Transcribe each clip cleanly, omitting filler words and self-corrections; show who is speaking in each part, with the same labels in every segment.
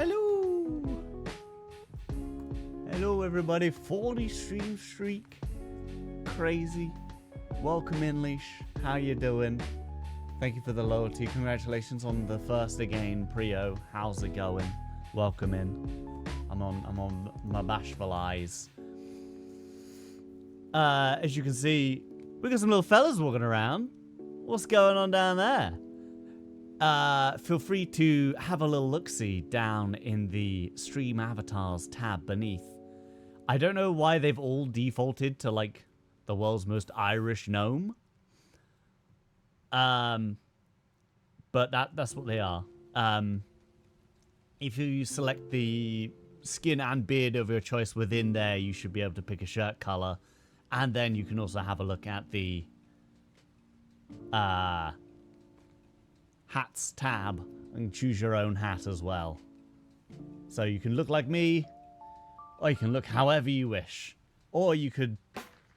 Speaker 1: Hello! Hello everybody, 40 stream streak. Crazy. Welcome in, Leash. How you doing? Thank you for the loyalty. Congratulations on the first again, Prio. How's it going? Welcome in. I'm on my bashful eyes. As you can see, we got some little fellas walking around. What's going on down there? Feel free to have a little look-see down in the stream avatars tab beneath. I don't know why they've all defaulted to like the world's most Irish gnome. But that's what they are. If you select the skin and beard of your choice within there, you should be able to pick a shirt color, and then you can also have a look at the hats tab and choose your own hat as well. So you can look like me, or you can look however you wish, or you could.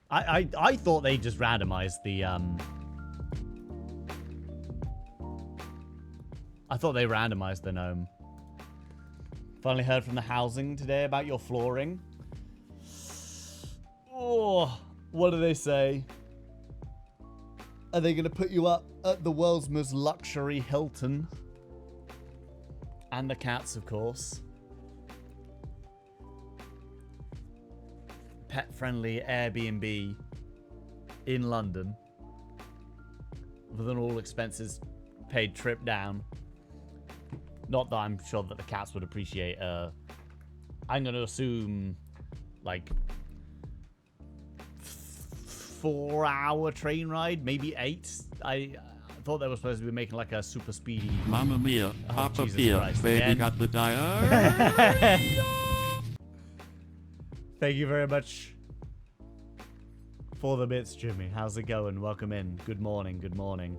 Speaker 1: I thought they just randomized the I thought they randomized the gnome. Finally heard from the housing today about your flooring. Oh, what do they say? Are they going to put you up at the world's most luxury Hilton? And the cats, of course. Pet-friendly Airbnb in London. With an all-expenses paid trip down. Not that I'm sure that the cats would appreciate, I'm going to assume, like, 4-hour train ride, maybe 8. I thought they were supposed to be making like a super speedy.
Speaker 2: Mamma mia, Papa Pia,
Speaker 1: Christ,
Speaker 2: baby
Speaker 1: again.
Speaker 2: got the diarrhea.
Speaker 1: Thank you very much for the bits, Jimmy. How's it going? Welcome in. Good morning. Good morning.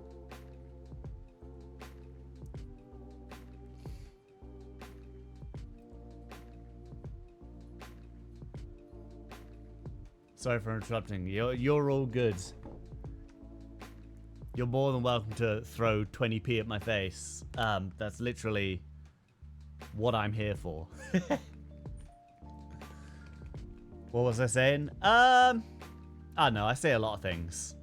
Speaker 1: Sorry for interrupting. You're all good. You're more than welcome to throw 20p at my face. That's literally what I'm here for. What was I saying? I don't know. I say a lot of things.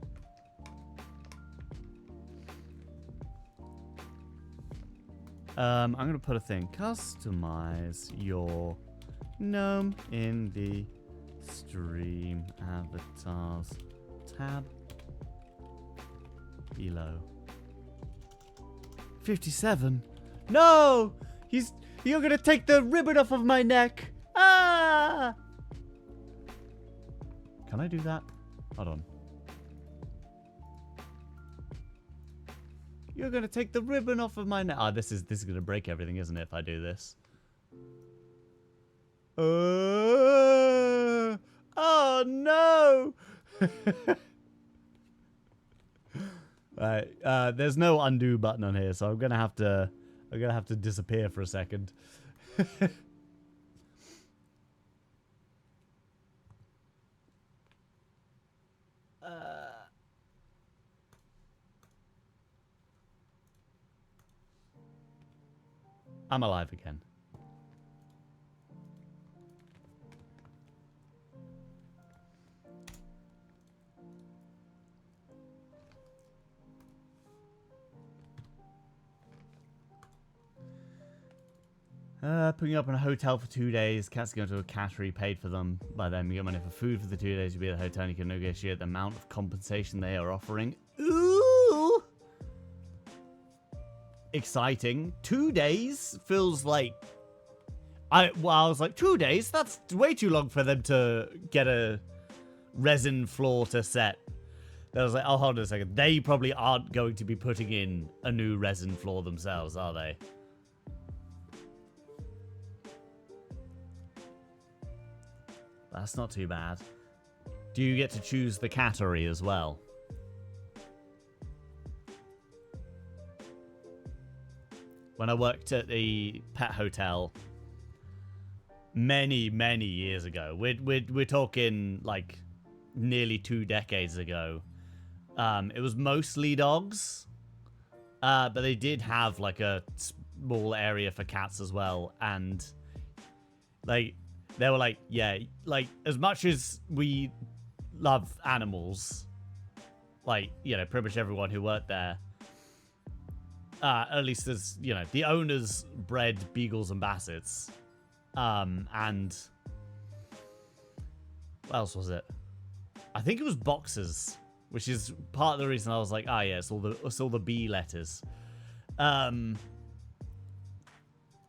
Speaker 1: I'm gonna put a thing. Customize your gnome in the stream avatars tab below. 57. No! You're gonna take the ribbon off of my neck. Ah! Can I do that? Hold on. You're gonna take the ribbon off of my neck. Ah, this is gonna break everything, isn't it, if I do this? Oh no! Right, there's no undo button on here, so I'm gonna have to disappear for a second. I'm alive again. Putting up in a hotel for 2 days. Cats go to a cattery, paid for them by them. You get money for food for the 2 days. You be at the hotel and you can negotiate the amount of compensation they are offering. Ooh! Exciting. 2 days feels like... I was like, 2 days? That's way too long for them to get a resin floor to set. I was like, oh, hold on a second. They probably aren't going to be putting in a new resin floor themselves, are they? That's not too bad. Do you get to choose the cattery as well? When I worked at the pet hotel many years ago, we're talking like nearly 2 decades ago. It was mostly dogs, but they did have like a small area for cats as well, and like they were like, yeah, like as much as we love animals, like, you know, pretty much everyone who worked there, at least as, you know, the owners bred beagles and bassets, and what else was it? I think it was boxers, which is part of the reason I was like, yeah, it's all the B letters.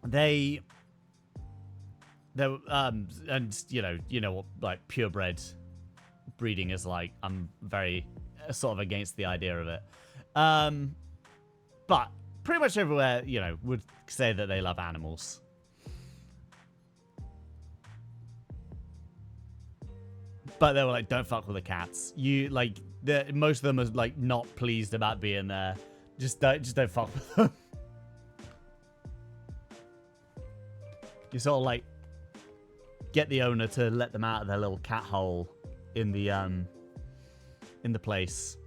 Speaker 1: They and you know what, like purebred breeding is like. I'm very sort of against the idea of it. But pretty much everywhere, you know, would say that they love animals. But they were like, don't fuck with the cats. You like, most of them are like not pleased about being there. Just don't fuck with them. You sort of like get the owner to let them out of their little cat hole in the place,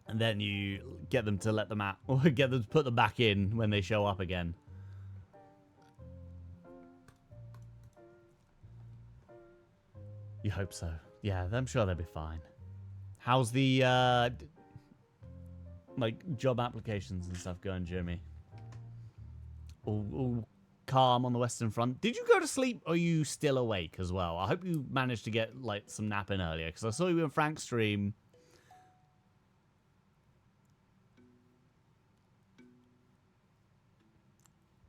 Speaker 1: and then you get them to let them out, or get them to put them back in when they show up again. You hope so. Yeah, I'm sure they'll be fine. How's the like job applications and stuff going, Jeremy? All calm on the Western Front. Did you go to sleep, or are you still awake as well? I hope you managed to get like some nap in earlier, because I saw you in Frank's stream.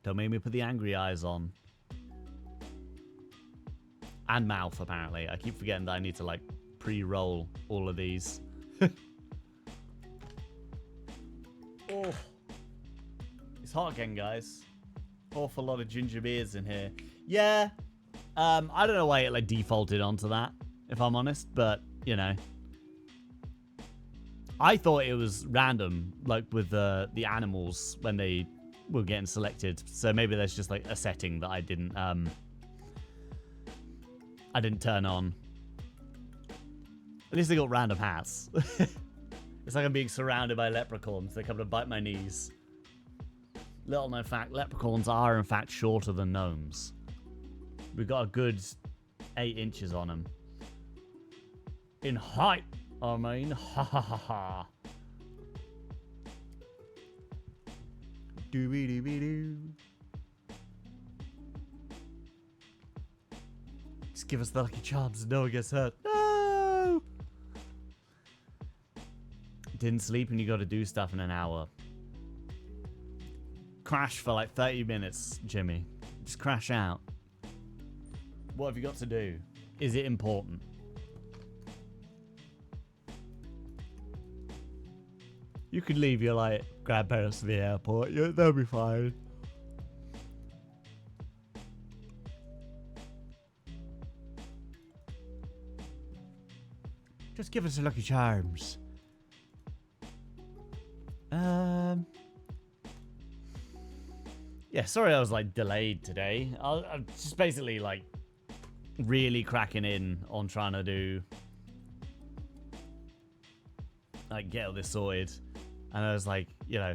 Speaker 1: Don't make me put the angry eyes on. And mouth, apparently. I keep forgetting that I need to, like, pre-roll all of these. Oh. It's hot again, guys. Awful lot of ginger beers in here. Yeah. I don't know why it, like, defaulted onto that, if I'm honest. But, you know. I thought it was random, like, with the animals when they were getting selected. So maybe there's just, like, a setting that I didn't turn on. At least they got random hats. It's like I'm being surrounded by leprechauns. They come to bite my knees. Little known fact, leprechauns are in fact shorter than gnomes. We've got a good 8 inches on them. In height, I mean. Ha ha ha ha. Doo-wee-doo-wee-doo. Just give us the lucky charms and no one gets hurt. No! Didn't sleep and you got to do stuff in an hour. Crash for like 30 minutes, Jimmy. Just crash out. What have you got to do? Is it important? You could leave your like grandparents to the airport. They'll be fine. Just give us the lucky charms. Yeah, sorry I was like delayed today. I'm just basically like really cracking in on trying to do like get all this sorted. And I was like, you know,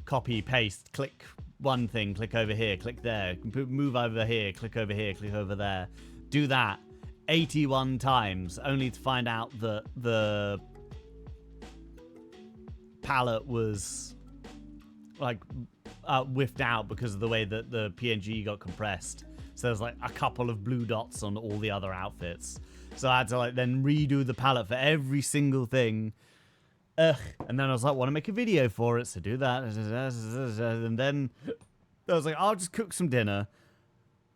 Speaker 1: copy, paste, click one thing, click over here, click there, move over here, click over here, click over there. Do that 81 times, only to find out that the palette was like whiffed out because of the way that the PNG got compressed. So there's like a couple of blue dots on all the other outfits. So I had to like then redo the palette for every single thing. And then I was like, want to make a video for it, so do that. And then I was like, I'll just cook some dinner.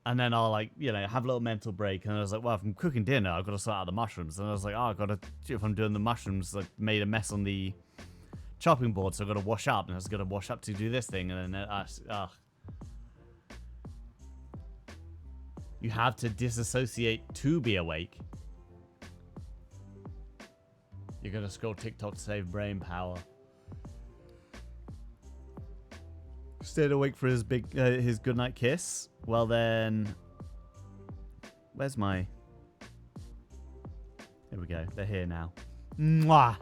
Speaker 1: And then I'll like, you know, have a little mental break. And I was like, well, if I'm cooking dinner, I've got to sort out the mushrooms. And I was like, I've got to, if I'm doing the mushrooms, like made a mess on the chopping board, so I've got to wash up. And I was going to wash up to do this thing. And then, you have to disassociate to be awake. You're going to scroll TikTok to save brain power. Stayed awake for his his goodnight kiss. Well then, where's my? Here we go. They're here now. Mwah.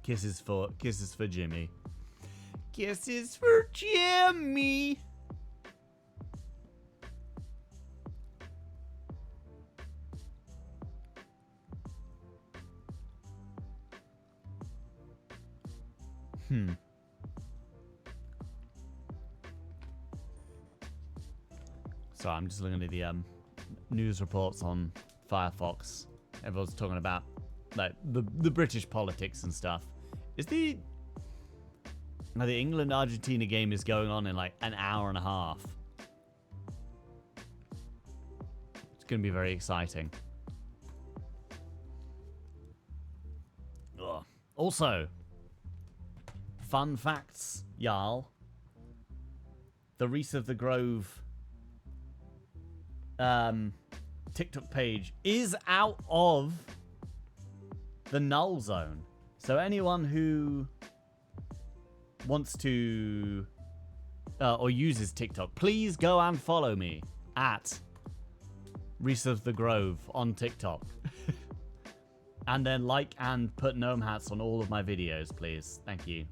Speaker 1: Kisses for Jimmy. Kisses for Jimmy. Sorry, I'm just looking at the news reports on Firefox. Everyone's talking about like the British politics and stuff. Is the England-Argentina game is going on in like an hour and a half. It's going to be very exciting. Ugh. Also, fun facts, y'all. The Reese of the Grove TikTok page is out of the null zone. So anyone who wants to or uses TikTok, please go and follow me at Reese of the Grove on TikTok. And then like and put gnome hats on all of my videos, please. Thank you.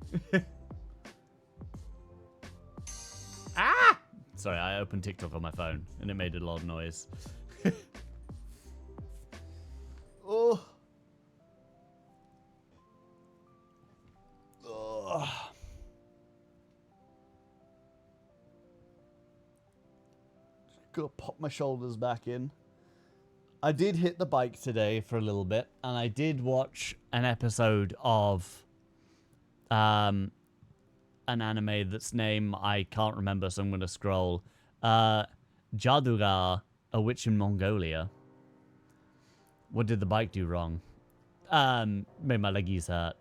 Speaker 1: Ah! Sorry, I opened TikTok on my phone and it made a lot of noise. Oh. Oh. Gotta pop my shoulders back in. I did hit the bike today for a little bit, and I did watch an episode of an anime that's name I can't remember, so I'm gonna scroll. Jadugar, a witch in Mongolia. What did the bike do wrong? Made my leggies hurt.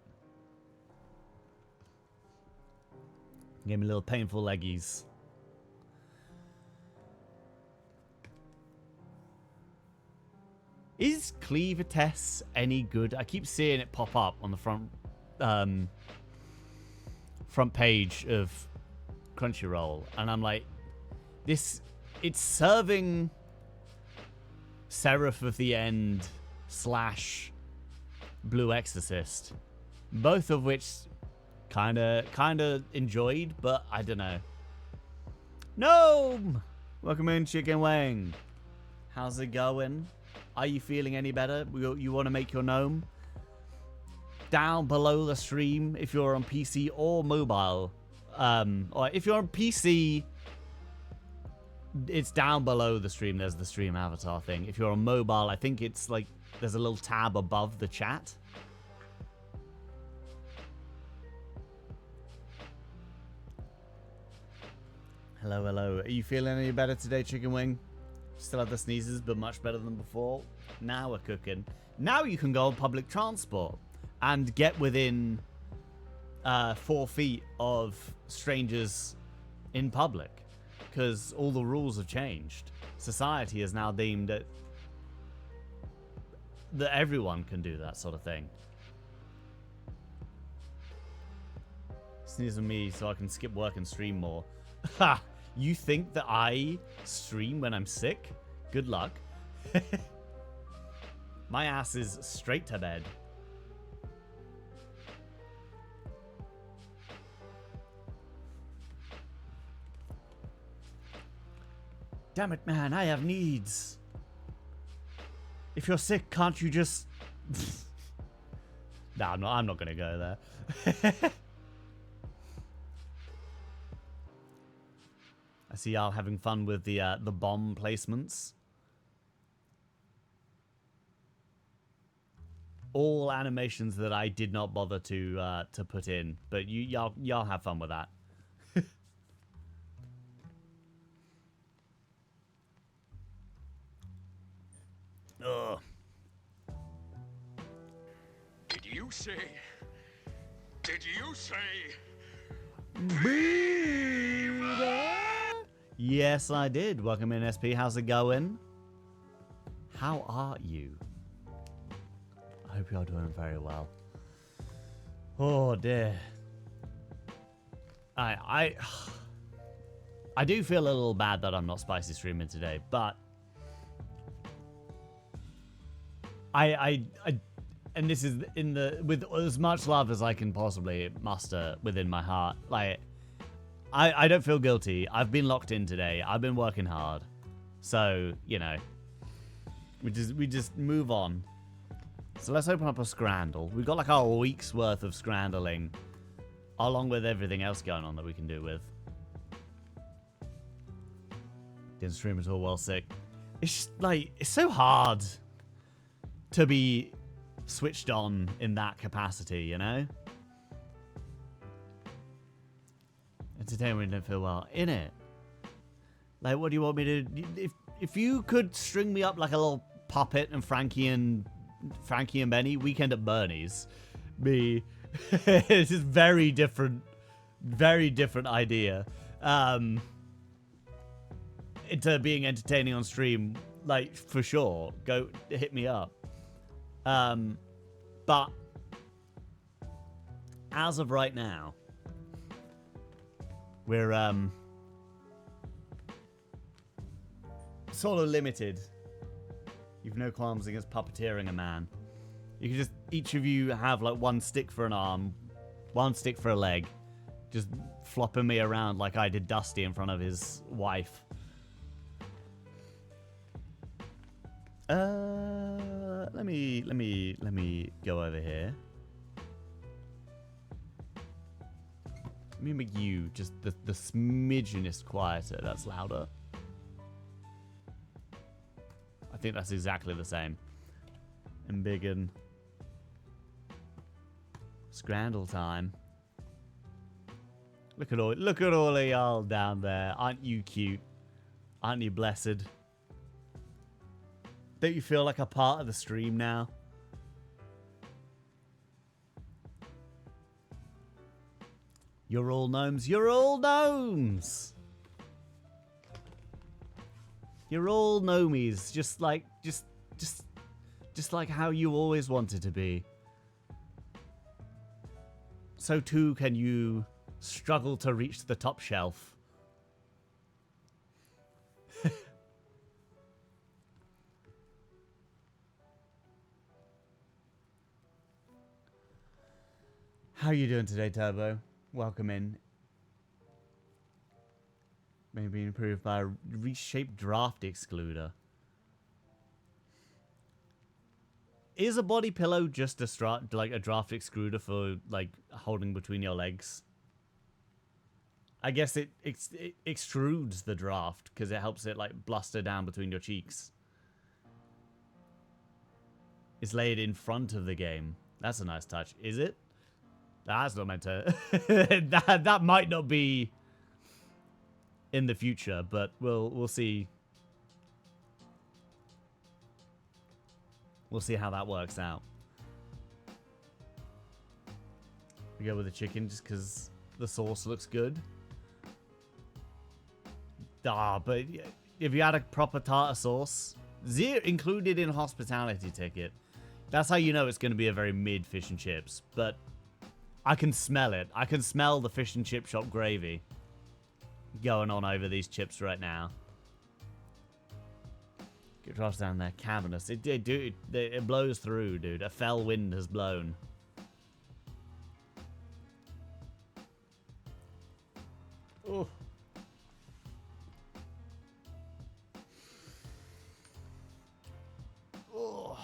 Speaker 1: Gave me little painful leggies. Is Cleaver-Tess any good? I keep seeing it pop up on the front page of Crunchyroll, and I'm like, it's serving Seraph of the End / Blue Exorcist, both of which kind of enjoyed, but I don't know. Gnome! Welcome in, Chicken Wang. How's it going? Are you feeling any better? You want to make your gnome? Down below the stream, if you're on PC or mobile. Or if you're on PC, it's down below the stream. There's the stream avatar thing. If you're on mobile, I think it's like there's a little tab above the chat. Hello, hello. Are you feeling any better today, Chicken Wing? Still have the sneezes, but much better than before. Now we're cooking. Now you can go on public transport and get within 4 feet of strangers in public, because all the rules have changed. Society is now deemed that everyone can do that sort of thing. Sneeze on me so I can skip work and stream more. Ha! You think that I stream when I'm sick? Good luck. My ass is straight to bed. Damn it, man, I have needs. If you're sick, can't you just... Nah, I'm not gonna go there. I see y'all having fun with the bomb placements. All animations that I did not bother to put in, but y'all have fun with that. Ugh.
Speaker 3: Did you say?
Speaker 1: Yes, I did. Welcome in, SP. How's it going? How are you? I hope you're doing very well. Oh dear. I do feel a little bad that I'm not spicy streaming today, but and this is with as much love as I can possibly muster within my heart. Like, I don't feel guilty. I've been locked in today. I've been working hard. So, you know, we just move on. So let's open up a scrandle. We've got like a week's worth of scrandling, along with everything else going on that we can do with. Didn't stream at all while sick. It's just like, it's so hard to be switched on in that capacity, you know? Entertainment when you don't feel well. In it. Like, what do you want me to... If you could string me up like a little puppet and Frankie and Benny, Weekend at Bernie's, it's just very different idea. Into being entertaining on stream, like, for sure. Go hit me up. But as of right now, we're sort of limited. You've no qualms against puppeteering a man. You can just, each of you have like one stick for an arm, one stick for a leg, just flopping me around like I did Dusty in front of his wife. Let me go over here. Let me make you just the smidgenest quieter. That's louder. I think that's exactly the same. And biggin. Scrandle time. Look at all of y'all down there. Aren't you cute? Aren't you blessed? Don't you feel like a part of the stream now? You're all gnomes. You're all gnomes. You're all gnomies. Just like how you always wanted to be. So too can you struggle to reach the top shelf. How are you doing today, Turbo? Welcome in. Maybe improved by a reshaped draft excluder. Is a body pillow just a draft excluder for like holding between your legs? I guess it extrudes the draft because it helps it like bluster down between your cheeks. It's laid in front of the game. That's a nice touch. Is it? That's not meant to... that might not be in the future, but we'll see. We'll see how that works out. We go with the chicken just because the sauce looks good. But if you had a proper tartar sauce, included in hospitality ticket, that's how you know it's going to be a very mid fish and chips. But I can smell it. I can smell the fish and chip shop gravy going on over these chips right now. Get drops down there, cavernous. It blows through, dude. A fell wind has blown. Oh. Oh.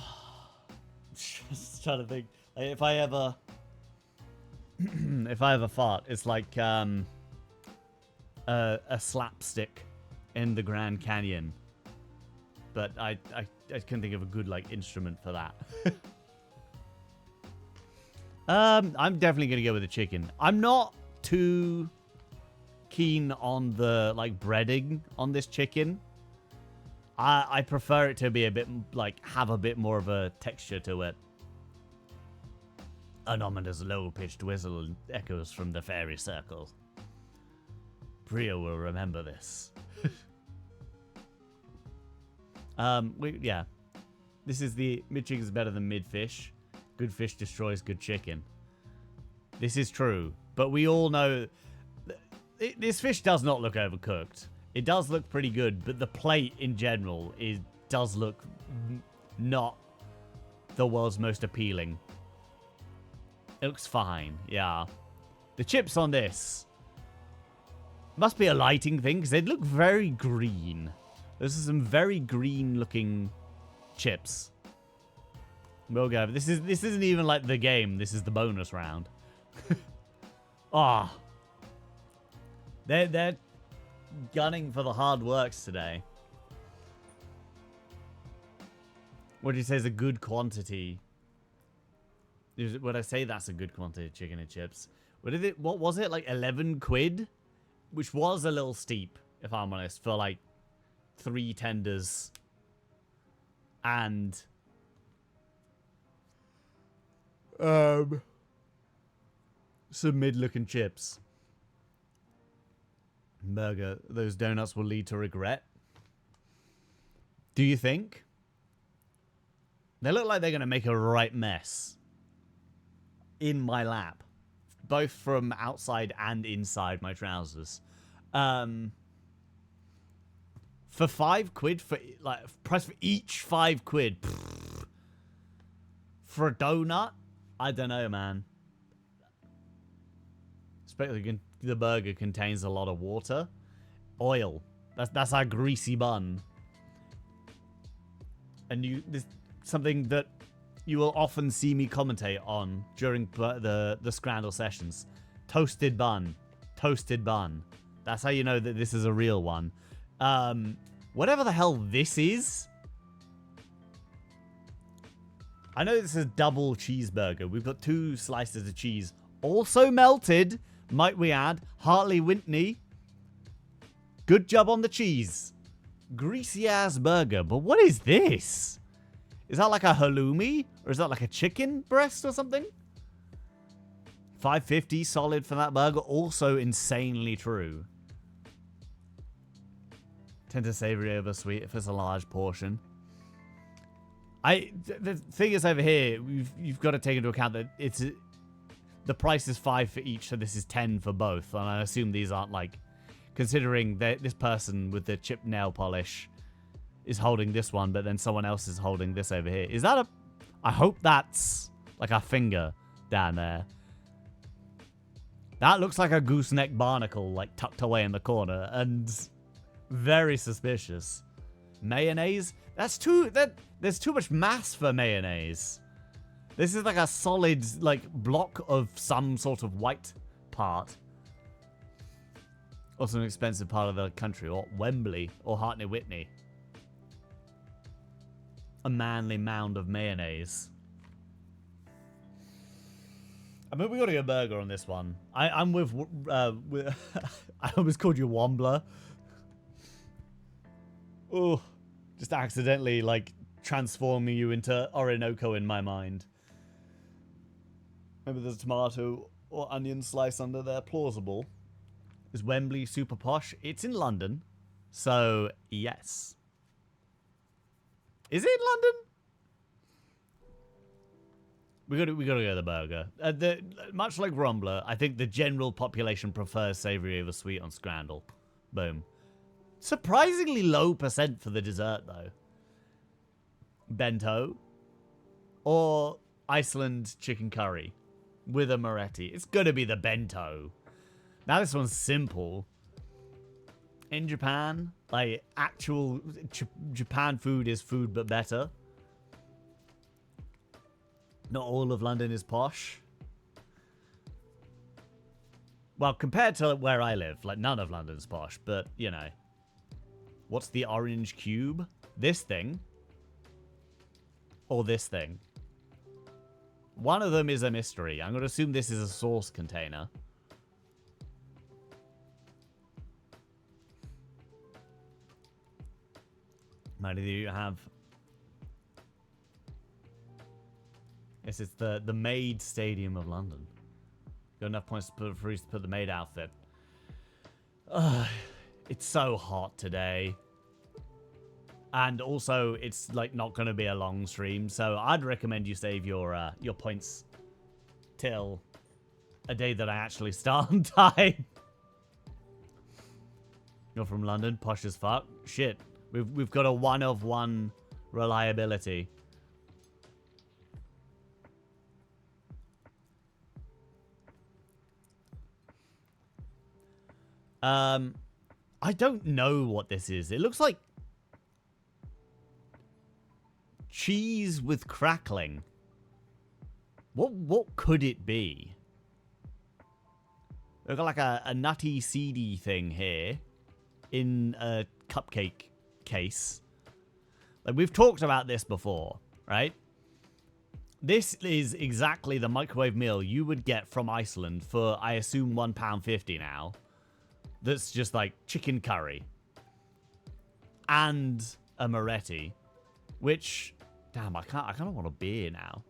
Speaker 1: Just trying to think. If I ever fart, it's like a slapstick in the Grand Canyon. But I couldn't think of a good like instrument for that. I'm definitely gonna go with the chicken. I'm not too keen on the like breading on this chicken. I prefer it to be a bit like have a bit more of a texture to it. An ominous low-pitched whistle echoes from the fairy circle. Priya will remember this. Yeah. This is the mid chicken is better than mid fish. Good fish destroys good chicken. This is true, but we all know this fish does not look overcooked. It does look pretty good, but the plate in general does look not the world's most appealing. It looks fine, yeah. The chips on this must be a lighting thing because they look very green. Those are some very green looking chips. We'll go. This isn't even like the game. This is the bonus round. Ah. They're gunning for the hard works today. What do you say is a good quantity? Would I say that's a good quantity of chicken and chips? What was it? Like 11 quid? Which was a little steep, if I'm honest, for like 3 tenders. And some mid-looking chips. Burger, those donuts will lead to regret. Do you think? They look like they're going to make a right mess in my lap, both from outside and inside my trousers. For 5 quid, for like price for each 5 quid for a donut, I don't know, man. Especially the burger contains a lot of water, oil. That's our greasy bun, and this. Something that you will often see me commentate on during the Scrandle sessions. Toasted bun. Toasted bun. That's how you know that this is a real one. Whatever the hell this is. I know this is a double cheeseburger. We've got 2 slices of cheese. Also melted, might we add. Hartley Whitney. Good job on the cheese. Greasy ass burger. But what is this? Is that like a halloumi? Or is that like a chicken breast or something? $5.50 solid for that burger. Also insanely true. Tend to savory over sweet if it's a large portion. The thing is over here, you've got to take into account that the price is 5 for each, so this is 10 for both. And I assume these aren't like, considering that this person with the chip nail polish is holding this one, but then someone else is holding this over here. Is that I hope that's like a finger down there. That looks like a gooseneck barnacle, like tucked away in the corner, and very suspicious. Mayonnaise? There's too much mass for mayonnaise. This is like a solid, like, block of some sort of white part. Also an expensive part of the country, or Wembley, or Hartney Whitney. A manly mound of mayonnaise. I mean, we got to get a burger on this one. I'm with I almost called you Wombler. Oh, just accidentally, like, transforming you into Orinoco in my mind. Maybe there's a tomato or onion slice under there. Plausible. Is Wembley super posh? It's in London. So, yes. Is it in London? We got to go to the burger. Much like Rumbler, I think the general population prefers savory over sweet on Scrandle. Boom. Surprisingly low % for the dessert, though. Bento. Or Iceland chicken curry with a Moretti. It's got to be the bento. Now this one's simple. In Japan, like, actual Japan food is food but better. Not all of London is posh. Well, compared to where I live, like, none of London's posh, but, you know. What's the orange cube? This thing. Or this thing. One of them is a mystery. I'm going to assume this is a sauce container. Might you have... Yes, it's the Maid Stadium of London. Got enough points for us to put the Maid outfit. It's so hot today. And also, it's like not going to be a long stream, so I'd recommend you save your points till a day that I actually start on time. You're from London, posh as fuck. Shit, we've got a 1 of 1 reliability. I don't know what this is. It looks like cheese with crackling. What could it be? We've got like a nutty, seedy thing here in a cupcake case. Like, we've talked about this before, right? This is exactly the microwave meal you would get from Iceland for, I assume, £1.50 now. That's just like chicken curry. And a Moretti. Which, damn, I kind of want a beer now.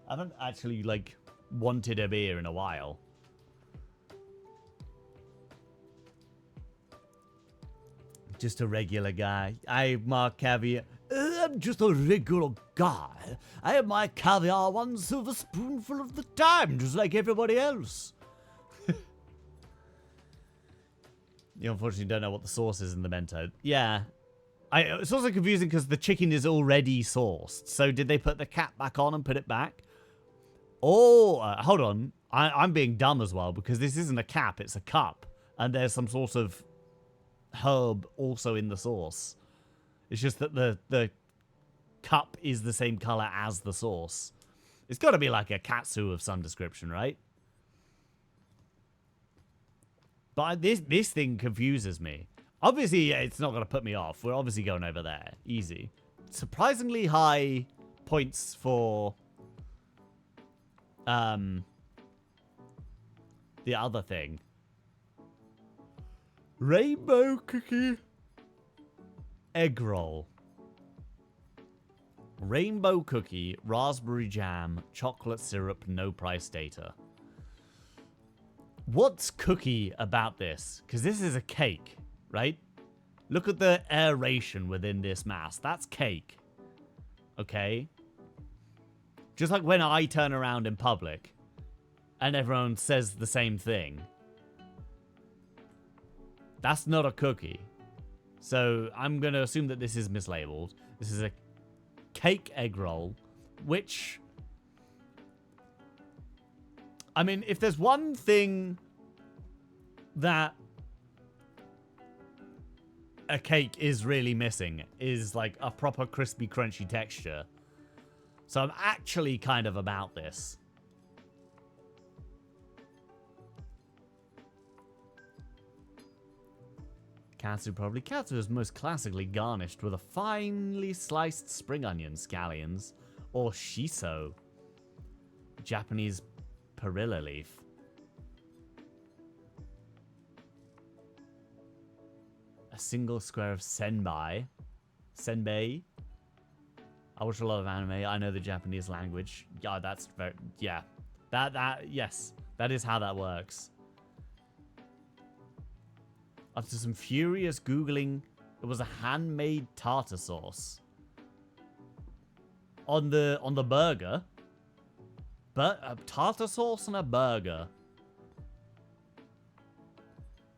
Speaker 1: I haven't actually, like, wanted a beer in a while. Just a regular guy. I have my caviar. I'm just a regular guy. I have my caviar one silver spoonful of the time, just like everybody else. You unfortunately don't know what the sauce is in the bento. Yeah. It's also confusing because the chicken is already sauced. So did they put the cap back on and put it back? Oh, hold on. I'm being dumb as well because this isn't a cap, it's a cup. And there's some sort of herb also in the sauce. It's just that the cup is the same color as the sauce. It's got to be like a katsu of some description, right? But this thing confuses me. Obviously, it's not going to put me off. We're obviously going over there. Easy. Surprisingly high points for the other thing. Rainbow cookie egg roll. Rainbow cookie, raspberry jam, chocolate syrup, no price data. What's cookie about this? Because this is a cake, right? Look at the aeration within this mass. That's cake. Okay? Just like when I turn around in public and everyone says the same thing. That's not a cookie. So I'm going to assume that this is mislabeled. This is a cake egg roll, which... I mean, if there's one thing that a cake is really missing, is like a proper crispy, crunchy texture. So I'm actually kind of about this. Katsu probably. Katsu is most classically garnished with a finely sliced spring onion, scallions, or shiso, Japanese perilla leaf. A single square of senbei. Senbei. I watch a lot of anime. I know the Japanese language. Yeah, that's very... Yeah. Yes. That is how that works. After some furious Googling, it was a handmade tartar sauce. On the burger. But a tartar sauce on a burger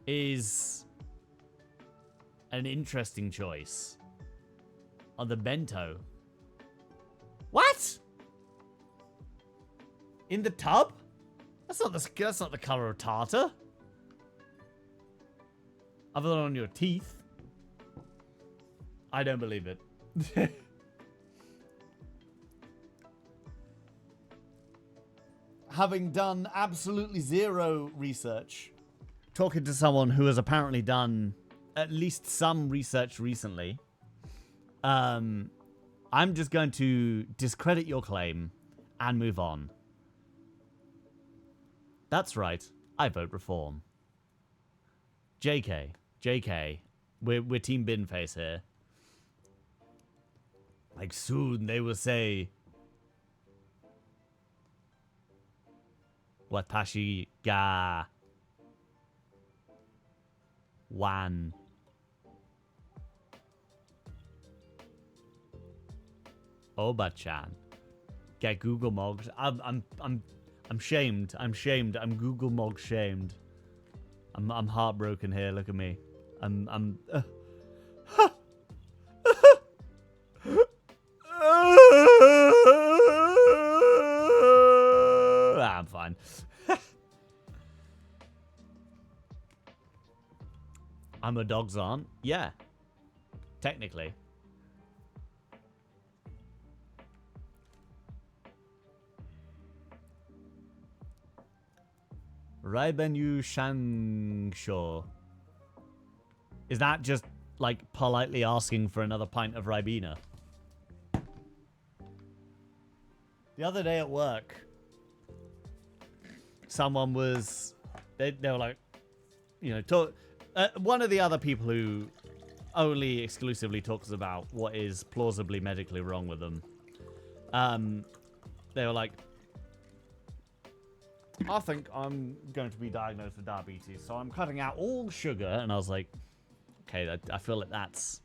Speaker 1: is an interesting choice. On the bento. What? In the tub? That's not the color of tartar. Other than on your teeth. I don't believe it. Having done absolutely zero research, talking to someone who has apparently done at least some research recently, I'm just going to discredit your claim and move on. That's right. I vote reform. JK. We're Team Binface here. Like, soon they will say, Watashi ga wan Oba-chan. Get Google Mogged. I'm shamed. I'm shamed. I'm Google Mog shamed. I'm heartbroken here. Look at me. I'm fine. I'm a dog's aunt. Yeah. Technically. Raibenu Shangsho. Is that just, like, politely asking for another pint of Ribena? The other day at work, someone was... They were like, you know, one of the other people who only exclusively talks about what is plausibly medically wrong with them, they were like, I think I'm going to be diagnosed with diabetes, so I'm cutting out all sugar. And I was like, okay, I feel like that's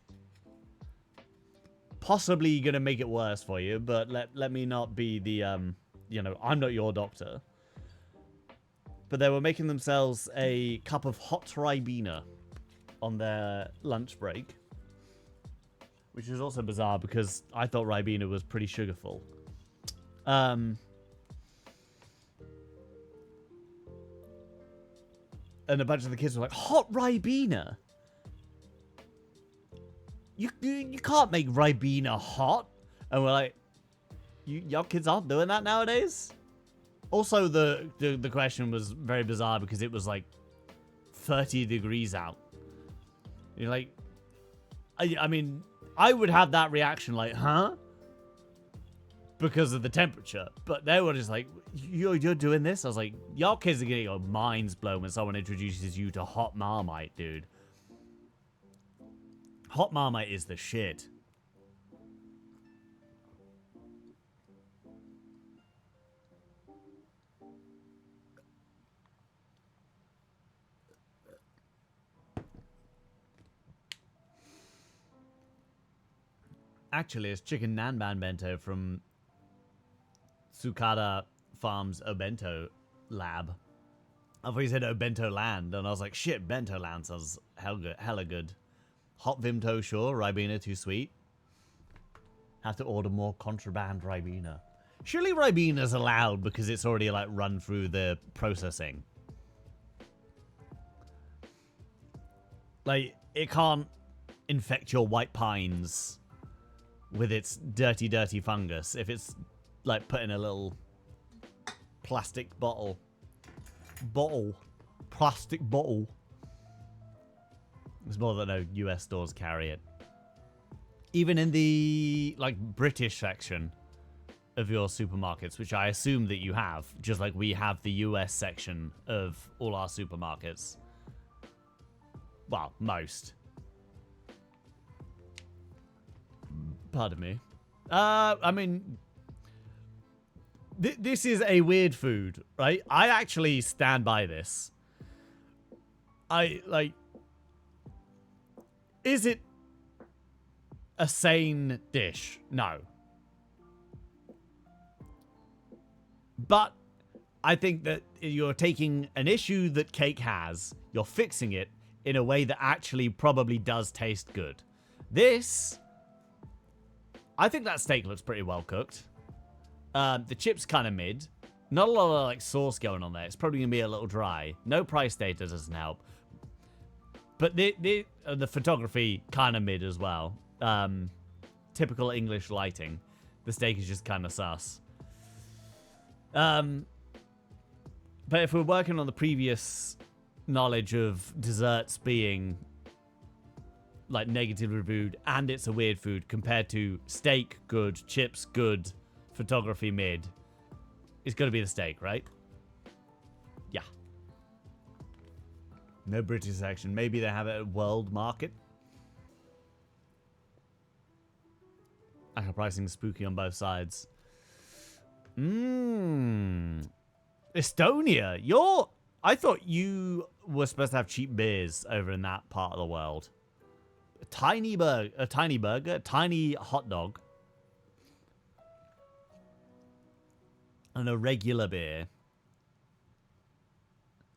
Speaker 1: possibly going to make it worse for you, but let me not be the, you know, I'm not your doctor. But they were making themselves a cup of hot Ribena on their lunch break, which is also bizarre because I thought Ribena was pretty sugarful. And a bunch of the kids were like, hot Ribena? You can't make Ribena hot. And we're like, y'all kids aren't doing that nowadays? Also, the question was very bizarre because it was like 30 degrees out. You're like, I mean, I would have that reaction like, huh? Because of the temperature. But they were just like, you're doing this? I was like, y'all kids are getting your minds blown when someone introduces you to hot Marmite, dude. Hot Marmite is the shit. Actually, it's chicken nanban bento from Tsukada Farms Obento Lab. I thought he said Obento Land, and I was like, shit, Bento Land sounds hella good. Hot Vimto, sure. Ribena, too sweet. Have to order more contraband Ribena. Surely Ribena's allowed because it's already, like, run through the processing. Like, it can't infect your white pines with its dirty, dirty fungus if it's, like, put in a little plastic bottle. Plastic bottle. It's more that no US stores carry it. Even in the, like, British section of your supermarkets, which I assume that you have, just like we have the US section of all our supermarkets. Well, most. Pardon me. I mean, this is a weird food, right? I actually stand by this. Is it a sane dish? No. But I think that you're taking an issue that cake has, you're fixing it in a way that actually probably does taste good. This, I think that steak looks pretty well cooked. The chips kind of mid. Not a lot of like sauce going on there. It's probably going to be a little dry. No price data doesn't help. But the photography kind of mid as well. Typical English lighting. The steak is just kind of sus. But if we're working on the previous knowledge of desserts being like negatively reviewed and it's a weird food compared to steak good, chips good, photography mid, it's got to be the steak, right? Yeah. No British section. Maybe they have it at World Market. Actual pricing is spooky on both sides. Estonia. I thought you were supposed to have cheap beers over in that part of the world. A tiny burger, a tiny hot dog, and a regular beer.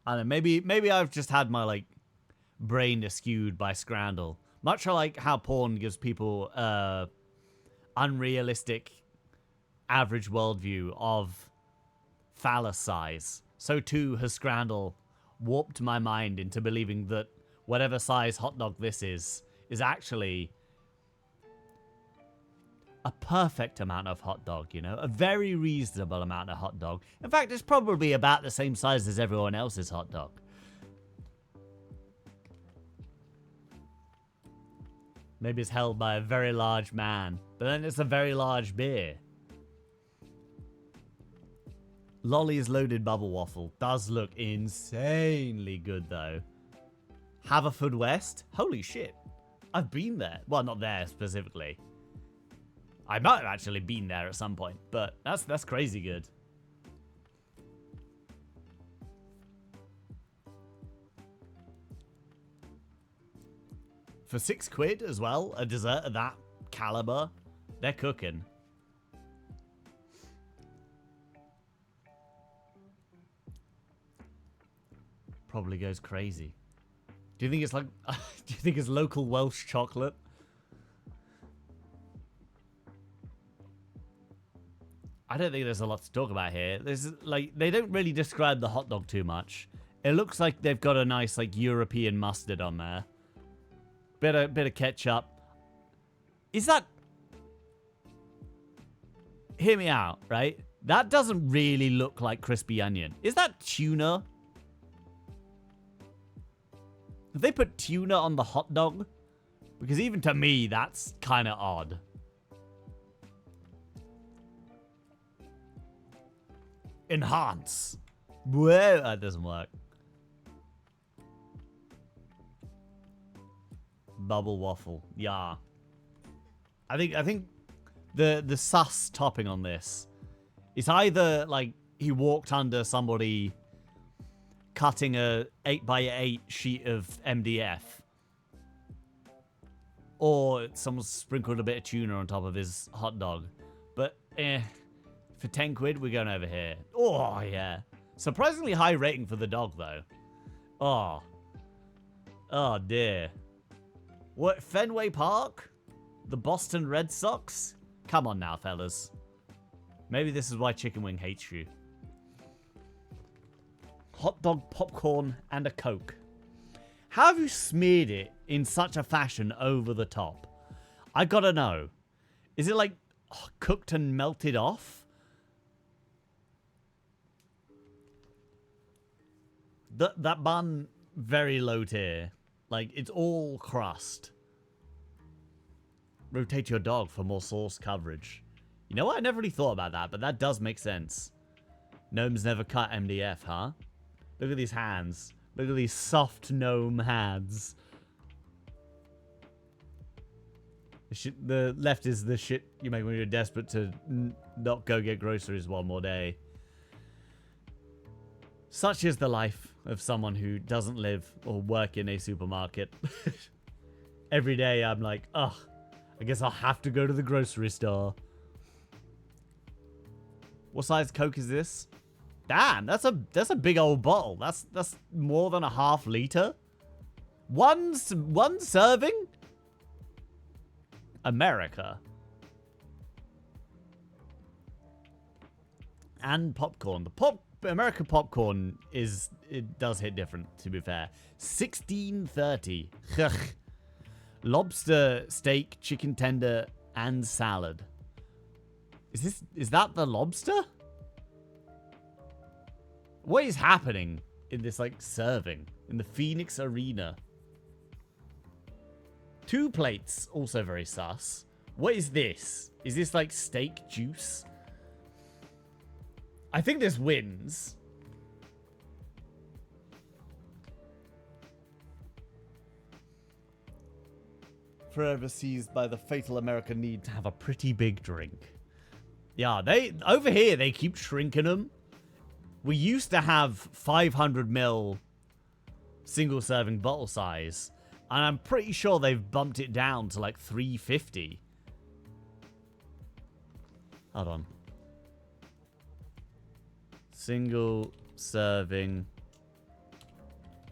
Speaker 1: I don't know, maybe I've just had my like brain skewed by Scrandle. Much like how porn gives people unrealistic average worldview of phallus size, so too has Scrandle warped my mind into believing that whatever size hot dog this is actually a perfect amount of hot dog, you know? A very reasonable amount of hot dog. In fact, it's probably about the same size as everyone else's hot dog. Maybe it's held by a very large man, but then it's a very large beer. Lolly's loaded bubble waffle does look insanely good, though. Haverfordwest? Holy shit. I've been there. Well, not there specifically. I might have actually been there at some point, but that's crazy good. For £6 as well, a dessert of that caliber, they're cooking. Probably goes crazy. Do you think it's like, do you think it's local Welsh chocolate? I don't think there's a lot to talk about here. There's like, they don't really describe the hot dog too much. It looks like they've got a nice like European mustard on there. Bit of ketchup. Is that... Hear me out, right? That doesn't really look like crispy onion. Is that tuna? Have they put tuna on the hot dog? Because even to me, that's kind of odd. Enhance. Whoa, that doesn't work. Bubble waffle. Yeah. I think the sus topping on this is either like he walked under somebody cutting a 8x8 sheet of MDF, or someone sprinkled a bit of tuna on top of his hot dog. But for £10 we're going over here. Oh yeah. Surprisingly high rating for the dog though. Oh dear. What, Fenway Park? The Boston Red Sox? Come on now, fellas. Maybe this is why Chicken Wing hates you. Hot dog, popcorn, and a Coke. How have you smeared it in such a fashion over the top? I gotta know. Is it like cooked and melted off? That bun, very low tier. Like, it's all crust. Rotate your dog for more sauce coverage. You know what? I never really thought about that, but that does make sense. Gnomes never cut MDF, huh? Look at these hands. Look at these soft gnome hands. The left is the shit you make when you're desperate to not go get groceries one more day. Such is the life of someone who doesn't live or work in a supermarket. Every day I'm like, ugh, I guess I'll have to go to the grocery store. What size Coke is this? Damn, that's a big old bottle. That's more than a ½ liter. One serving? America. And popcorn. American popcorn does hit different, to be fair. $16.30. Lobster, steak, chicken tender, and salad. Is that the lobster? What is happening in this like serving in the Phoenix Arena? 2 plates, also very sus. What is this? Is this like steak juice? I think this wins. Forever seized by the fatal American need to have a pretty big drink. Yeah, over here they keep shrinking them. We used to have 500ml single serving bottle size, and I'm pretty sure they've bumped it down to like 350. Hold on. Single serving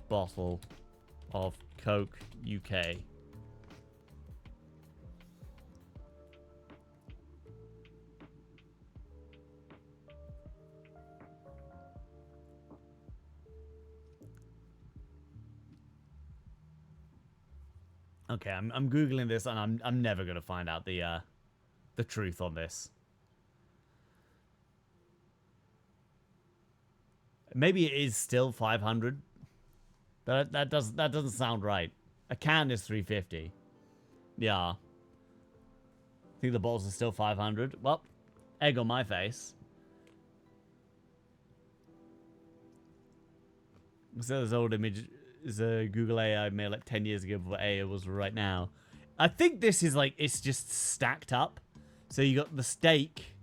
Speaker 1: bottle of Coke UK. Okay, I'm googling this, and I'm never gonna find out the truth on this. Maybe it is still 500, but that doesn't sound right. A can is 350. Yeah, I think the bottles are still 500. Well, egg on my face. So this old image is a Google AI made like 10 years ago before AI was right now. I think this is like, it's just stacked up. So you got the steak,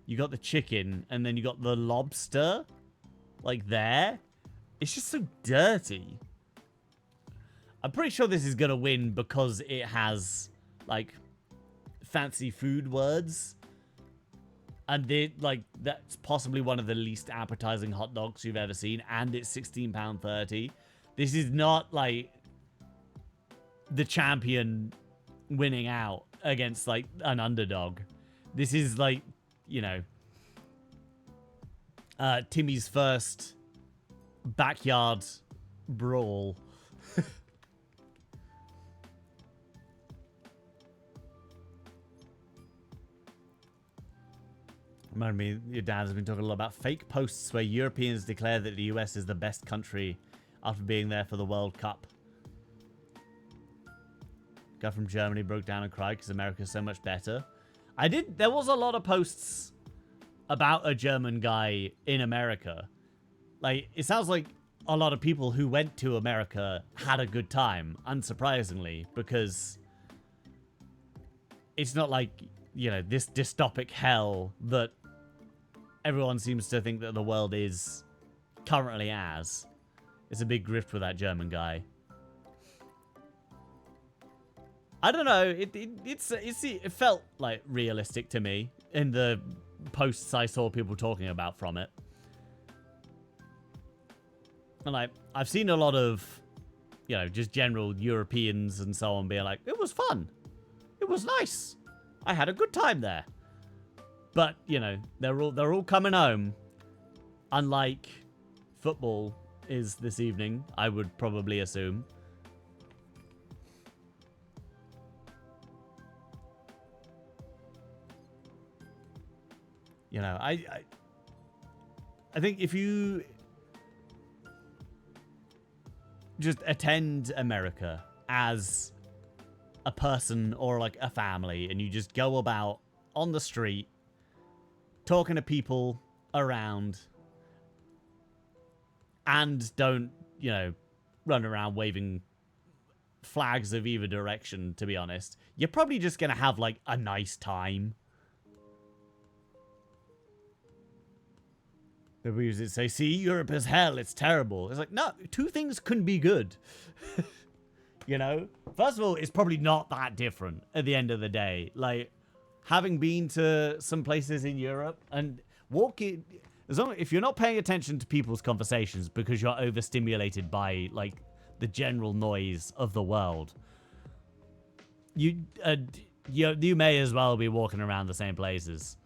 Speaker 1: you got the chicken, and then you got the lobster, like there. It's just so dirty. I'm pretty sure this is gonna win because it has like fancy food words. And that's possibly one of the least appetizing hot dogs you've ever seen, and it's £16.30. This is not like the champion winning out against like an underdog. This is like, you know, Timmy's first backyard brawl. Remind me, your dad has been talking a lot about fake posts where Europeans declare that the US is the best country after being there for the World Cup. Guy from Germany broke down and cried because America's so much better. There was a lot of posts about a German guy in America. Like, it sounds like a lot of people who went to America had a good time, unsurprisingly, because it's not like, you know, this dystopic hell that everyone seems to think that the world is currently as. It's a big grift with that German guy. I don't know. It felt like realistic to me in the posts I saw people talking about from it. And like, I've seen a lot of, you know, just general Europeans and so on being like, it was fun. It was nice. I had a good time there. But, you know, they're all coming home. Unlike football is this evening, I would probably assume. You know, I think if you just attend America as a person or like a family, and you just go about on the street talking to people around and don't, you know, run around waving flags of either direction, to be honest, you're probably just gonna have like a nice time. The reviews say, see, Europe is hell, it's terrible. It's like, no, two things couldn't be good. You know? First of all, it's probably not that different at the end of the day. Like, having been to some places in Europe and walking... if you're not paying attention to people's conversations because you're overstimulated by, like, the general noise of the world, you may as well be walking around the same places.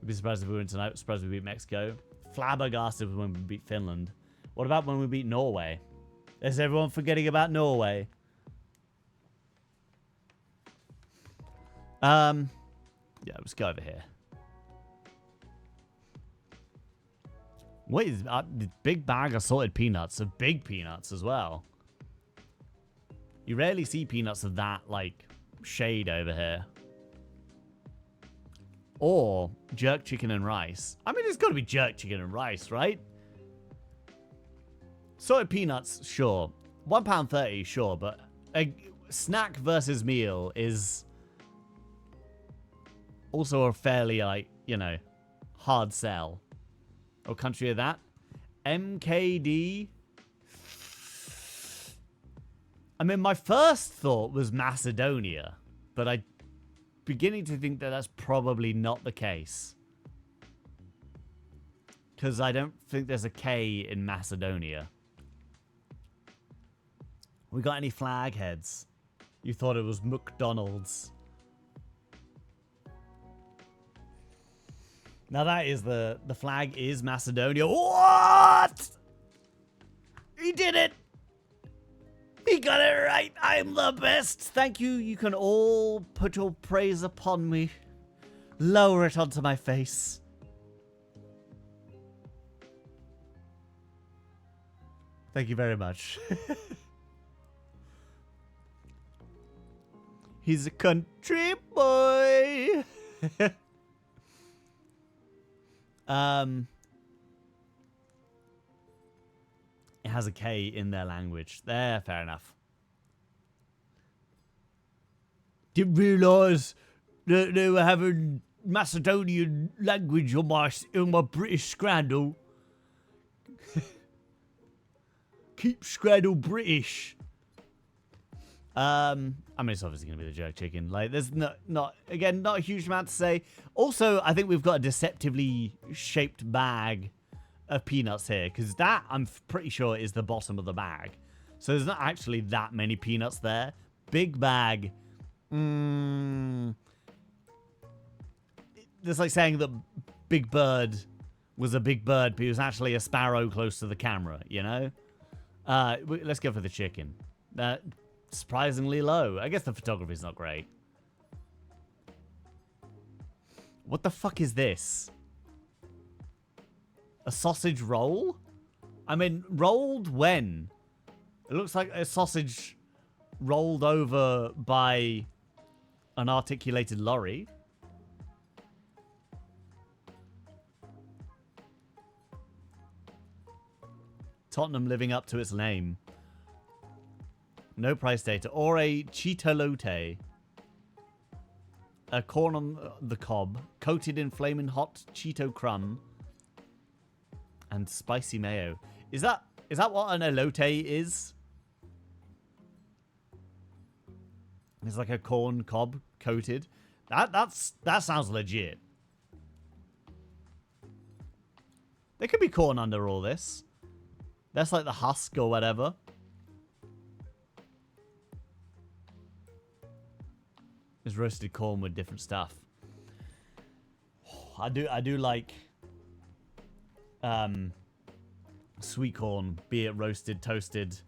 Speaker 1: I'd be surprised if we win tonight. Surprised we beat Mexico. Flabbergasted when we beat Finland. What about when we beat Norway? Is everyone forgetting about Norway? Yeah, let's go over here. What is big bag of salted peanuts? Of big peanuts as well. You rarely see peanuts of that, like, shade over here. Or jerk chicken and rice. I mean, it's got to be jerk chicken and rice, right? Salted peanuts, sure. £1.30, sure, but a snack versus meal is also a fairly, like, you know, hard sell. Or country of that. MKD. I mean, my first thought was Macedonia, but I'm beginning to think that that's probably not the case. Because I don't think there's a K in Macedonia. We got any flag heads? You thought it was McDonald's. Now that is the flag is Macedonia. What? He did it! He got it right. I'm the best. Thank you. You can all put your praise upon me. Lower it onto my face. Thank you very much. He's a country boy. It has a K in their language. There, fair enough. Didn't realise that they were having Macedonian language on my British Scrandle. Keep Scrandle British. I mean, it's obviously going to be the jerk chicken. Like, there's not a huge amount to say. Also, I think we've got a deceptively shaped bag of peanuts here, because that, I'm pretty sure, is the bottom of the bag. So there's not actually that many peanuts there. Big bag. It's like saying that Big Bird was a big bird, but he was actually a sparrow close to the camera, you know? Let's go for the chicken. Surprisingly low. I guess the photography's not great. What the fuck is this? A sausage roll? I mean, rolled when? It looks like a sausage rolled over by an articulated lorry. Tottenham living up to its name. No price data. Or a chitolote. A corn on the cob, coated in flaming hot Cheeto crumb. And spicy mayo. Is that what an elote is? It's like a corn cob coated. That sounds legit. There could be corn under all this. That's like the husk or whatever. It's roasted corn with different stuff. I do like sweet corn, be it roasted, toasted,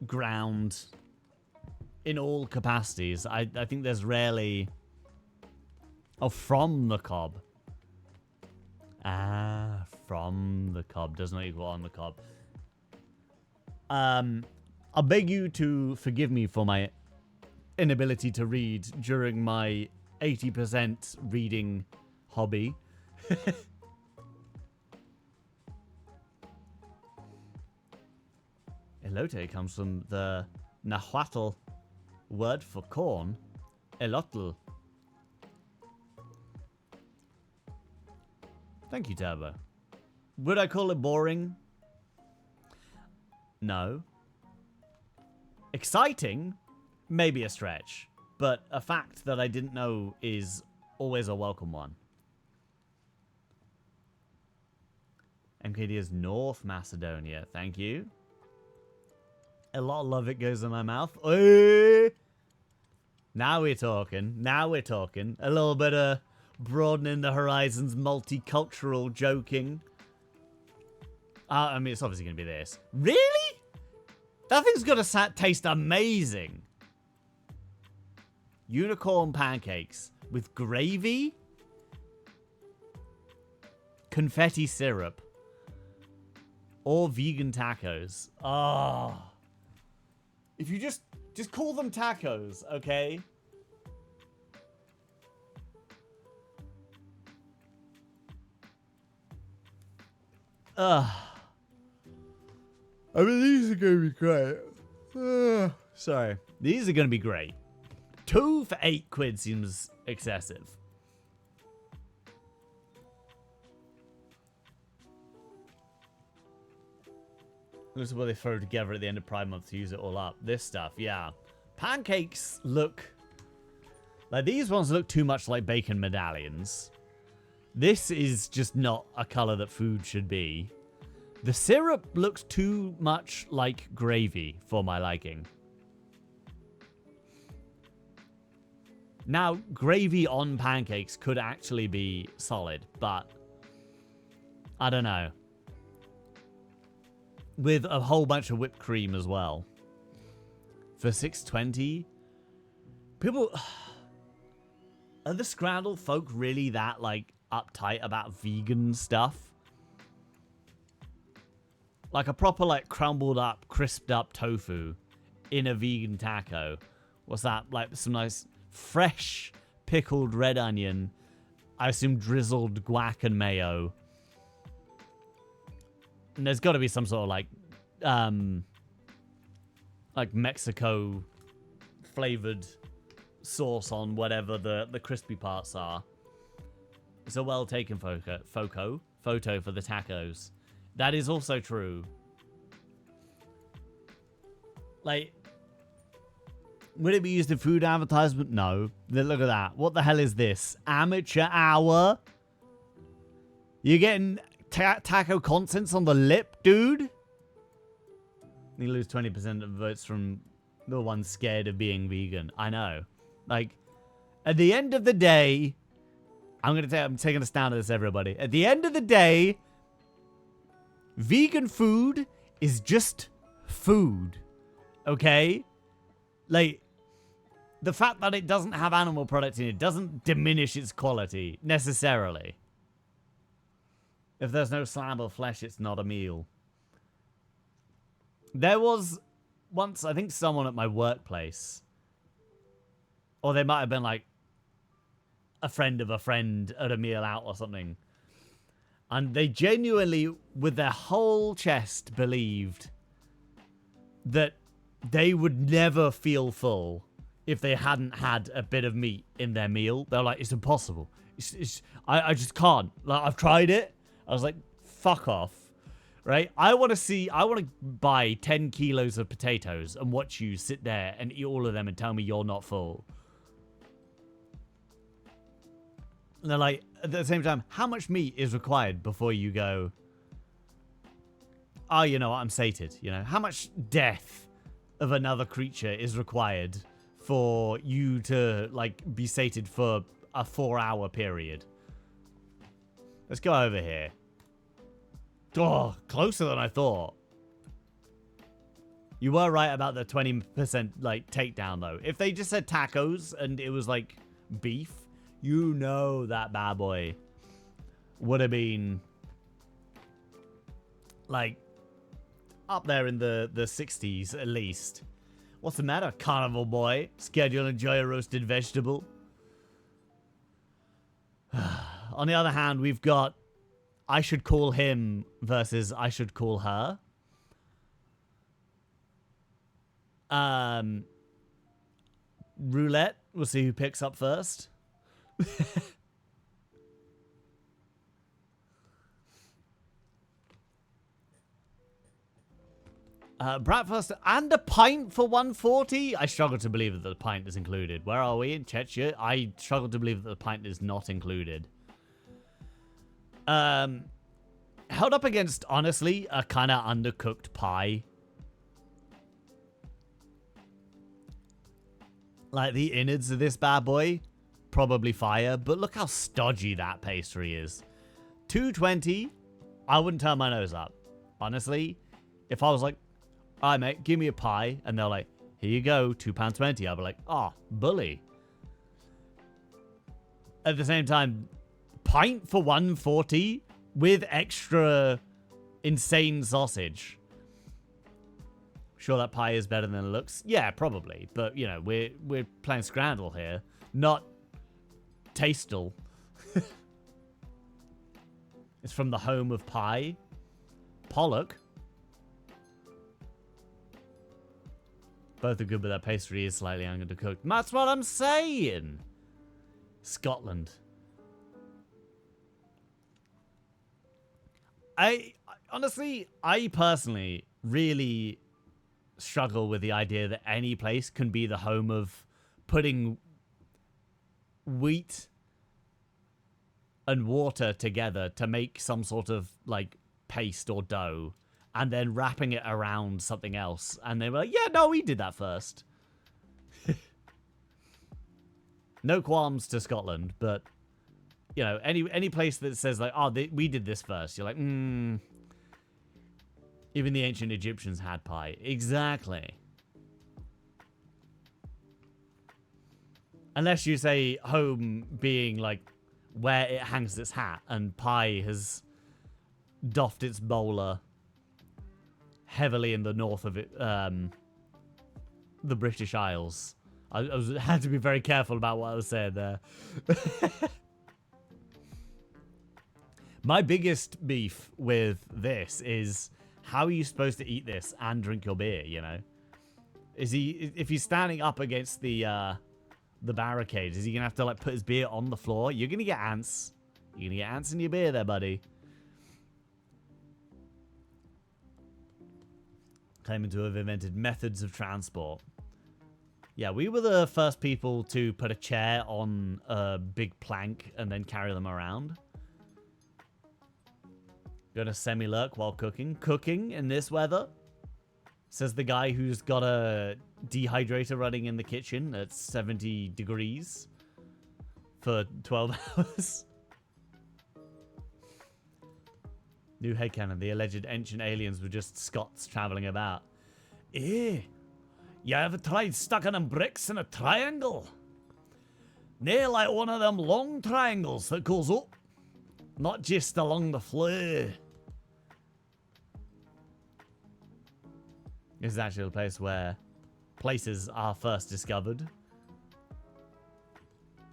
Speaker 1: ground, in all capacities. I think there's rarely... Oh, from the cob. Ah, from the cob. Does not equal on the cob. I'll beg you to forgive me for my inability to read during my 80% reading hobby. Elote comes from the Nahuatl word for corn, elotl. Thank you, Turbo. Would I call it boring? No. Exciting? Maybe a stretch. But a fact that I didn't know is always a welcome one. MKD is North Macedonia. Thank you. A lot of love it goes in my mouth. Hey! Now we're talking. Now we're talking. A little bit of broadening the horizons, multicultural joking. I mean, it's obviously going to be this. Really? That thing's going to taste amazing. Unicorn pancakes with gravy, confetti syrup, or vegan tacos. Oh. If you just call them tacos, okay? I mean, these are going to be great. Sorry. These are going to be great. 2 for 8 quid seems excessive. This is what they throw together at the end of Pride Month to use it all up. This stuff, yeah. Pancakes look... Like, these ones look too much like bacon medallions. This is just not a color that food should be. The syrup looks too much like gravy for my liking. Now, gravy on pancakes could actually be solid, but I don't know. With a whole bunch of whipped cream as well. for 620. People, are the Scrandle folk really that like uptight about vegan stuff? Like a proper like crumbled up, crisped up tofu in a vegan taco. What's that? Like some nice fresh pickled red onion. I assume drizzled guac and mayo. And there's got to be some sort of like Mexico flavored sauce on whatever the crispy parts are. It's a well taken photo for the tacos. That is also true. Like, would it be used in food advertisement? No. Look at that. What the hell is this? Amateur hour? You're getting taco contents on the lip, dude? You lose 20% of votes from the ones scared of being vegan. I know. Like, at the end of the day, I'm taking a stand at this, everybody. At the end of the day, vegan food is just food. Okay? Like, the fact that it doesn't have animal products in it doesn't diminish its quality, necessarily. If there's no slab of flesh, it's not a meal. There was once, I think, someone at my workplace, or they might have been like a friend of a friend at a meal out or something, and they genuinely, with their whole chest, believed that they would never feel full if they hadn't had a bit of meat in their meal. They're like, it's impossible. I just can't. Like, I've tried it. I was like, fuck off. Right? I want to buy 10 kilos of potatoes and watch you sit there and eat all of them and tell me you're not full. And they're like, at the same time, how much meat is required before you go, oh, you know what, I'm sated. You know, how much death of another creature is required for you to, like, be sated for a 4-hour period? Let's go over here. Oh, closer than I thought. You were right about the 20%, like, takedown, though. If they just said tacos and it was, like, beef, you know that bad boy would have been, like, up there in the 60s, at least. What's the matter, carnival boy? Scared you'll enjoy a roasted vegetable? On the other hand, we've got I should call him versus I should call her. Roulette. We'll see who picks up first. Breakfast and a pint for 140. I struggle to believe that the pint is included. Where are we in Chechnya? I struggle to believe that the pint is not included. Held up against, honestly, a kind of undercooked pie. Like, the innards of this bad boy, probably fire, but look how stodgy that pastry is. $2.20, I wouldn't turn my nose up. Honestly, if I was like, all right, mate, give me a pie, and they're like, here you go, £2.20, I'd be like, oh, bully. At the same time, pint for 140 with extra insane sausage. Sure, that pie is better than it looks. Yeah, probably. But you know, we're playing Scrandle here, not Tastel. It's from the home of pie, Pollock. Both are good, but that pastry is slightly undercooked. That's what I'm saying. Scotland. I honestly, I personally really struggle with the idea that any place can be the home of putting wheat and water together to make some sort of like paste or dough and then wrapping it around something else. And they were like, yeah, no, we did that first. No qualms to Scotland, but you know, any place that says like, oh, we did this first, you're like, Even the ancient Egyptians had pie. Exactly. Unless you say home being like where it hangs its hat, and pie has doffed its bowler heavily in the north of it, the British Isles. Had to be very careful about what I was saying there. My biggest beef with this is how are you supposed to eat this and drink your beer, you know? If he's standing up against the barricade, is he gonna have to like put his beer on the floor? You're gonna get ants. You're gonna get ants in your beer there, buddy. Claiming to have invented methods of transport. Yeah, we were the first people to put a chair on a big plank and then carry them around. Gonna semi-lurk while cooking. Cooking in this weather? Says the guy who's got a dehydrator running in the kitchen at 70 degrees for 12 hours. New headcanon. The alleged ancient aliens were just Scots traveling about. Eh? You ever tried stucking them bricks in a triangle? Nae like one of them long triangles that goes up. Not just along the floor. This is actually a place where places are first discovered.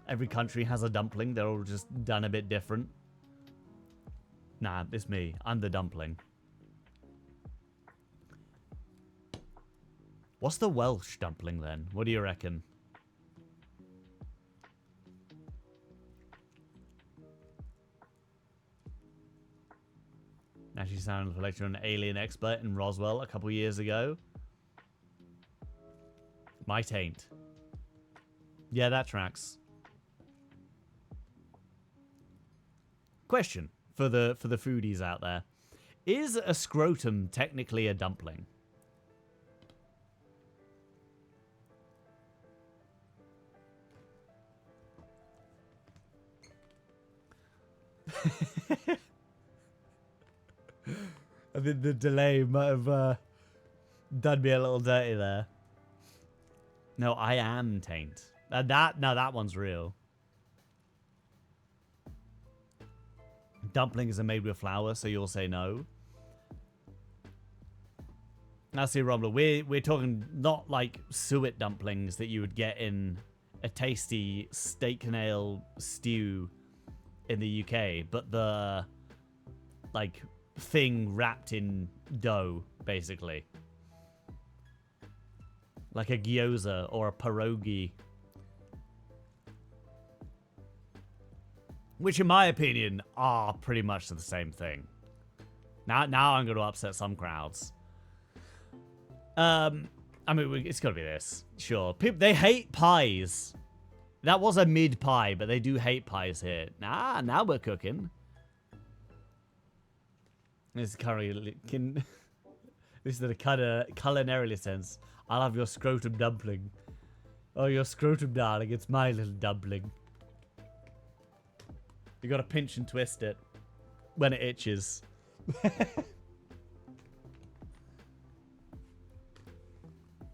Speaker 1: Every country has a dumpling. They're all just done a bit different. Nah, it's me. I'm the dumpling. What's the Welsh dumpling then? What do you reckon? Actually sounded like an alien expert in Roswell a couple years ago. My taint. Yeah, that tracks. Question for the foodies out there. Is a scrotum technically a dumpling? I think the delay might have done me a little dirty there. No, I am taint. No, that one's real. Dumplings are made with flour, so you'll say no. Now, see, Rombler, we're talking not like suet dumplings that you would get in a tasty steak and ale stew in the UK, but the like thing wrapped in dough, basically. Like a gyoza or a pierogi. Which, in my opinion, are pretty much the same thing. Now I'm going to upset some crowds. I mean, it's got to be this. Sure. People, they hate pies. That was a mid-pie, but they do hate pies here. Nah, now we're cooking. This is curry... This is the culinary sense. I'll have your scrotum dumpling. Oh, your scrotum, darling. It's my little dumpling. You gotta pinch and twist it when it itches.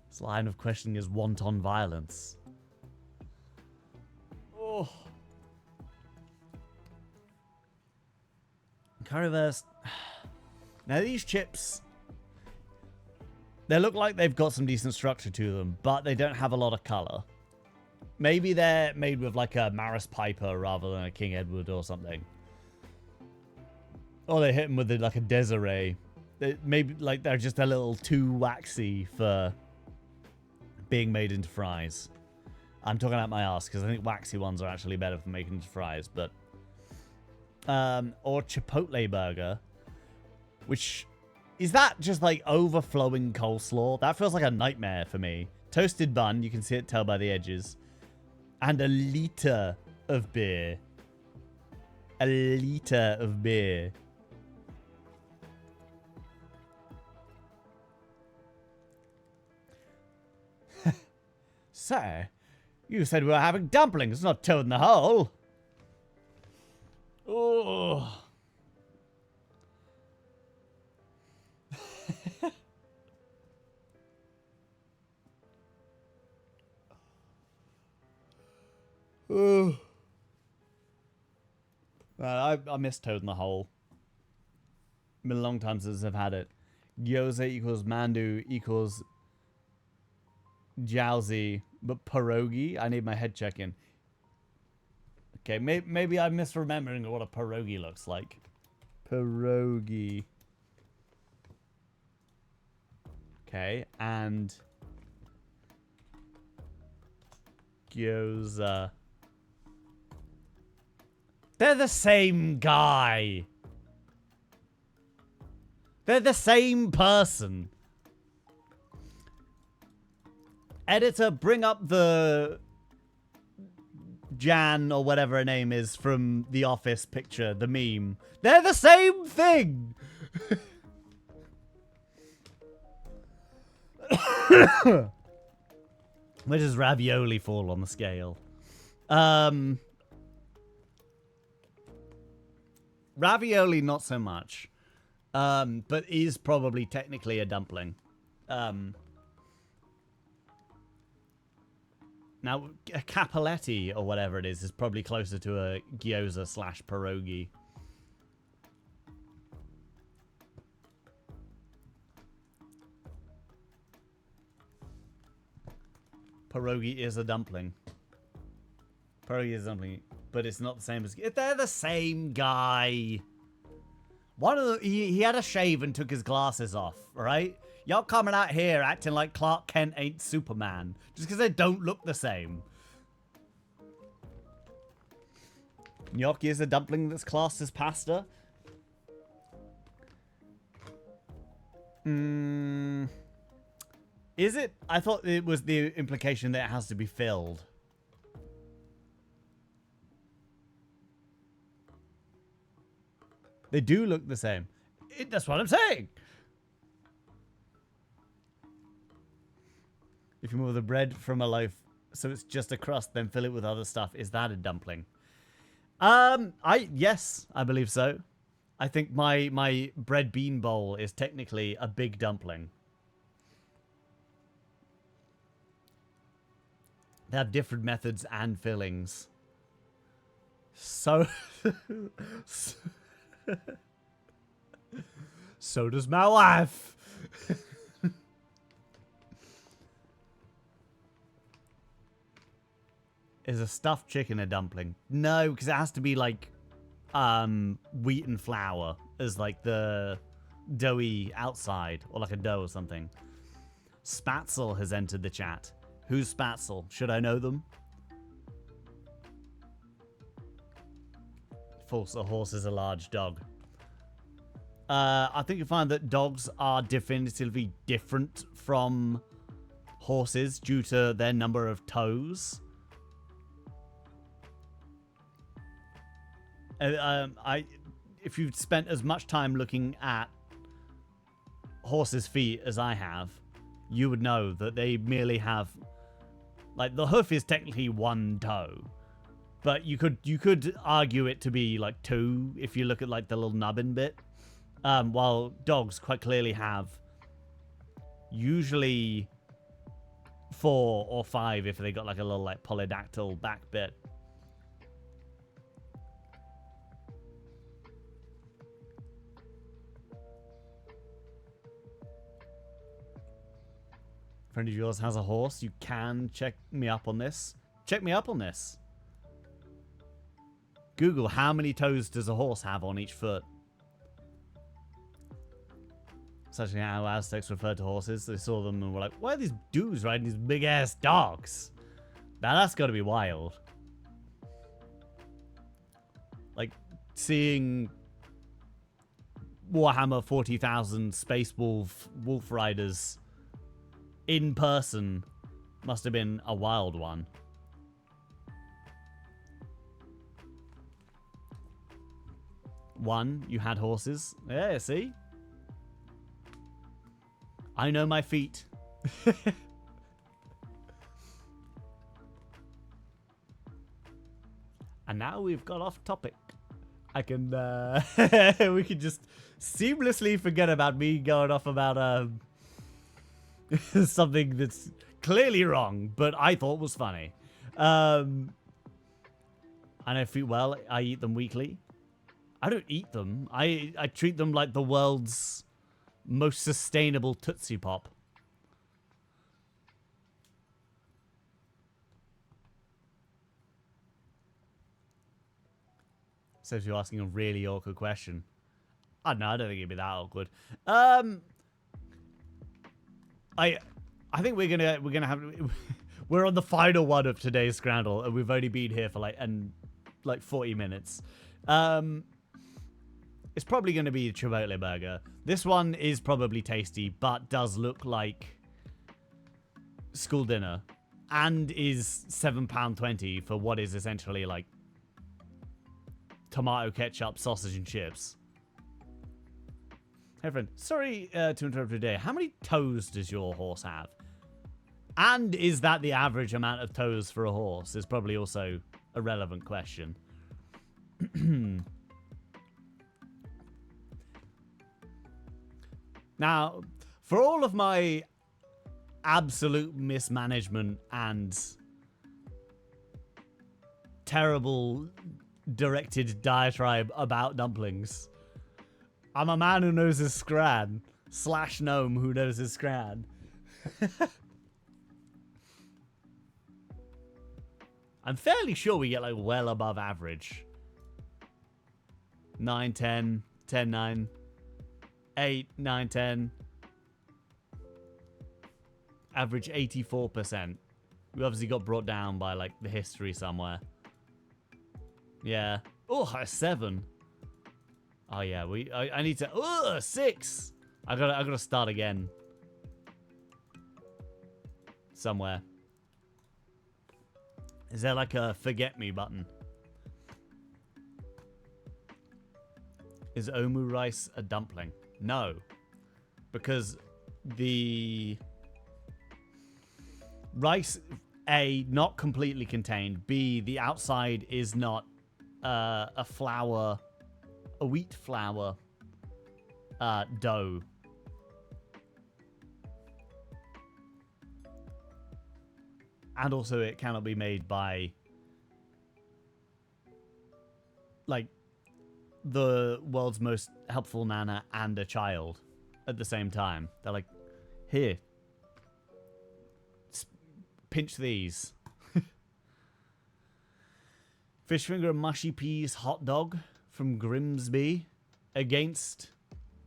Speaker 1: This line of questioning is wanton violence. Oh. Currywurst. Now these chips, they look like they've got some decent structure to them, but they don't have a lot of color. Maybe they're made with like a Maris Piper rather than a King Edward or something. Or they hit them with like a Desiree. Maybe like they're just a little too waxy for being made into fries. I'm talking out my ass because I think waxy ones are actually better for making into fries. But or Chipotle burger, which is that just like overflowing coleslaw? That feels like a nightmare for me. Toasted bun, you can see it, tell by the edges. And a liter of beer. A liter of beer. Sir, you said we were having dumplings, not toad in the hole. Oh. I miss Toad in the Hole. Been a long time since I've had it. Gyoza equals mandu equals jiaozi, but pierogi? I need my head check in. Okay, maybe I'm misremembering what a pierogi looks like. Pierogi. Okay, and gyoza. They're the same guy. They're the same person. Editor, bring up the Jan or whatever her name is from The Office picture, the meme. They're the same thing. Where does ravioli fall on the scale? Ravioli, not so much. But is probably technically a dumpling. Now, a cappelletti or whatever it is probably closer to a gyoza slash pierogi. Pierogi is a dumpling. Pierogi is a dumpling, but it's not the same as... They're the same guy. One of the... He had a shave and took his glasses off, right? Y'all coming out here acting like Clark Kent ain't Superman. Just because they don't look the same. Gnocchi is a dumpling that's classed as pasta. Is it? I thought it was the implication that it has to be filled. They do look the same. That's what I'm saying. If you move the bread from a loaf so it's just a crust, then fill it with other stuff. Is that a dumpling? Yes, I believe so. I think my bread bean bowl is technically a big dumpling. They have different methods and fillings. So so does my wife. Is a stuffed chicken a dumpling? No, because it has to be like wheat and flour as like the doughy outside, or like a dough or something. Spatzel has entered the chat. Who's Spatzel? Should I know them? False, a horse is a large dog. I think you find that dogs are definitively different from horses due to their number of toes. If you've spent as much time looking at horses' feet as I have, you would know that they merely have, like, the hoof is technically one toe, but you could argue it to be like two if you look at like the little nubbin bit. While dogs quite clearly have usually 4 or 5 if they got like a little like polydactyl back bit. Friend of yours has a horse. You can check me up on this. Check me up on this. Google, how many toes does a horse have on each foot? It's actually how Aztecs referred to horses. They saw them and were like, why are these dudes riding these big-ass dogs? Now that's got to be wild. Like, seeing Warhammer 40,000 Space Wolf Riders in person must have been a wild one. One, you had horses. Yeah, see? I know my feet. And now we've got off topic. I can, we can just seamlessly forget about me going off about, something that's clearly wrong, but I thought was funny. I know feet well. I eat them weekly. I don't eat them. I treat them like the world's most sustainable Tootsie Pop. So if you're asking a really awkward question. I don't know, I don't think it'd be that awkward. I think we're gonna have we're on the final one of today's Scrandle, and we've only been here for like 40 minutes. It's probably gonna be a Chipotle burger. This one is probably tasty, but does look like school dinner, and is £7.20 for what is essentially like tomato ketchup, sausage, and chips. Hey friend, sorry to interrupt your day. How many toes does your horse have? And is that the average amount of toes for a horse? Is probably also a relevant question. Now, for all of my absolute mismanagement and terrible directed diatribe about dumplings, I'm a man who knows his scran / gnome who knows his scran. I'm fairly sure we get like well above average. 9, 10, 10, 9, 8, 9, 10. Average 84%. We obviously got brought down by like the history somewhere. Yeah. Oh, a 7. Oh yeah, I need to. Oh, 6. I gotta start again. Somewhere. Is there like a forget me button? Is omu rice a dumpling? No. Because the rice, A, not completely contained. B, the outside is not a flour, a wheat flour dough. And also it cannot be made by like the world's most helpful nana and a child at the same time. They're like, here, pinch these. Fish finger and mushy peas hot dog from Grimsby against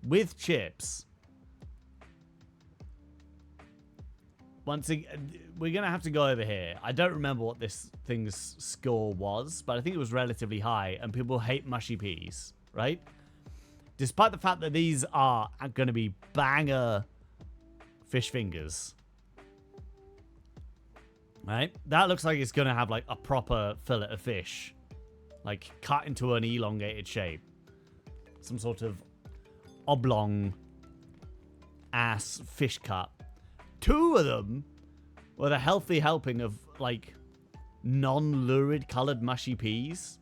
Speaker 1: with chips. Once again, we're going to have to go over here. I don't remember what this thing's score was, but I think it was relatively high, and people hate mushy peas, right? Despite the fact that these are going to be banger fish fingers. Right? That looks like it's going to have like a proper fillet of fish. Like cut into an elongated shape. Some sort of oblong ass fish cut. 2 of them with a healthy helping of like non-lurid colored mushy peas.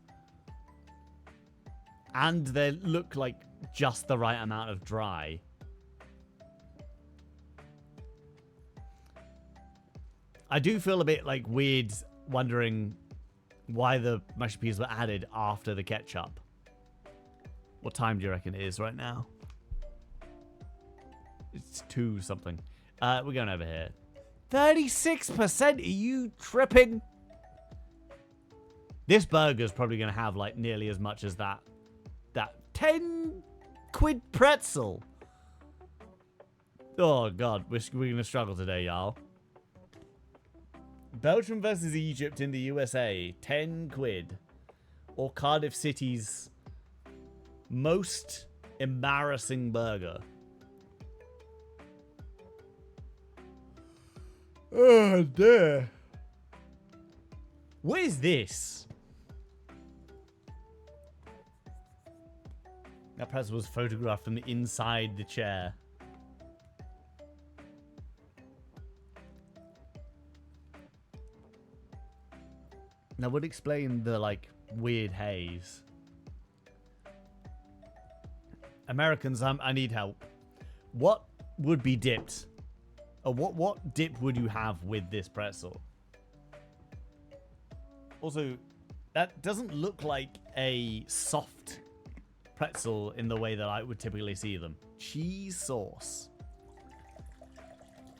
Speaker 1: And they look like just the right amount of dry. I do feel a bit like weird wondering why the mushy peas were added after the ketchup. What time do you reckon it is right now? It's 2 something. We're going over here. 36%? Are you tripping? This burger's probably going to have like nearly as much as that 10 quid pretzel. Oh god, we're going to struggle today, y'all. Belgium versus Egypt in the USA. 10 quid. Or Cardiff City's most embarrassing burger. Oh dear. What is this? That pretzel was photographed from the inside the chair. That would explain the like weird haze. Americans, I need help. What would be dipped? Or what dip would you have with this pretzel? Also, That doesn't look like a soft pretzel in the way that I would typically see them. Cheese sauce.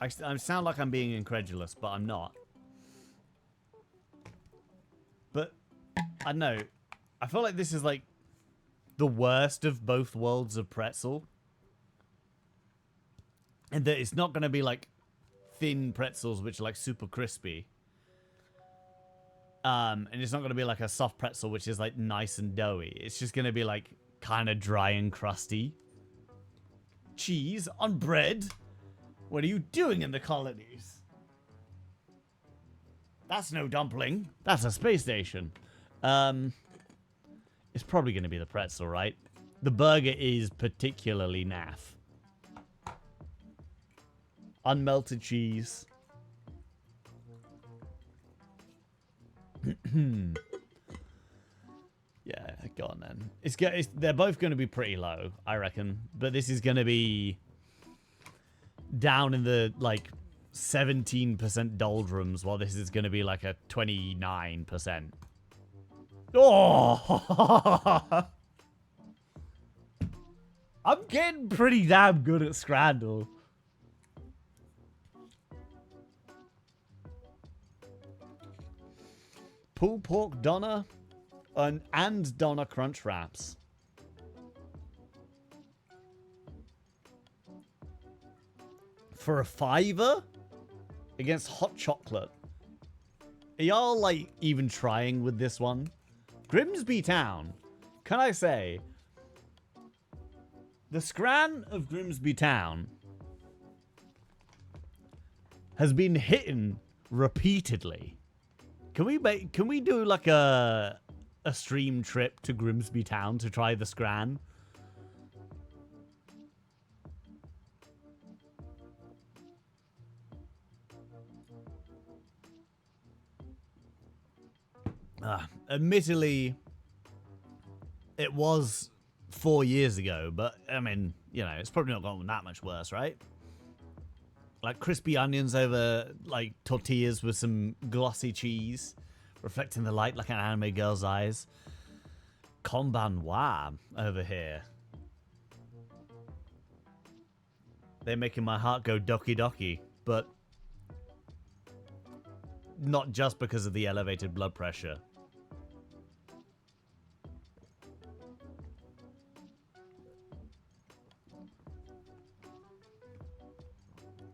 Speaker 1: I sound like I'm being incredulous, but I'm not. But, I don't know. I feel like this is like the worst of both worlds of pretzel. And that it's not going to be like thin pretzels which are like super crispy. And it's not going to be like a soft pretzel which is like nice and doughy. It's just going to be like kind of dry and crusty. Cheese on bread? What are you doing in the colonies? That's no dumpling. That's a space station. It's probably going to be the pretzel, right? The burger is particularly naff. Unmelted cheese. Yeah, go on then. They're both going to be pretty low, I reckon. But this is going to be down in the, like, 17% doldrums, while this is going to be, like, a 29%. Oh! I'm getting pretty damn good at Scrandle. Pulled pork doner and doner crunch wraps. For a $5 against hot chocolate. Are y'all, like, even trying with this one? Grimsby Town. Can I say, the Scran of Grimsby Town has been hitting repeatedly. Can we do like a stream trip to Grimsby Town to try the Scran? Admittedly, it was 4 years ago, but I mean, you know, it's probably not gone that much worse, right? Like crispy onions over like tortillas with some glossy cheese, reflecting the light like an anime girl's eyes. Konbanwa over here. They're making my heart go doki doki, but not just because of the elevated blood pressure.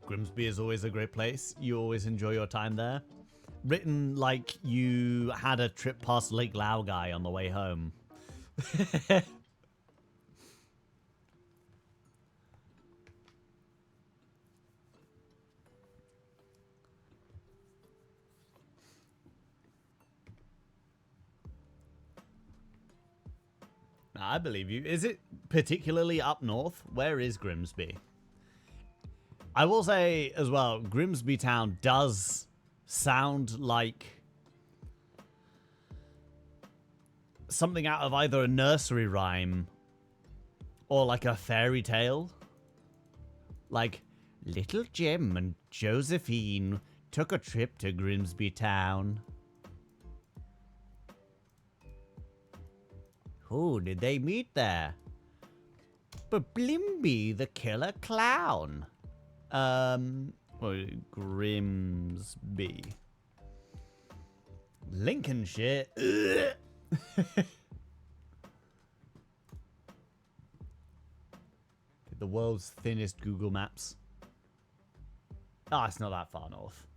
Speaker 1: Grimsby is always a great place. You always enjoy your time there. Written like you had a trip past Lake Laogai on the way home. I believe you. Is it particularly up north? Where is Grimsby? I will say as well, Grimsby Town does sound like something out of either a nursery rhyme or like a fairy tale. Like, Little Jim and Josephine took a trip to Grimsby Town. Who did they meet there? But Blimby, the killer clown. Grimsby. Lincolnshire. The world's thinnest Google Maps. Ah, it's not that far north.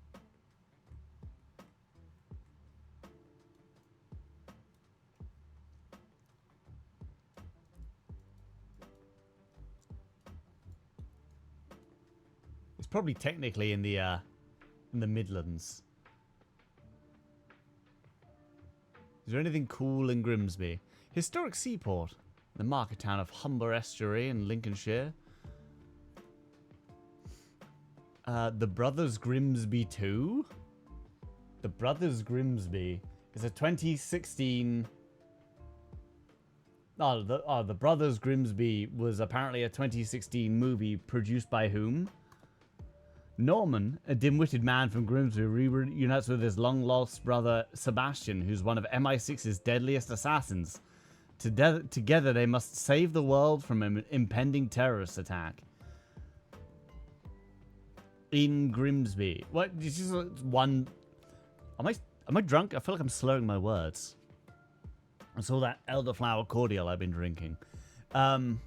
Speaker 1: It's probably technically in the Midlands. Is there anything cool in Grimsby? Historic seaport. The market town of Humber Estuary in Lincolnshire. The Brothers Grimsby 2? The Brothers Grimsby is a 2016... the Brothers Grimsby was apparently a 2016 movie produced by whom? Norman, a dim-witted man from Grimsby, reunites with his long-lost brother Sebastian, who's one of MI6's deadliest assassins. Together, they must save the world from an impending terrorist attack. In Grimsby. What? This is one... Am I drunk? I feel like I'm slurring my words. It's all that elderflower cordial I've been drinking. I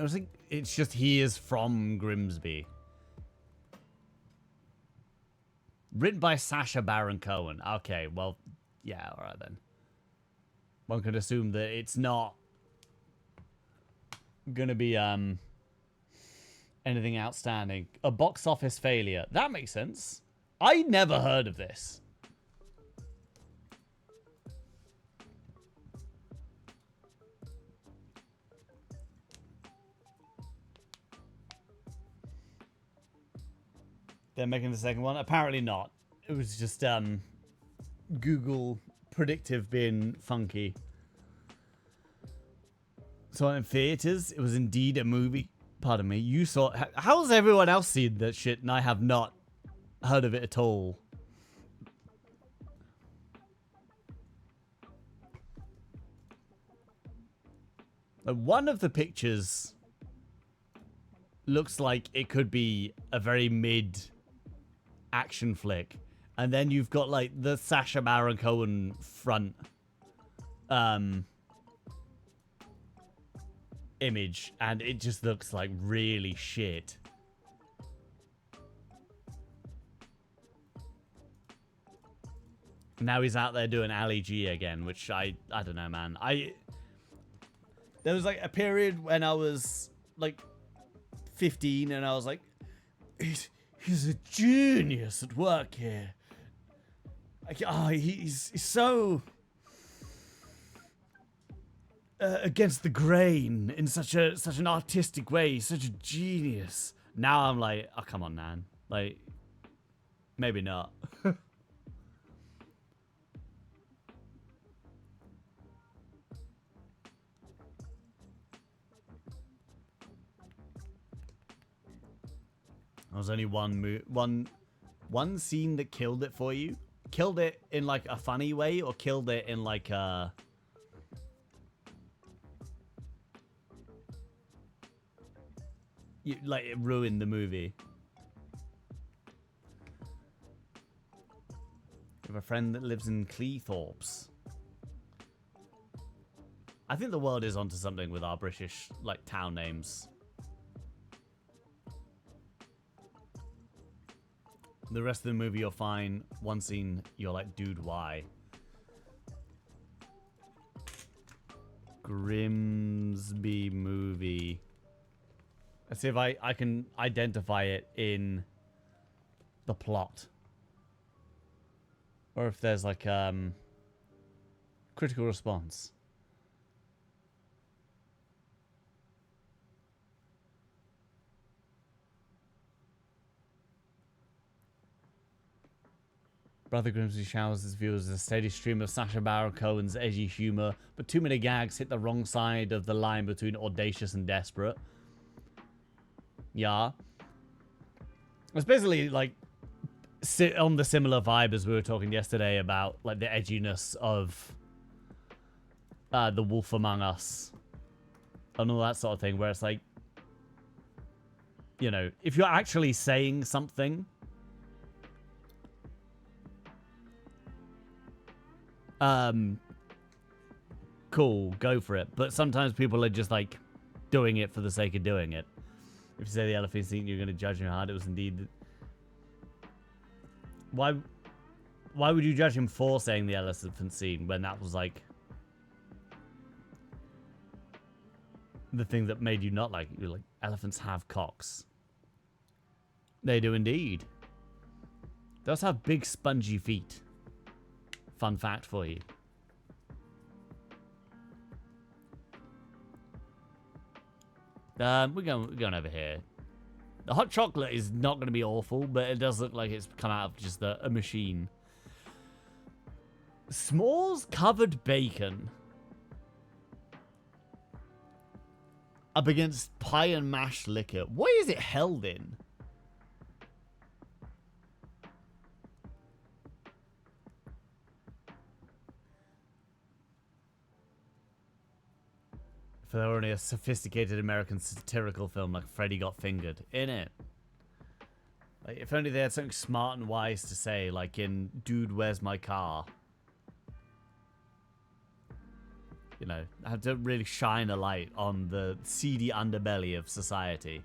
Speaker 1: was think it's just he is from Grimsby. Written by Sacha Baron Cohen. Okay, well, yeah, all right then. One could assume that it's not gonna be anything outstanding. A box office failure. That makes sense. I never heard of this. They're making the second one? Apparently not. It was just Google predictive being funky. So in theaters, it was indeed a movie. Pardon me. You saw... How's everyone else seen that shit and I have not heard of it at all? One of the pictures looks like it could be a very mid action flick, and then you've got like the Sacha Baron Cohen front image, and it just looks like really shit. Now he's out there doing Ali G again, which I don't know, man. There was like a period when I was like 15 and I was like, he's a genius at work here. Like, he's so against the grain in such an artistic way. He's such a genius. Now I'm like, oh, come on, man. Like, maybe not. There was only one scene that killed it for you. Killed it in like a funny way, or killed it in like a... like it ruined the movie. I have a friend that lives in Cleethorpes. I think the world is onto something with our British like town names. The rest of the movie you're fine. One scene you're like, dude, why? Grimsby movie. Let's see if I can identify it in the plot. Or if there's like critical response. Brother Grimsby showers his viewers with a steady stream of Sacha Baron Cohen's edgy humor, but too many gags hit the wrong side of the line between audacious and desperate. Yeah. It's basically like on the similar vibe as we were talking yesterday about like the edginess of The Wolf Among Us and all that sort of thing, where it's like, you know, if you're actually saying something, cool, go for it. But sometimes people are just like doing it for the sake of doing it. If you say the elephant scene, you're going to judge him hard. It was indeed... Why would you judge him for saying the elephant scene when that was like the thing that made you not like it? You're like, elephants have cocks. They do indeed. They also have big spongy feet. Fun fact for you. We're going over here. The hot chocolate is not going to be awful, but it does look like it's come out of just a machine. S'mores covered bacon. Up against pie and mash liquor. What is it held in? If there were only a sophisticated American satirical film like Freddy Got Fingered. In it. Like, if only they had something smart and wise to say, like in Dude, Where's My Car? You know, have to really shine a light on the seedy underbelly of society.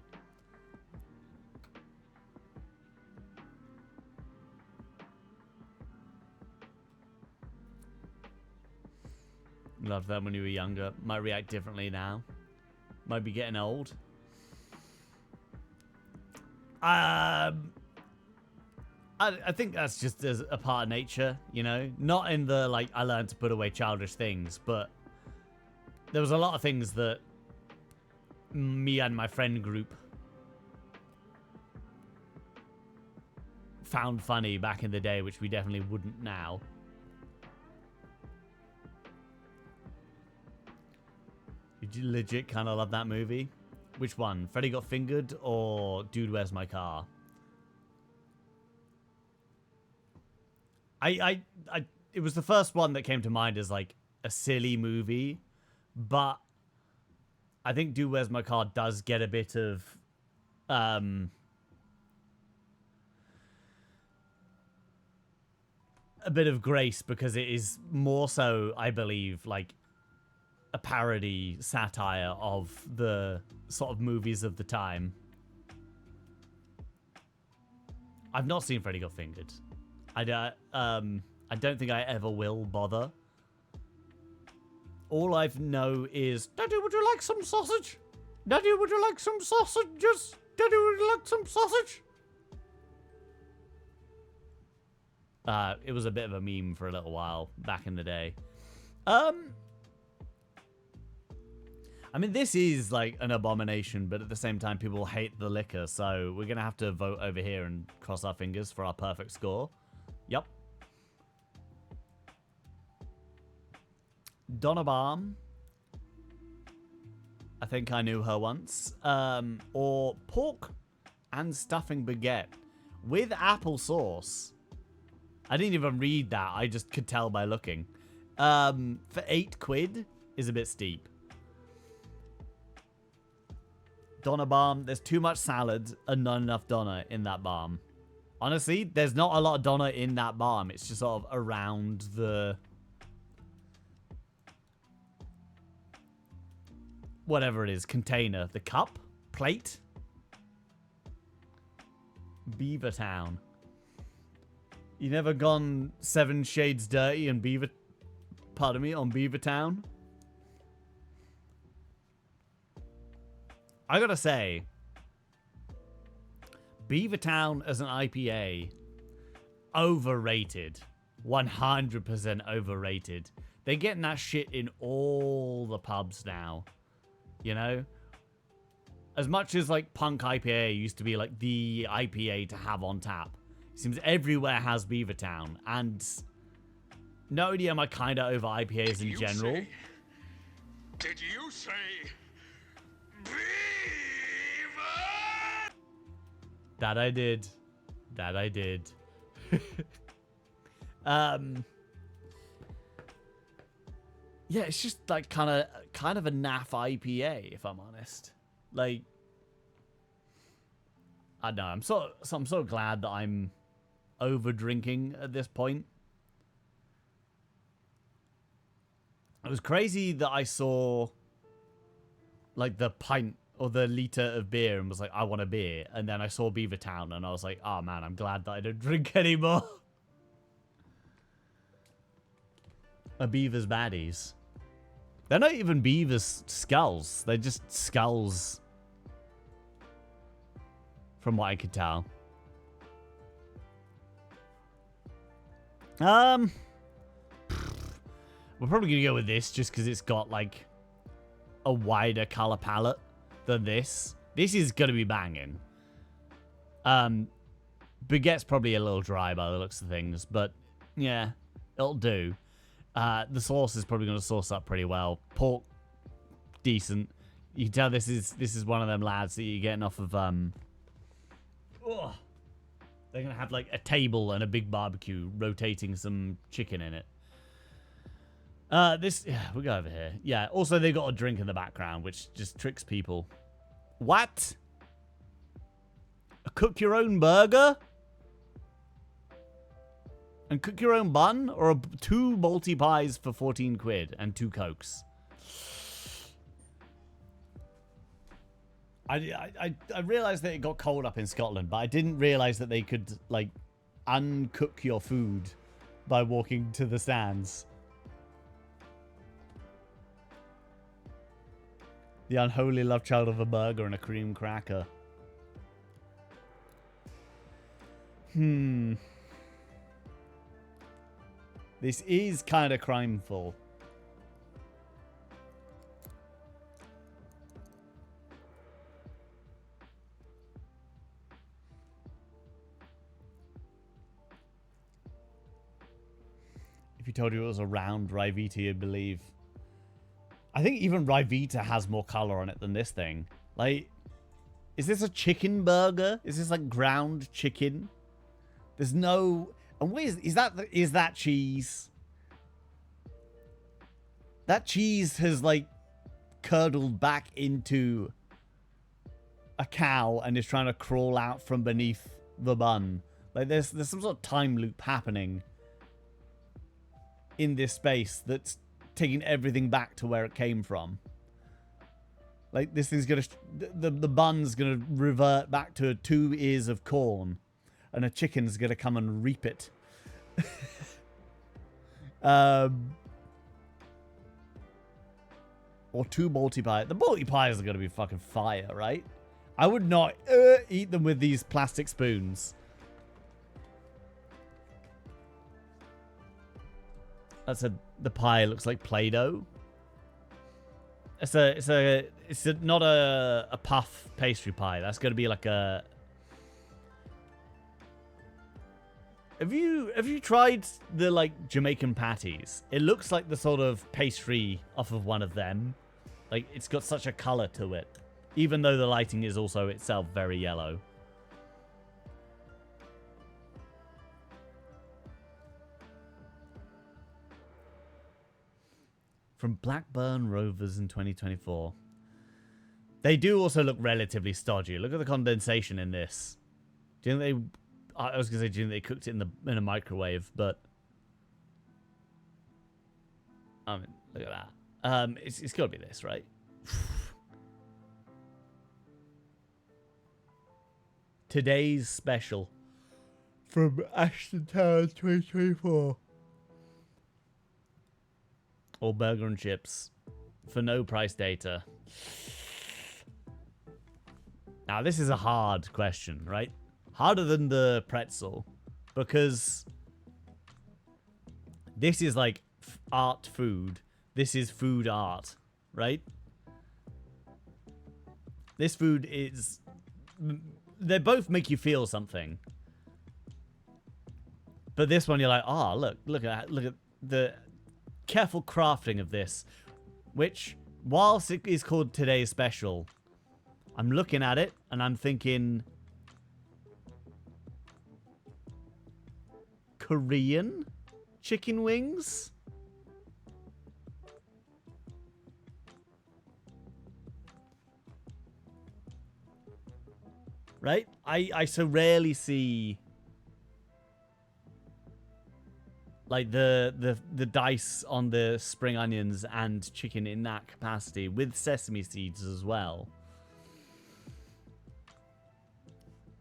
Speaker 1: Loved that when you were younger. Might react differently now. Might be getting old. I think that's just as a part of nature, you know? Not in the, like, I learned to put away childish things, but there was a lot of things that me and my friend group found funny back in the day, which we definitely wouldn't now. Did you legit kind of love that movie? Which one? Freddy Got Fingered or Dude, Where's My Car? It was the first one that came to mind as like a silly movie, but I think Dude, Where's My Car does get a bit of a bit of grace because it is more so, I believe, like a parody satire of the sort of movies of the time. I've not seen Freddy Got Fingered. I don't think I ever will bother. All I know is, Daddy, would you like some sausage? Daddy, would you like some sausages? Daddy, would you like some sausage? It was a bit of a meme for a little while back in the day. I mean, this is like an abomination, but at the same time, people hate the liquor, so we're going to have to vote over here and cross our fingers for our perfect score. Yep. Donna Balm. I think I knew her once. Or pork and stuffing baguette with apple sauce. I didn't even read that. I just could tell by looking. For £8 is a bit steep. Donna Balm. There's too much salad and not enough Donna in that balm. Honestly, there's not a lot of Donna in that balm. It's just sort of around the... whatever it is. Container. The cup? Plate? Beavertown. You never gone 7 shades dirty and Beaver... pardon me, on Beavertown? I gotta say... Beavertown as an IPA, overrated. 100% overrated. They're getting that shit in all the pubs now. You know? As much as like Punk IPA used to be like the IPA to have on tap. It seems everywhere has Beavertown. And not only am I kind of over IPAs in general.
Speaker 3: Did you say...
Speaker 1: That I did. That I did. Yeah, it's just like kind of a naff IPA, if I'm honest. Like, I don't know. I'm so glad that I'm over drinking at this point. It was crazy that I saw like the pint or the liter of beer and was like, I want a beer. And then I saw Beavertown and I was like, oh man, I'm glad that I don't drink anymore. A beaver's baddies. They're not even beaver's skulls. They're just skulls. From what I could tell. We're probably going to go with this just because it's got like a wider color palette than this. This is going to be banging. Baguette's probably a little dry by the looks of things, but yeah, it'll do. The sauce is probably going to sauce up pretty well. Pork, decent. You can tell this is one of them lads that you're getting off of oh, they're gonna have like a table and a big barbecue rotating some chicken in it. We'll go over here. Yeah, also they got a drink in the background, which just tricks people. What? A cook your own burger? And cook your own bun? Or 2 multi pies for 14 quid and 2 Cokes? I realized that it got cold up in Scotland, but I didn't realize that they could, like, uncook your food by walking to the stands. The unholy love child of a burger and a cream cracker. This is kind of crimeful. If you told you it was a round Ryvita, you'd believe. I think even Ryvita has more color on it than this thing. Like, is this a chicken burger? Is this like ground chicken? There's no... And what is that cheese? That cheese has like curdled back into a cow and is trying to crawl out from beneath the bun. Like there's some sort of time loop happening in this space that's taking everything back to where it came from. Like this thing's gonna, the bun's gonna revert back to 2 ears of corn, and a chicken's gonna come and reap it. Or 2 multi pie. The multi pies are gonna be fucking fire, right? I would not eat them with these plastic spoons. The pie looks like Play-Doh. It's not a puff pastry pie. That's gonna be like a. Have you tried the like Jamaican patties? It looks like the sort of pastry off of one of them. Like it's got such a color to it, even though the lighting is also itself very yellow. From Blackburn Rovers in 2024. They do also look relatively stodgy. Look at the condensation in this. Do you think they... I was going to say, do you think they cooked it in a microwave? But... I mean, look at that. It's got to be this, right? Today's special. From Ashton Town 2024. Or burger and chips for no price data. Now, this is a hard question, right? Harder than the pretzel, because this is like art food. This is food art, right? This food is... They both make you feel something. But this one, you're like, oh, look at the careful crafting of this, which, whilst it is called Today's Special, I'm looking at it and I'm thinking Korean chicken wings? Right? I so rarely see like the dice on the spring onions and chicken in that capacity with sesame seeds as well.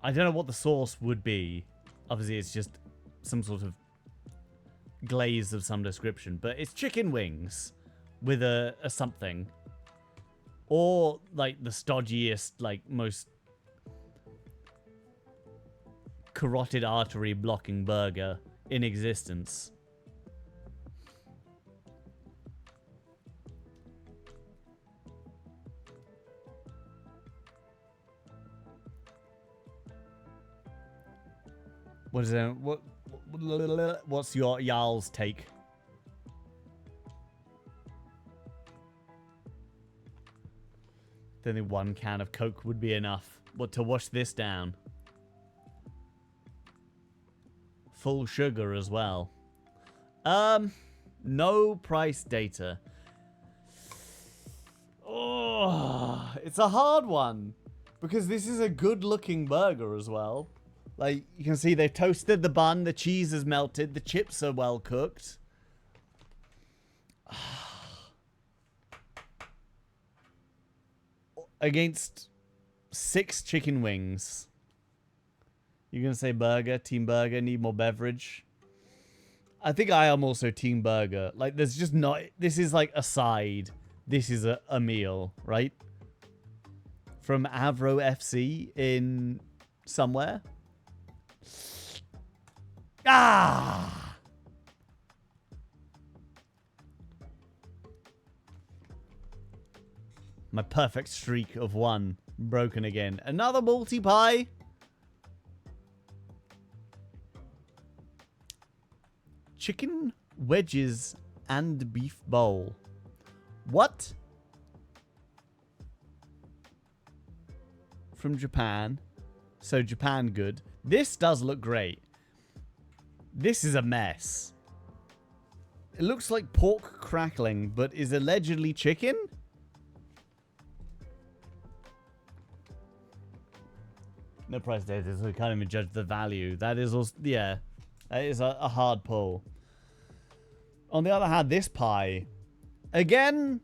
Speaker 1: I don't know what the sauce would be. Obviously, it's just some sort of glaze of some description, but it's chicken wings with a something, or like the stodgiest, like most carotid artery blocking burger in existence. What is it? What's your y'all's take? don't think one can of Coke would be enough. But to wash this down. Full sugar as well. No price data. Oh, it's a hard one. Because this is a good looking burger as well. Like, you can see they've toasted the bun, the cheese is melted, the chips are well cooked. Against 6 chicken wings. You're going to say burger, team burger, need more beverage. I think I am also team burger. Like, there's just not... This is like a side. This is a meal, right? From Avro FC in somewhere. Ah! My perfect streak of 1 broken again. Another multi-pie. Chicken wedges and beef bowl. What? From Japan. So Japan good. This does look great. This is a mess. It looks like pork crackling, but is allegedly chicken? No price data, so we can't even judge the value. That is also, yeah, that is a hard pull. On the other hand, this pie, again,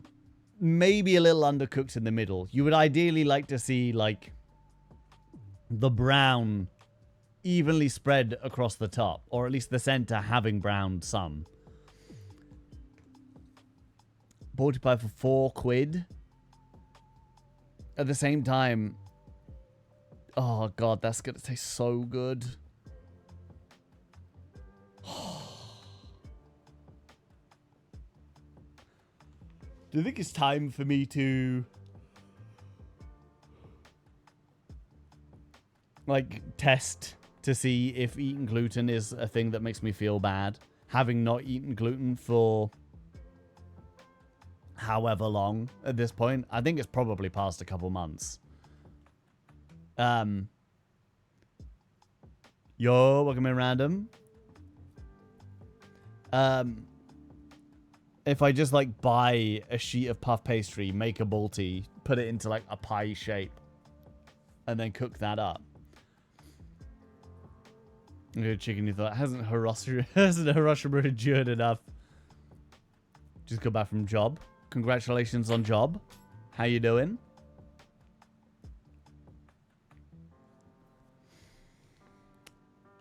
Speaker 1: maybe a little undercooked in the middle. You would ideally like to see, like, the brown evenly spread across the top, or at least the center having browned some. Porty pie for £4. At the same time, oh god, that's gonna taste so good. Do you think it's time for me to, like, test to see if eating gluten is a thing that makes me feel bad? Having not eaten gluten for however long at this point. I think it's probably past a couple months. Yo, welcome in random. If I just, like, buy a sheet of puff pastry, make a balti, put it into, like, a pie shape, and then cook that up. Good chicken, you thought. Hasn't Hiroshima endured enough? Just got back from job. Congratulations on job. How you doing?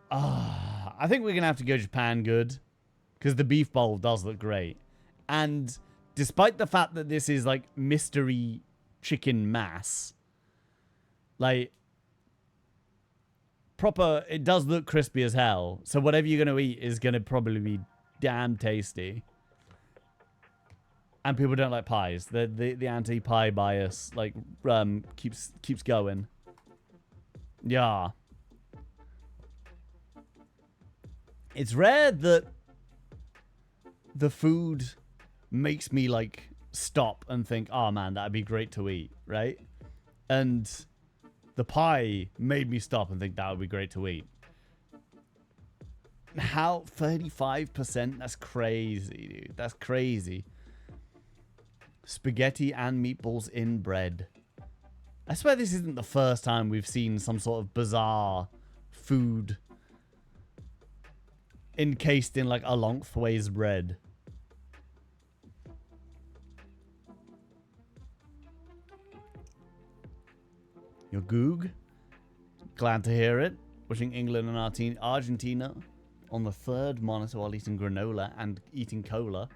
Speaker 1: I think we're going to have to go Japan good. Because the beef bowl does look great. And despite the fact that this is, like, mystery chicken mass, like, proper, it does look crispy as hell. So whatever you're going to eat is going to probably be damn tasty. And people don't like pies. The anti-pie bias, like, keeps going. Yeah. It's rare that the food makes me, like, stop and think, oh man, that'd be great to eat, right? And the pie made me stop and think that would be great to eat. How? 35%? That's crazy, dude. That's crazy. Spaghetti and meatballs in bread. I swear this isn't the first time we've seen some sort of bizarre food encased in, like, a lengthways bread. Your goog. Glad to hear it. Wishing England and Argentina on the 3rd monitor while eating granola and eating cola.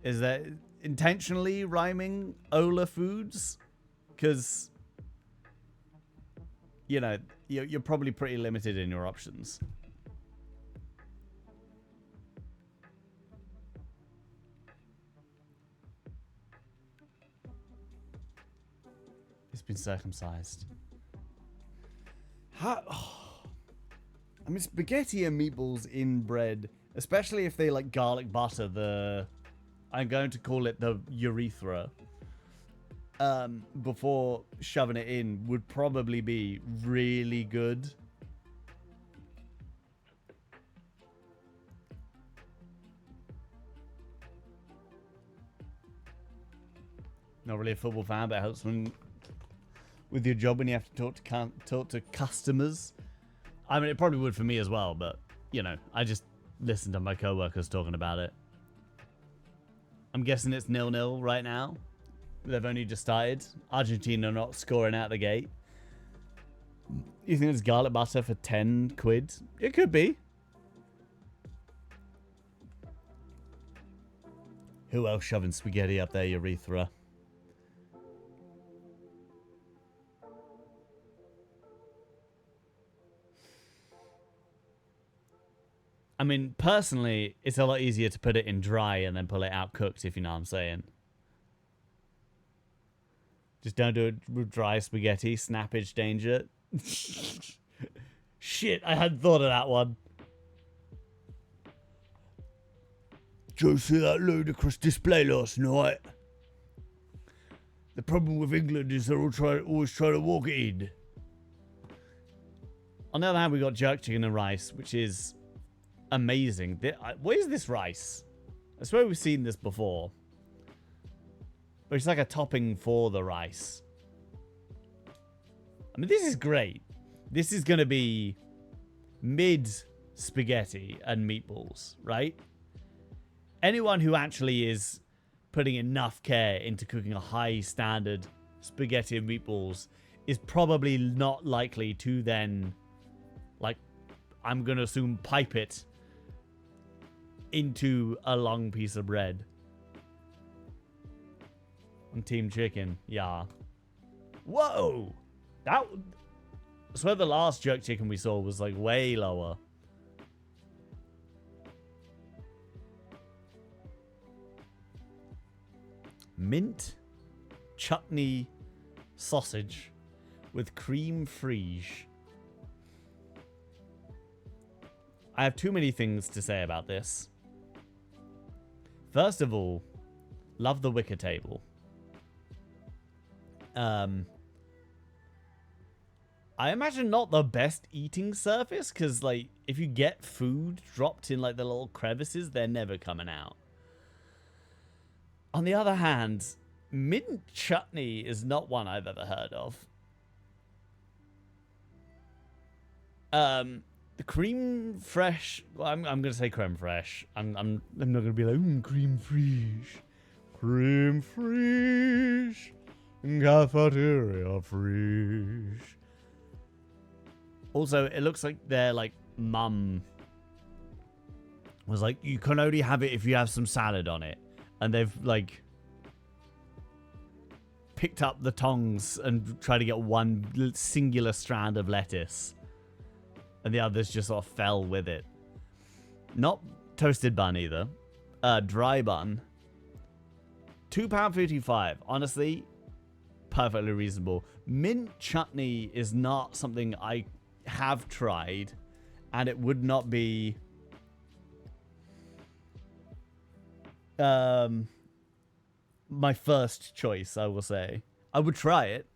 Speaker 1: Is that intentionally rhyming Ola foods? Because, you know, you're probably pretty limited in your options. It's been circumcised. How? Oh. I mean, spaghetti and meatballs in bread, especially if they, like, garlic butter the... I'm going to call it the urethra. before shoving it in would probably be really good. Not really a football fan, but it helps with your job when you have to talk to customers. I mean, it probably would for me as well, but you know, I just listened to my coworkers talking about it. I'm guessing it's 0-0 right now. They've only just started. Argentina not scoring out the gate. You think it's garlic butter for 10 quid? It could be. Who else shoving spaghetti up their urethra? I mean, personally, it's a lot easier to put it in dry and then pull it out cooked, if you know what I'm saying. Just don't do it with dry spaghetti. Snappage danger. Shit, I hadn't thought of that one. Did you see that ludicrous display last night? The problem with England is they're always trying to walk it in. On the other hand, we got jerk chicken and rice, which is amazing. What is this rice? I swear we've seen this before. But it's like a topping for the rice. I mean, this is great. This is going to be mid spaghetti and meatballs, right? Anyone who actually is putting enough care into cooking a high standard spaghetti and meatballs is probably not likely to then, like, I'm going to assume pipe it into a long piece of bread. On Team Chicken, yeah. Whoa! I swear the last jerk chicken we saw was like way lower. Mint chutney sausage with cream frige. I have too many things to say about this. First of all, love the wicker table. I imagine not the best eating surface, because like if you get food dropped in like the little crevices, they're never coming out. On the other hand, mint chutney is not one I've ever heard of. The cream fresh. Well, I'm gonna say creme fraiche. I'm not gonna be like cream fraiche, cream fraiche, cafeteria fraiche. Also, it looks like their like mum was like, you can only have it if you have some salad on it, and they've like picked up the tongs and tried to get one singular strand of lettuce. And the others just sort of fell with it. Not toasted bun either. Dry bun. £2.55. Honestly, perfectly reasonable. Mint chutney is not something I have tried. And it would not be my first choice, I will say. I would try it.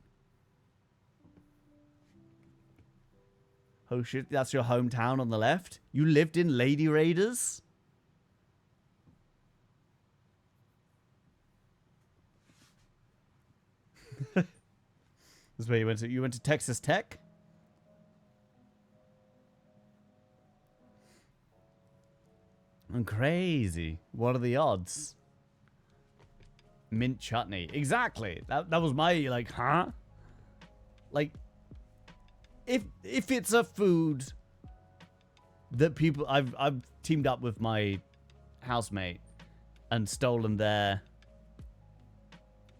Speaker 1: Oh shit, that's your hometown on the left? You lived in Lady Raiders? This is where you went to. You went to Texas Tech? I'm crazy. What are the odds? Mint chutney. Exactly. That was my, like, huh? Like, if it's a food that people I've teamed up with my housemate and stolen their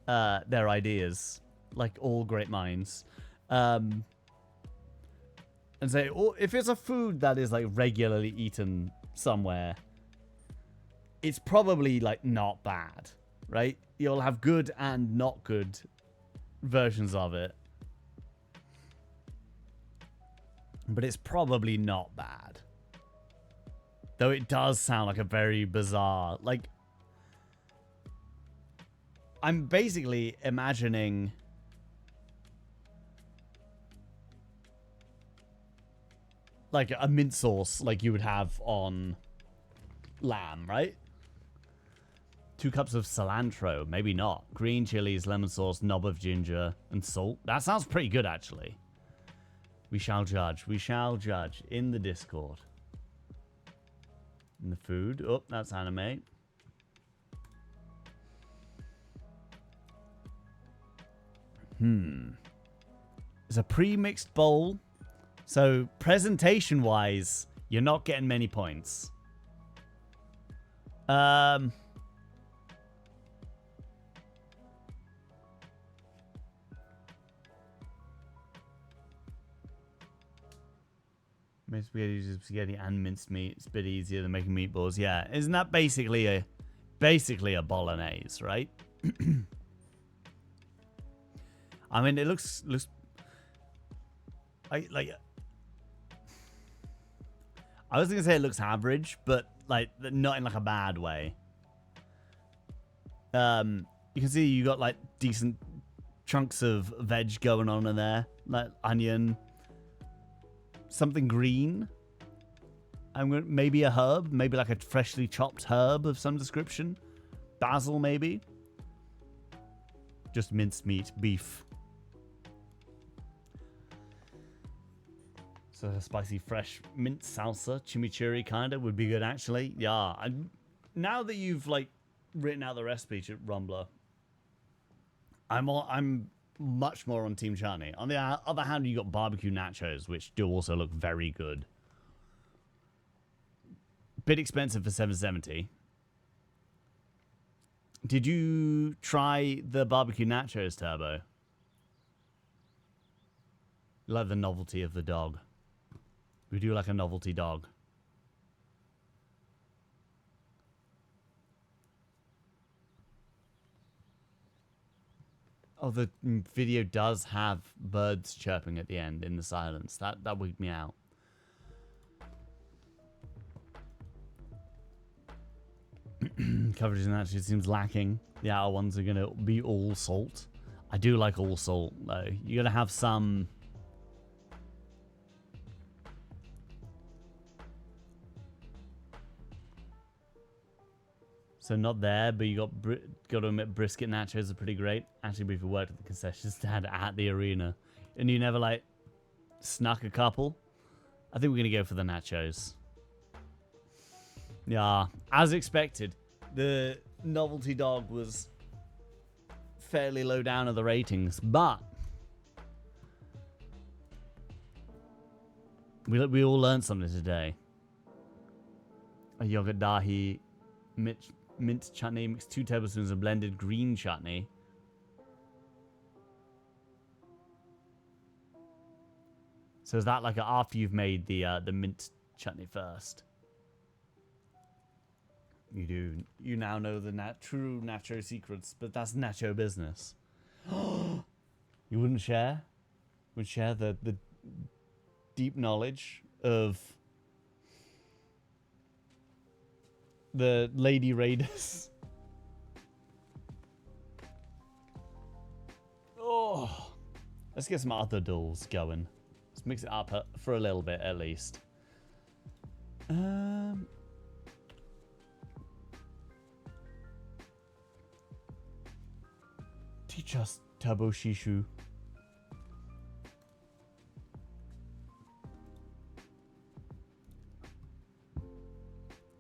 Speaker 1: ideas, like all great minds, and say, oh, if it's a food that is like regularly eaten somewhere, it's probably like not bad, right? You'll have good and not good versions of it. But it's probably not bad. Though it does sound like a very bizarre, like, I'm basically imagining like a mint sauce like you would have on lamb, right? 2 cups of cilantro, maybe not. Green chilies, lemon sauce, knob of ginger, and salt. That sounds pretty good, actually. We shall judge. We shall judge in the Discord. In the food. Oh, that's anime. It's a pre-mixed bowl. So, presentation-wise, you're not getting many points. Made spaghetti uses spaghetti and minced meat. It's a bit easier than making meatballs. Yeah, isn't that basically a bolognese, right? I mean, it looks. I was gonna say it looks average, but like not in like a bad way. You can see you got like decent chunks of veg going on in there, like onion. Something green. Maybe a herb, maybe like a freshly chopped herb of some description. Basil, maybe. Just minced meat, beef. So a spicy, fresh mint salsa, chimichurri kind of would be good, actually. Yeah. Now that you've like written out the recipe, Rumbler, I'm much more on Team Chutney. On the other hand, you got barbecue nachos, which do also look very good. Bit expensive for $7.70. Did you try the barbecue nachos, Turbo? You like the novelty of the dog. We do like a novelty dog. Oh, the video does have birds chirping at the end in the silence. That wigged me out. Coverage in that seems lacking. The outer ones are going to be all salt. I do like all salt, though. You're going to have some... So not there, but you got to admit brisket nachos are pretty great. Actually, we've worked at the concession stand at the arena, and you never like snuck a couple. I think we're gonna go for the nachos. Yeah, as expected, the novelty dog was fairly low down on the ratings, but we all learned something today. A yogurt dahi, mint chutney, mix 2 tablespoons of blended green chutney. So is that like after you've made the mint chutney first? You do. You now know the true nacho secrets, but that's nacho business. You wouldn't share? Would share the deep knowledge of the Lady Raiders. Oh, let's get some other duels going. Let's mix it up for a little bit at least. Teach us, Tabo Shishu.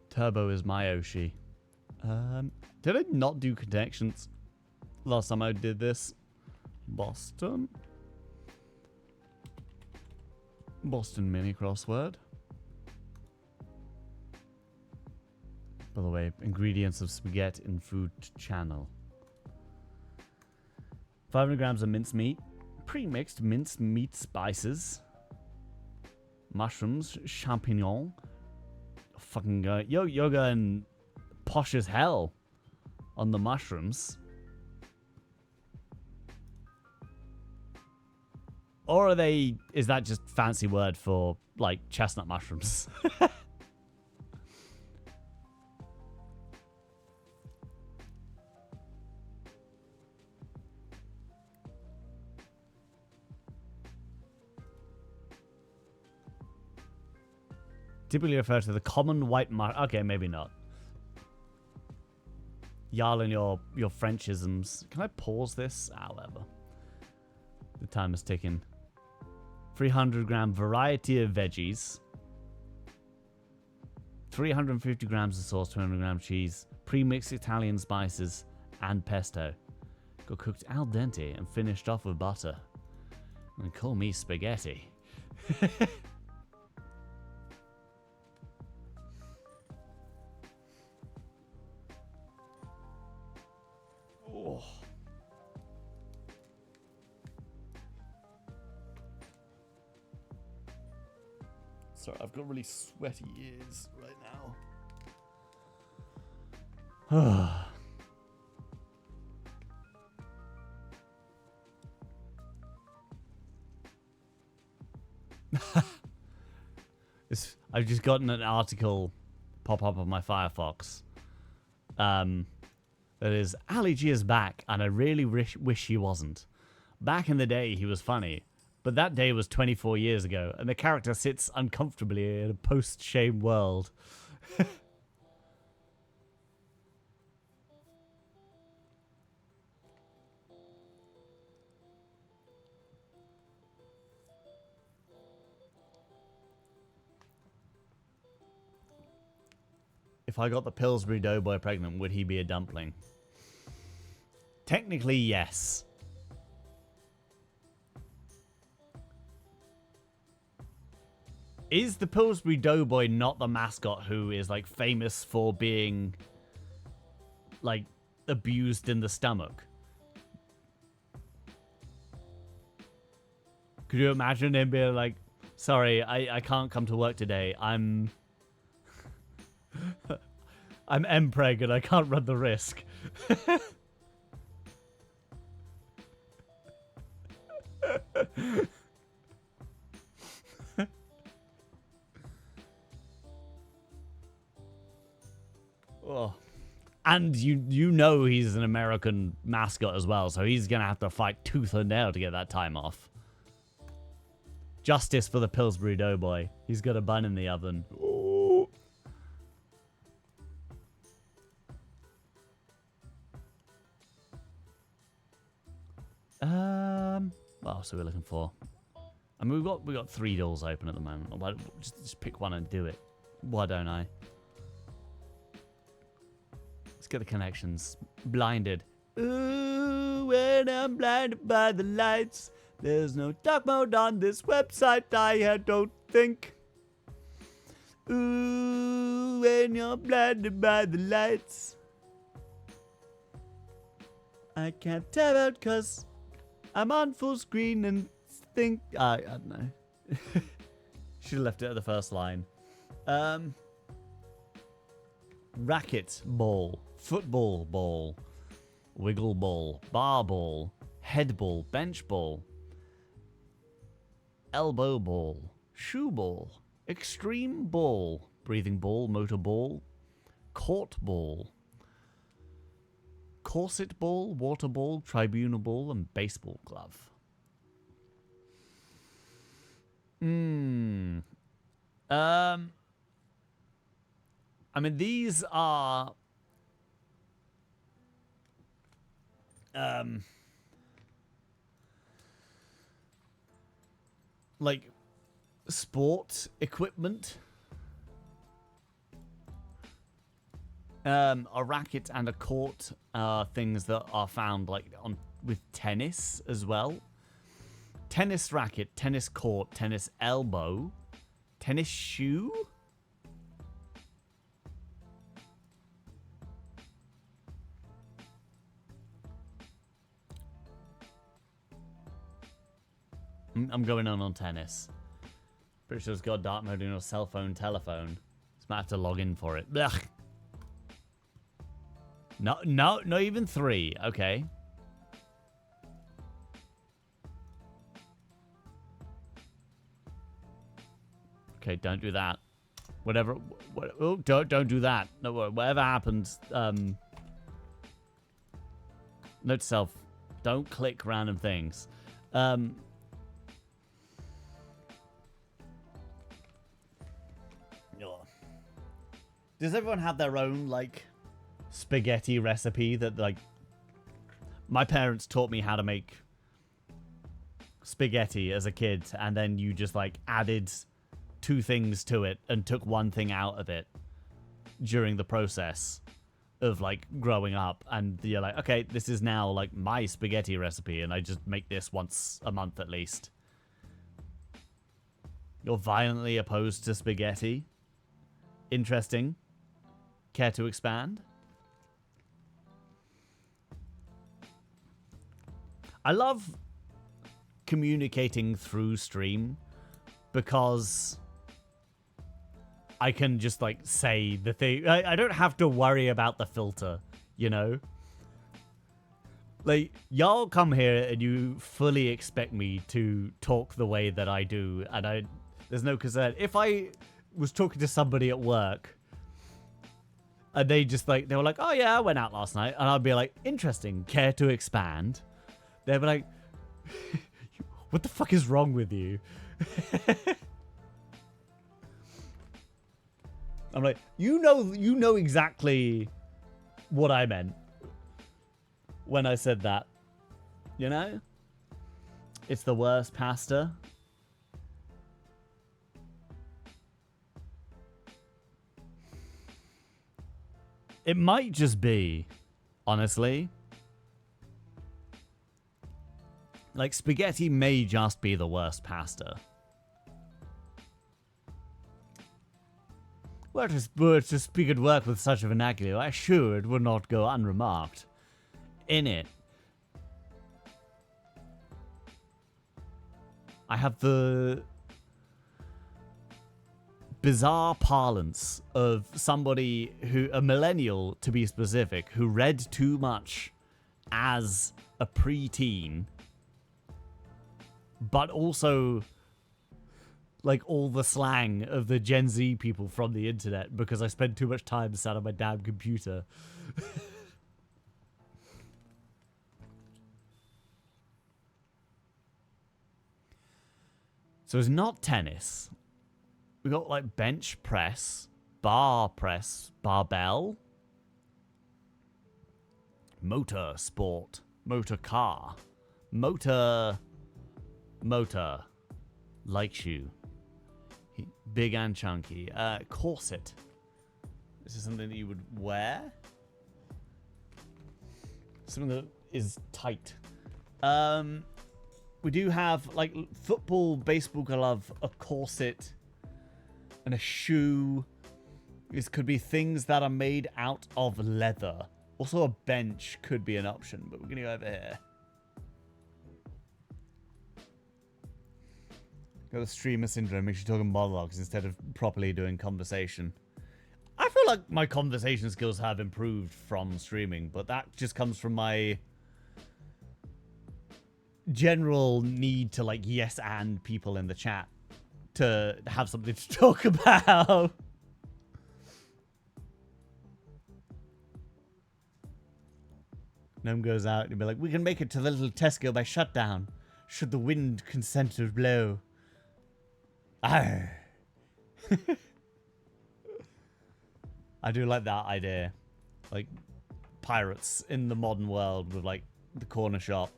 Speaker 1: Turbo is my Oshi. Did I not do connections last time I did this? Boston mini crossword. By the way, ingredients of spaghetti in food channel. 500 grams of minced meat, pre-mixed minced meat spices, mushrooms, champignon. Fucking go, you're going posh as hell on the mushrooms. Or are they, is that just fancy word for like chestnut mushrooms? Typically refer to the common white mushroom. Okay, maybe not. Y'all and your Frenchisms. Can I pause this? Ah, whatever. The time is ticking. 300-gram variety of veggies. 350 grams of sauce, 200-gram cheese, pre-mixed Italian spices, and pesto. Got cooked al dente and finished off with butter. And call me spaghetti. Oh. Sorry, I've got really sweaty ears right now. I've just gotten an article pop up on my Firefox. That is, Ali G is back, and I really wish he wasn't. Back in the day, he was funny, but that day was 24 years ago, and the character sits uncomfortably in a post-shame world. If I got the Pillsbury Doughboy pregnant, would he be a dumpling? Technically, yes. Is the Pillsbury Doughboy not the mascot who is, like, famous for being, like, abused in the stomach? Could you imagine him being like, sorry, I can't come to work today. I'm M-preg and I can't run the risk. Oh. And you know he's an American mascot as well, so he's going to have to fight tooth and nail to get that time off. Justice for the Pillsbury Doughboy. He's got a bun in the oven. Oh. What else are we looking for? I mean, we got 3 doors open at the moment. Why, just pick one and do it. Why don't I? Let's get the connections. Blinded. Ooh, when I'm blinded by the lights, there's no dark mode on this website, I don't think. Ooh, when you're blinded by the lights, I can't tell out cause I'm on full screen and think... I don't know. Should have left it at the first line. Racket ball. Football ball. Wiggle ball. Bar ball. Head ball. Bench ball. Elbow ball. Shoe ball. Extreme ball. Breathing ball. Motor ball. Court ball. Corset ball, water ball, tribunal ball, and baseball glove. I mean, these are like sport equipment. A racket and a court are things that are found like on with tennis as well. Tennis racket, tennis court, tennis elbow, tennis shoe. I'm going on tennis. Pretty sure it's got dark mode in your cell phone, telephone. Just might have to log in for it. Blech. No, not even 3. Okay. Okay, don't do that. Whatever. Oh, don't do that. No, whatever happens. Note to self: don't click random things. Does everyone have their own, like, spaghetti recipe that, like... My parents taught me how to make spaghetti as a kid, and then you just, like, added 2 things to it and took 1 thing out of it during the process of, like, growing up. And you're like, okay, this is now, like, my spaghetti recipe, and I just make this once a month at least. You're violently opposed to spaghetti? Interesting. Care to expand? I love communicating through stream because I can just, like, say the thing. I don't have to worry about the filter, you know? Like, y'all come here and you fully expect me to talk the way that I do, and there's no concern. If I was talking to somebody at work and they were like, oh yeah, I went out last night, and I'd be like, interesting, care to expand? They'd be like, what the fuck is wrong with you? I'm like, you know exactly what I meant when I said that. You know? It's the worst pasta. It might just be, honestly. Like, spaghetti may just be the worst pasta. Were to speak at work with such a vernacular, I sure it would not go unremarked. In it, I have the bizarre parlance of somebody a millennial to be specific, who read too much as a preteen, but also like all the slang of the Gen Z people from the internet because I spend too much time sat on my damn computer. So it's not tennis. We got like bench press, bar press, barbell, motor sport, motor car, motor, like shoe, big and chunky, corset. This is something that you would wear. Something that is tight. We do have like football, baseball glove, a corset, and a shoe. This could be things that are made out of leather. Also a bench could be an option, but we're gonna go over here. Got the streamer syndrome, makes you talking monologues instead of properly doing conversation. I feel like my conversation skills have improved from streaming, but that just comes from my general need to like yes and people in the chat to have something to talk about. Gnome goes out and be like, we can make it to the little Tesco by shutdown, should the wind consent to blow. Arr. I do like that idea. Like pirates in the modern world with like the corner shop.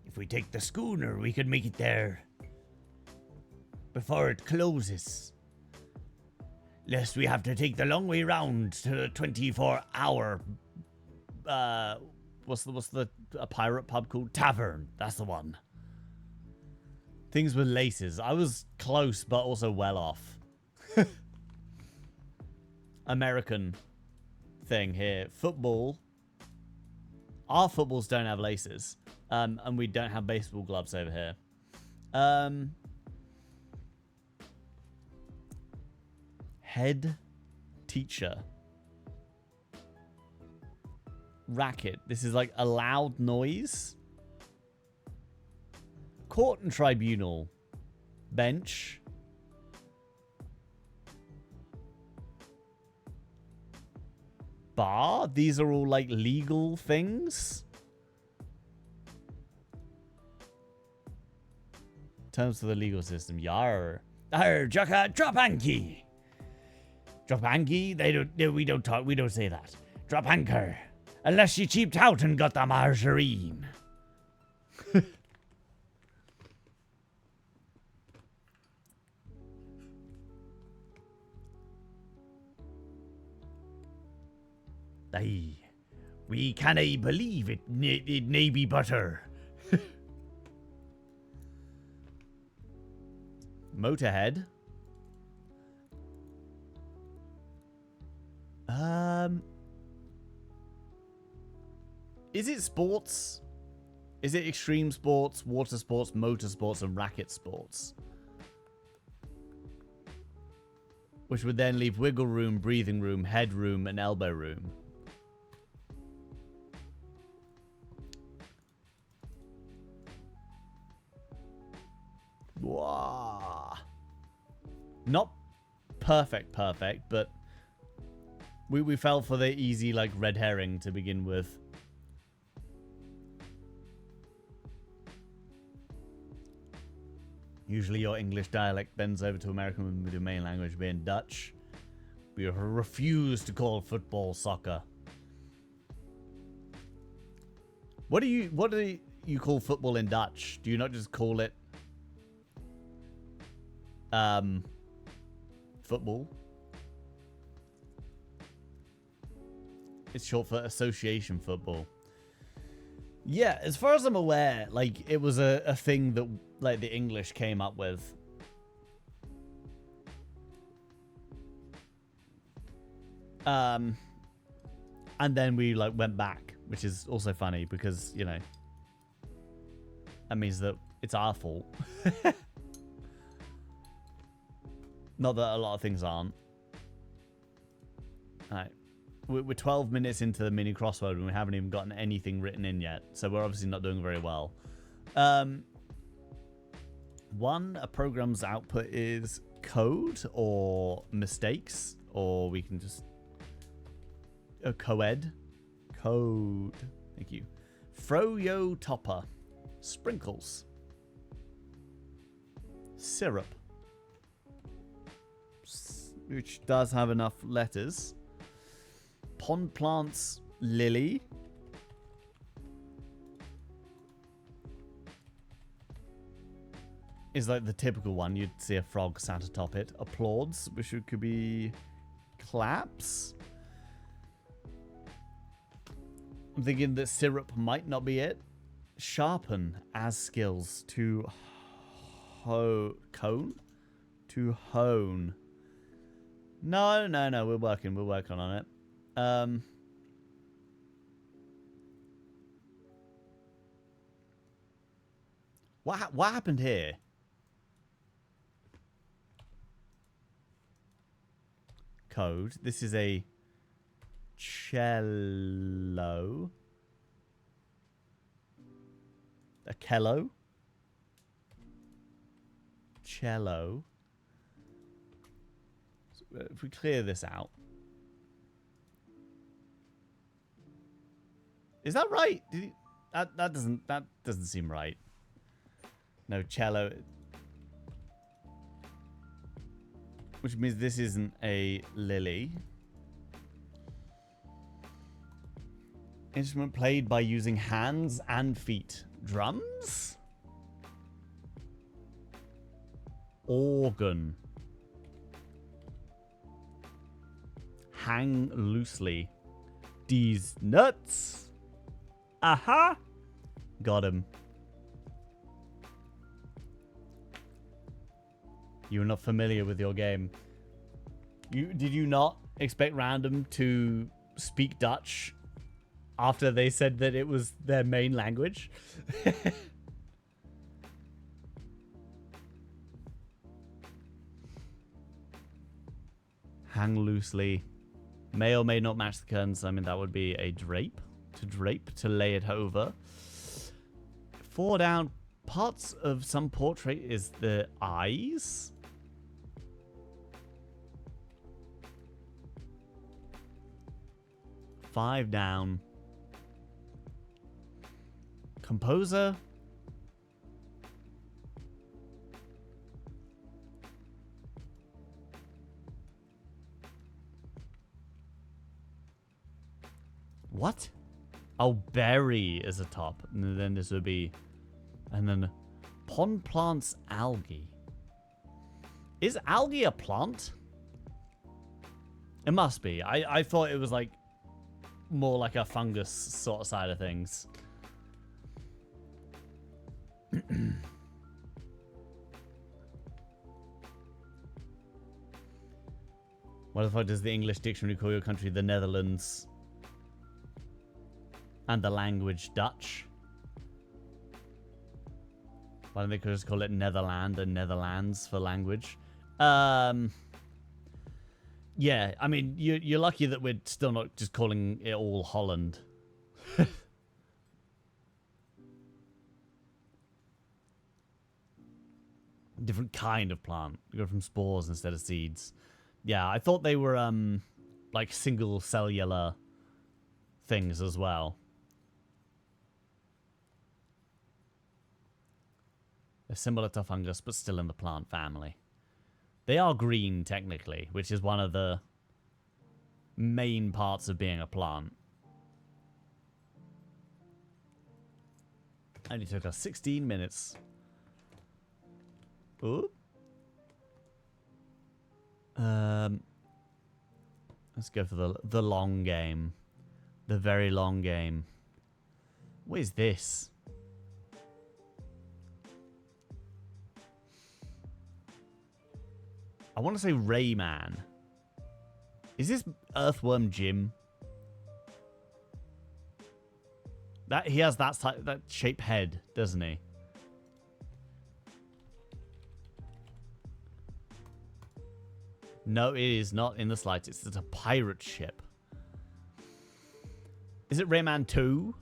Speaker 1: If we take the schooner, we could make it there before it closes. Lest we have to take the long way round to the 24-hour what's a pirate pub called? Tavern. That's the one. Things with laces. I was close, but also well off. American thing here. Football. Our footballs don't have laces. And we don't have baseball gloves over here. Head teacher. Racket. This is like a loud noise. Court and tribunal. Bench. Bar. These are all like legal things. Terms for the legal system. Yar. Arr, Jaka, drop anki. Drop anki? We don't say that. Drop anchor. Unless she cheaped out and got the margarine. Aye. We canna believe it navy butter. Motorhead. Is it sports? Is it extreme sports, water sports, motor sports, and racket sports? Which would then leave wiggle room, breathing room, head room, and elbow room. Wow. Not perfect, but we fell for the easy, like, red herring to begin with. Usually your English dialect bends over to American with your main language being Dutch. We refuse to call football soccer. What do you call football in Dutch? Do you not just call it football? It's short for association football. Yeah, as far as I'm aware, like, it was a thing that, like, the English came up with. And then we, like, went back, which is also funny because, you know, that means that it's our fault. Not that a lot of things aren't. Alright. We're 12 minutes into the mini crossword and we haven't even gotten anything written in yet. So we're obviously not doing very well. One, a program's output is code or mistakes. Or we can just... co-ed. Code. Thank you. Froyo topper. Sprinkles. Syrup. Which does have enough letters. Pond plants, lily. Is like the typical one. You'd see a frog sat atop it. Applauds, which could be claps. I'm thinking that syrup might not be it. Sharpen as skills to cone? To hone. No, we're working on it. What happened here? Code. This is a cello. A cello. Cello. So if we clear this out. Is that right? That doesn't seem right. No, cello. Which means this isn't a lily. Instrument played by using hands and feet. Drums? Organ. Hang loosely. These nuts. Aha! Got him. You're not familiar with your game. Did you not expect random to speak Dutch after they said that it was their main language? Hang loosely. May or may not match the curtains. I mean, that would be a drape. To drape, to lay it over. 4 down. Parts of some portrait is the eyes. Five down. Composer. What? Oh, berry is a top. And then this would be... And then pond plants algae. Is algae a plant? It must be. I thought it was like more like a fungus sort of side of things. What the fuck does the English dictionary call your country? The Netherlands. And the language Dutch. Why don't they just call it Netherland and Netherlands for language? Yeah, I mean, you're lucky that we're still not just calling it all Holland. Different kind of plant. You go from spores instead of seeds. Yeah, I thought they were, like single cellular things as well. They're similar to fungus, but still in the plant family. They are green, technically, which is one of the main parts of being a plant. Only took us 16 minutes. Ooh. Let's go for the long game. The very long game. What is this? I want to say Rayman. Is this Earthworm Jim? That he has that shaped head, doesn't he? No, it is not in the slightest. It's a pirate ship. Is it Rayman 2?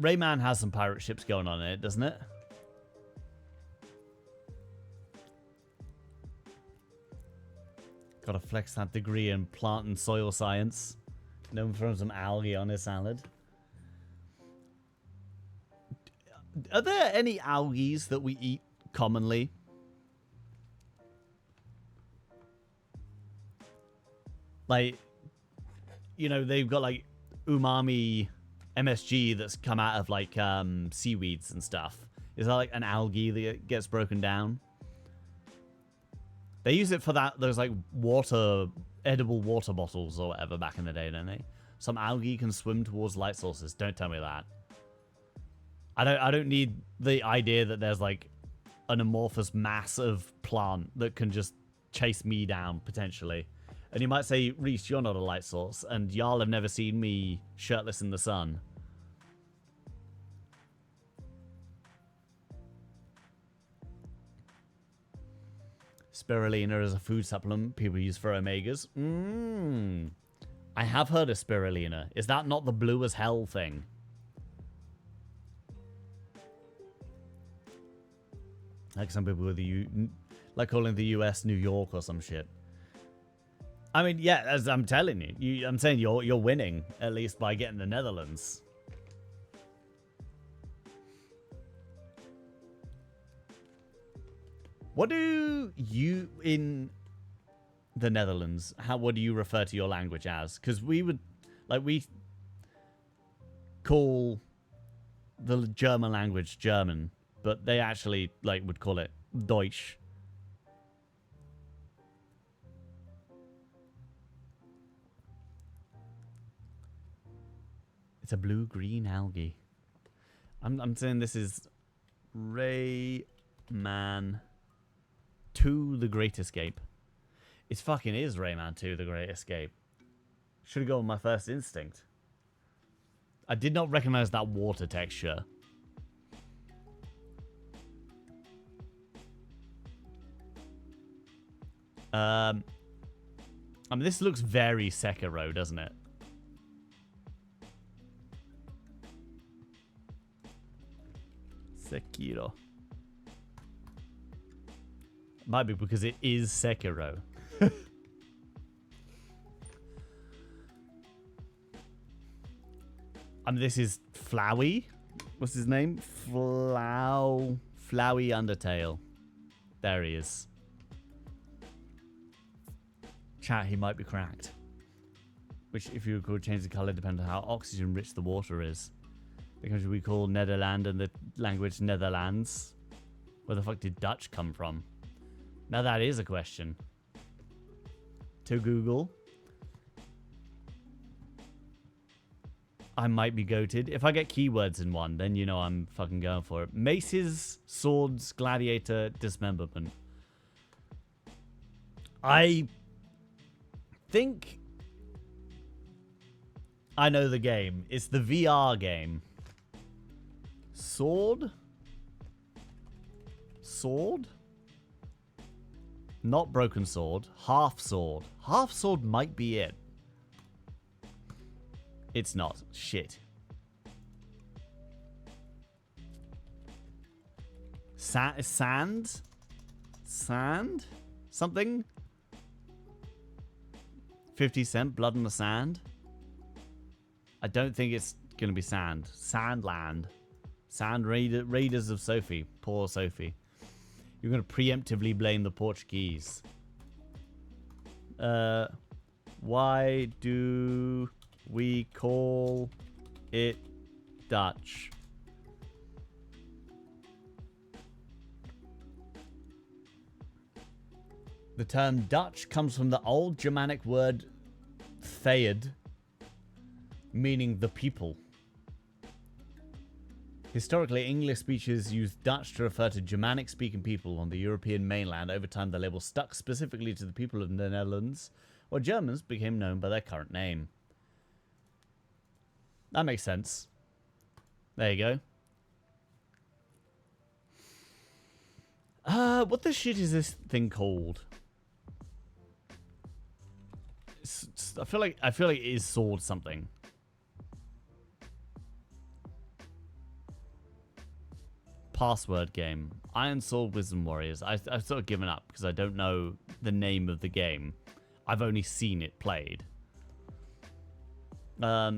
Speaker 1: Rayman has some pirate ships going on in it, doesn't it? Gotta flex that degree in plant and soil science. No one throws some algae on his salad. Are there any algae that we eat commonly? Like, you know, they've got like umami MSG that's come out of like seaweeds and stuff. Is that like an algae that gets broken down? They use it for those like edible water bottles or whatever back in the day, don't they? Some algae can swim towards light sources. Don't tell me that. I don't need the idea that there's like an amorphous mass of plant that can just chase me down potentially. And you might say, Reese, you're not a light source, and y'all have never seen me shirtless in the sun. Spirulina is a food supplement people use for omegas. I have heard of spirulina. Is that not the blue as hell thing? Like some people with like calling the US New York or some shit. I mean, yeah, as I'm telling you, I'm saying you're winning, at least by getting the Netherlands. What do you, in the Netherlands, what do you refer to your language as? Because we call the German language German, but they actually, like, would call it Deutsch. It's a blue-green algae. I'm saying this is Rayman 2 The Great Escape. It fucking is Rayman 2 The Great Escape. Should have gone with my first instinct. I did not recognize that water texture. I mean, this looks very Sekiro, doesn't it? Sekiro. Might be because it is Sekiro. This is Flowey. What's his name? Flowey Undertale. There he is. Chat, he might be cracked. which, if you recall, changes the color depending on how oxygen-rich the water is. The country we call Netherland and the language Netherlands. Where the fuck did Dutch come from? Now that is a question. To Google. I might be goated. If I get keywords in one, then you know I'm fucking going for it. Maces, swords, gladiator, dismemberment. I think I know the game. It's the VR game. Sword? Sword? Not broken sword. Half sword. Half sword might be it. It's not. Shit. Sand? Sand? Something? 50 Cent, Blood on the Sand? I don't think it's going to be sand. Sandland. Sand Raiders of Sophie. Poor Sophie. You're going to preemptively blame the Portuguese. Why do we call it Dutch? The term Dutch comes from the old Germanic word theod, meaning the people. Historically, English speakers used Dutch to refer to Germanic-speaking people on the European mainland. Over time, the label stuck specifically to the people of the Netherlands, while Germans became known by their current name. That makes sense. There you go. What the shit is this thing called? I feel like it is sword something. Password game. Iron Sword Wisdom Warriors. I've sort of given up because I don't know the name of the game. I've only seen it played.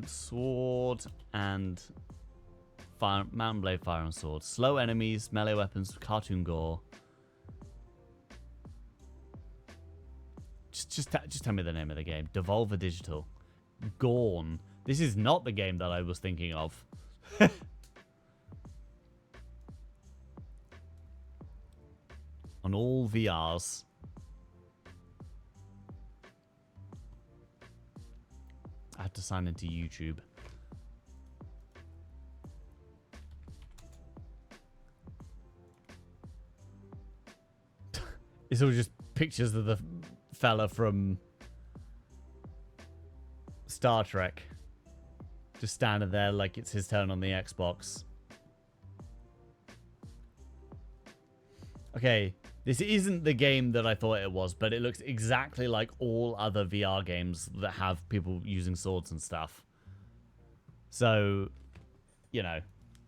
Speaker 1: Sword and fire, Mountain Blade, Fire and Sword. Slow enemies, melee weapons, cartoon gore. Just tell me the name of the game. Devolver Digital. Gorn. This is not the game that I was thinking of. On all VRs. I have to sign into YouTube. It's all just pictures of the fella from Star Trek. Just standing there like it's his turn on the Xbox. Okay, this isn't the game that I thought it was, but it looks exactly like all other VR games that have people using swords and stuff. So, you know,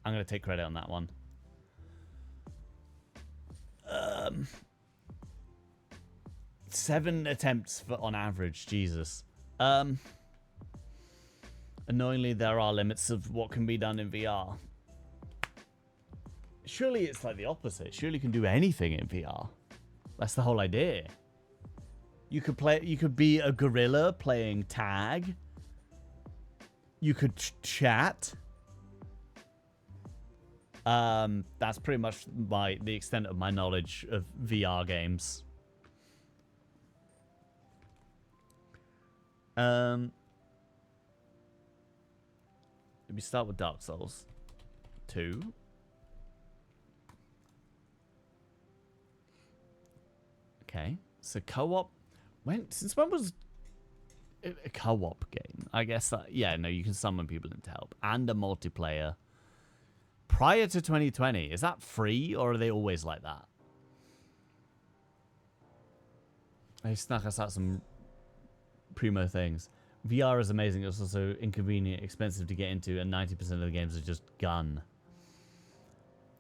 Speaker 1: I'm going to take credit on that one. 7 attempts on average, Jesus. Annoyingly, there are limits of what can be done in VR. Surely it's like the opposite. Surely you can do anything in VR. That's the whole idea. You could play. You could be a gorilla playing tag. You could chat. That's pretty much the extent of my knowledge of VR games. Let me start with Dark Souls 2. Okay, so co-op. Since when was a co-op game? I guess that, yeah, no, you can summon people in to help. And a multiplayer. Prior to 2020, is that free or are they always like that? They snuck us out some primo things. VR is amazing. It's also inconvenient, expensive to get into, and 90% of the games are just gun.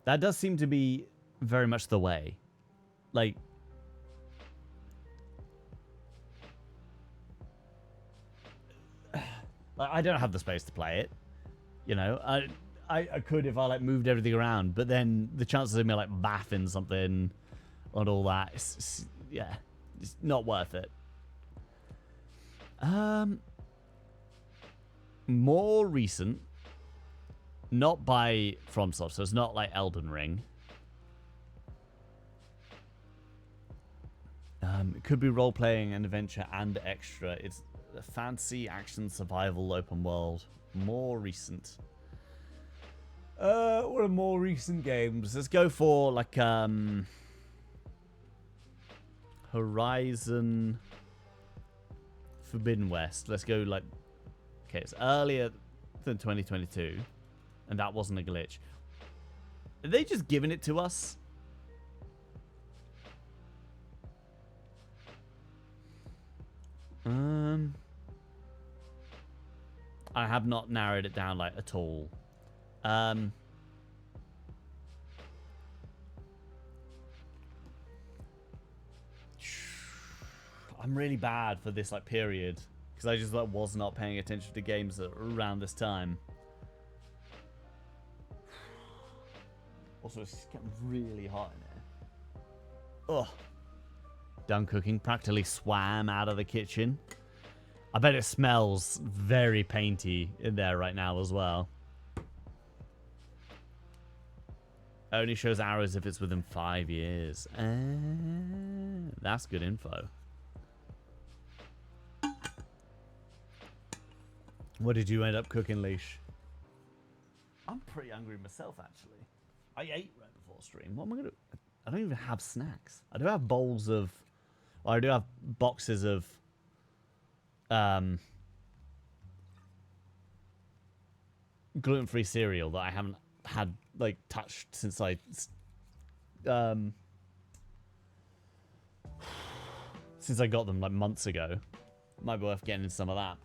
Speaker 1: That does seem to be very much the way. Like, I don't have the space to play it. You know, I could if I like moved everything around, but then the chances of me like baffing something and all that, yeah, it's not worth it. more recent, not by FromSoft, so it's not like Elden Ring. It could be role-playing and adventure and extra. It's a fantasy action survival open world. More recent. What are more recent games? Let's go for like Horizon Forbidden West. Let's go like, okay, it's earlier than 2022, and that wasn't a glitch. Are they just giving it to us? I have not narrowed it down like at all. I'm really bad for this like period because I just like was not paying attention to games around this time. Also, it's getting really hot in here. Ugh. Done cooking. Practically swam out of the kitchen. I bet it smells very painty in there right now as well. Only shows arrows if it's within 5 years. That's good info. What did you end up cooking, Leash? I'm pretty hungry myself, actually. I ate right before stream. What am I going to do? I don't even have snacks. I do have bowls of... Well, I do have boxes of... gluten-free cereal that I haven't had like touched since I got them like months ago. Might be worth getting some of that.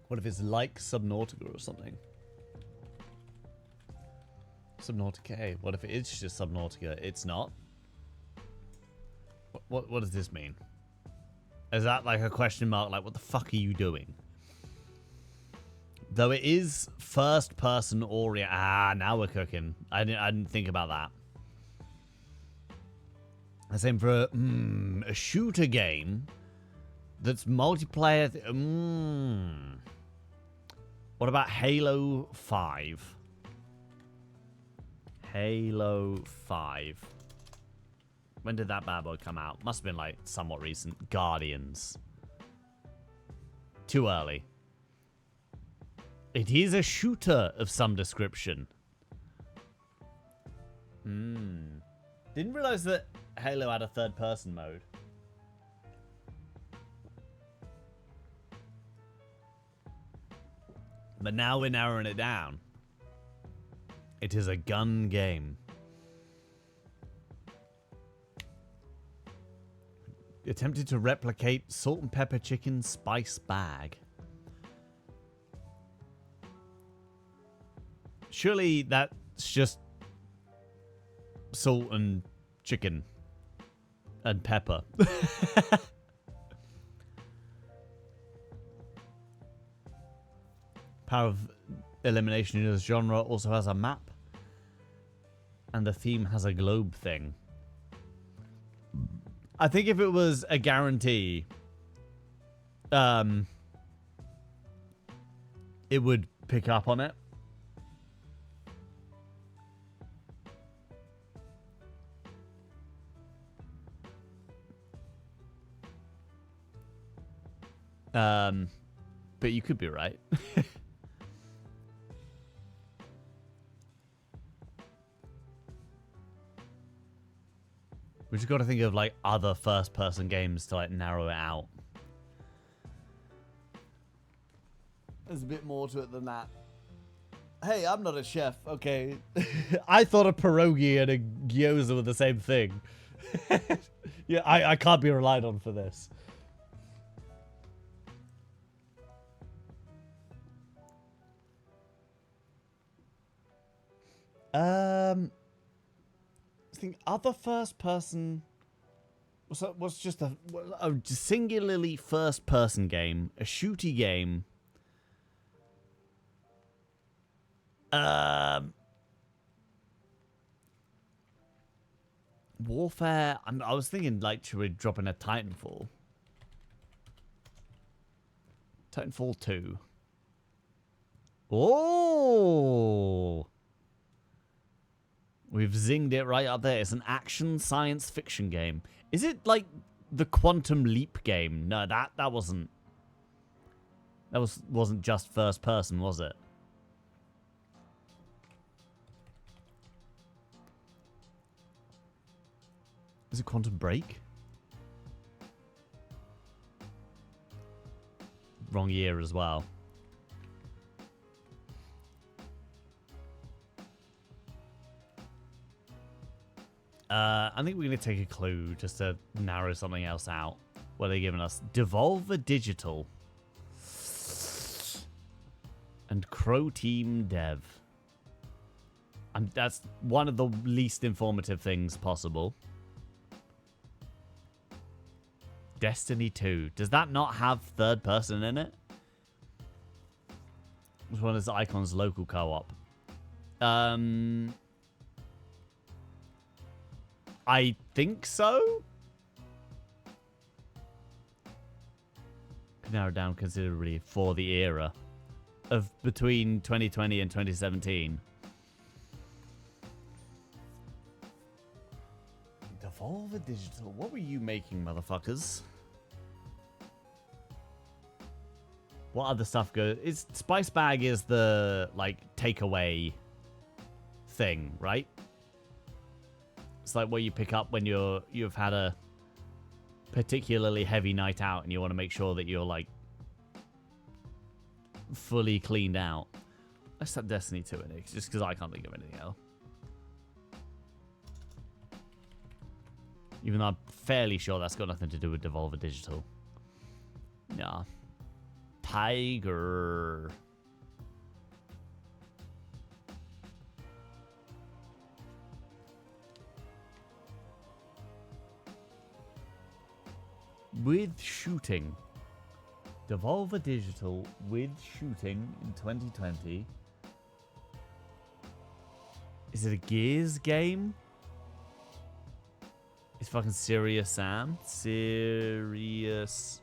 Speaker 1: What if it's like Subnautica or something? Subnautica. Hey, what if it is just Subnautica? It's not. What does this mean? Is that like a question mark? Like, what the fuck are you doing? Though it is first person orient. Ah, now we're cooking. I didn't think about that. The same for a shooter game that's multiplayer. What about Halo 5? Halo 5. When did that bad boy come out? Must have been like somewhat recent. Guardians. Too early. It is a shooter of some description. Didn't realize that Halo had a third person mode. But now we're narrowing it down. It is a gun game. Attempted to replicate salt and pepper chicken spice bag. Surely that's just salt and chicken and pepper. Power of Elimination in this genre also has a map. And the theme has a globe thing. I think if it was a guarantee, it would pick up on it. But you could be right. We just got to think of like other first-person games to like narrow it out. There's a bit more to it than that. Hey, I'm not a chef. Okay, I thought a pierogi and a gyoza were the same thing. Yeah, I can't be relied on for this. I think other first person was just a singularly first person game, a shooty game Warfare. I was thinking, like, should we drop in a Titanfall? Titanfall 2. Oh! We've zinged it right up there. It's an action science fiction game. Is it like the Quantum Leap game? No, that wasn't. That wasn't just first person, was it? Is it Quantum Break? Wrong year as well. I think we're going to take a clue just to narrow something else out. What are they giving us? Devolver Digital. And Crow Team Dev. That's one of the least informative things possible. Destiny 2. Does that not have third person in it? Which one is Icon's local co-op? I think so. Could narrow down considerably for the era of between 2020 and 2017. Devolver Digital. What were you making, motherfuckers? What other stuff goes? Spice Bag is the like takeaway thing, right? It's like what you pick up when you've had a particularly heavy night out and you want to make sure that you're like fully cleaned out. Let's set Destiny 2 in it, just because I can't think of anything else. Even though I'm fairly sure that's got nothing to do with Devolver Digital. Nah. Tiger. With shooting. Devolver Digital with shooting in 2020. Is it a Gears game? It's fucking Serious Sam. Serious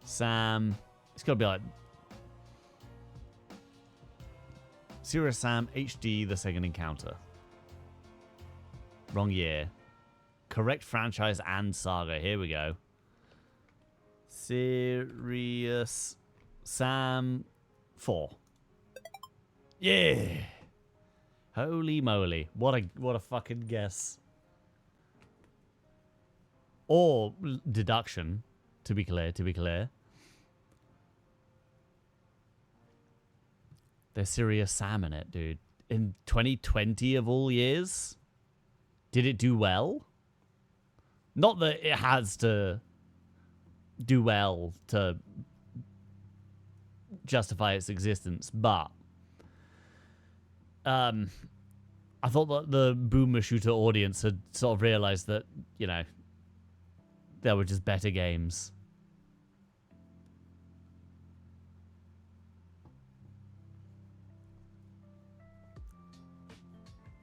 Speaker 1: Sam. It's gotta be like Serious Sam HD The Second Encounter. Wrong year. Correct franchise and saga. Here we go. Serious Sam 4. Yeah. Holy moly. What a fucking guess. Or deduction, to be clear. There's Serious Sam in it, dude. In 2020 of all years? Did it do well? Not that it has to do well to justify its existence, but I thought that the boomer shooter audience had sort of realized that, you know, there were just better games.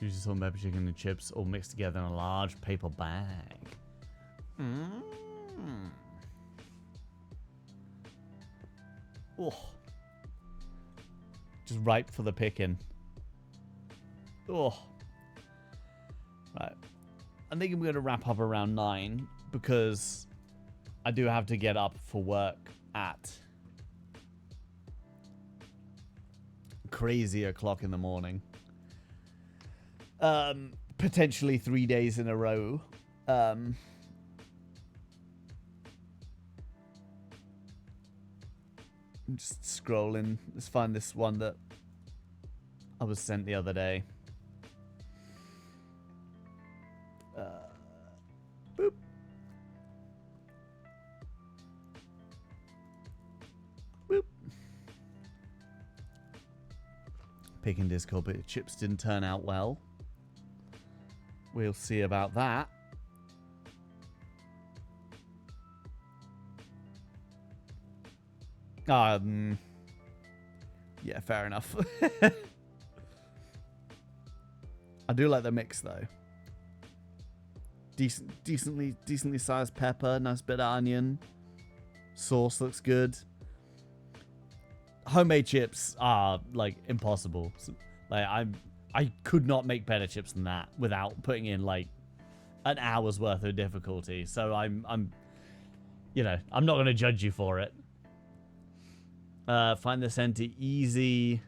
Speaker 1: Usually some pepper chicken and chips all mixed together in a large paper bag. Oh. Just ripe for the picking. Oh. Right. I think I'm going to wrap up around 9 because I do have to get up for work at crazy o'clock in the morning. Potentially 3 days in a row. I'm just scrolling. Let's find this one that I was sent the other day. Boop. Boop. Picking Discord, but chips didn't turn out well. We'll see about that. Yeah, fair enough. I do like the mix though. Decently sized pepper, nice bit of onion. Sauce looks good. Homemade chips are like impossible. Like I could not make better chips than that without putting in like an hour's worth of difficulty. So I'm you know, I'm not gonna judge you for it. Find the center easy.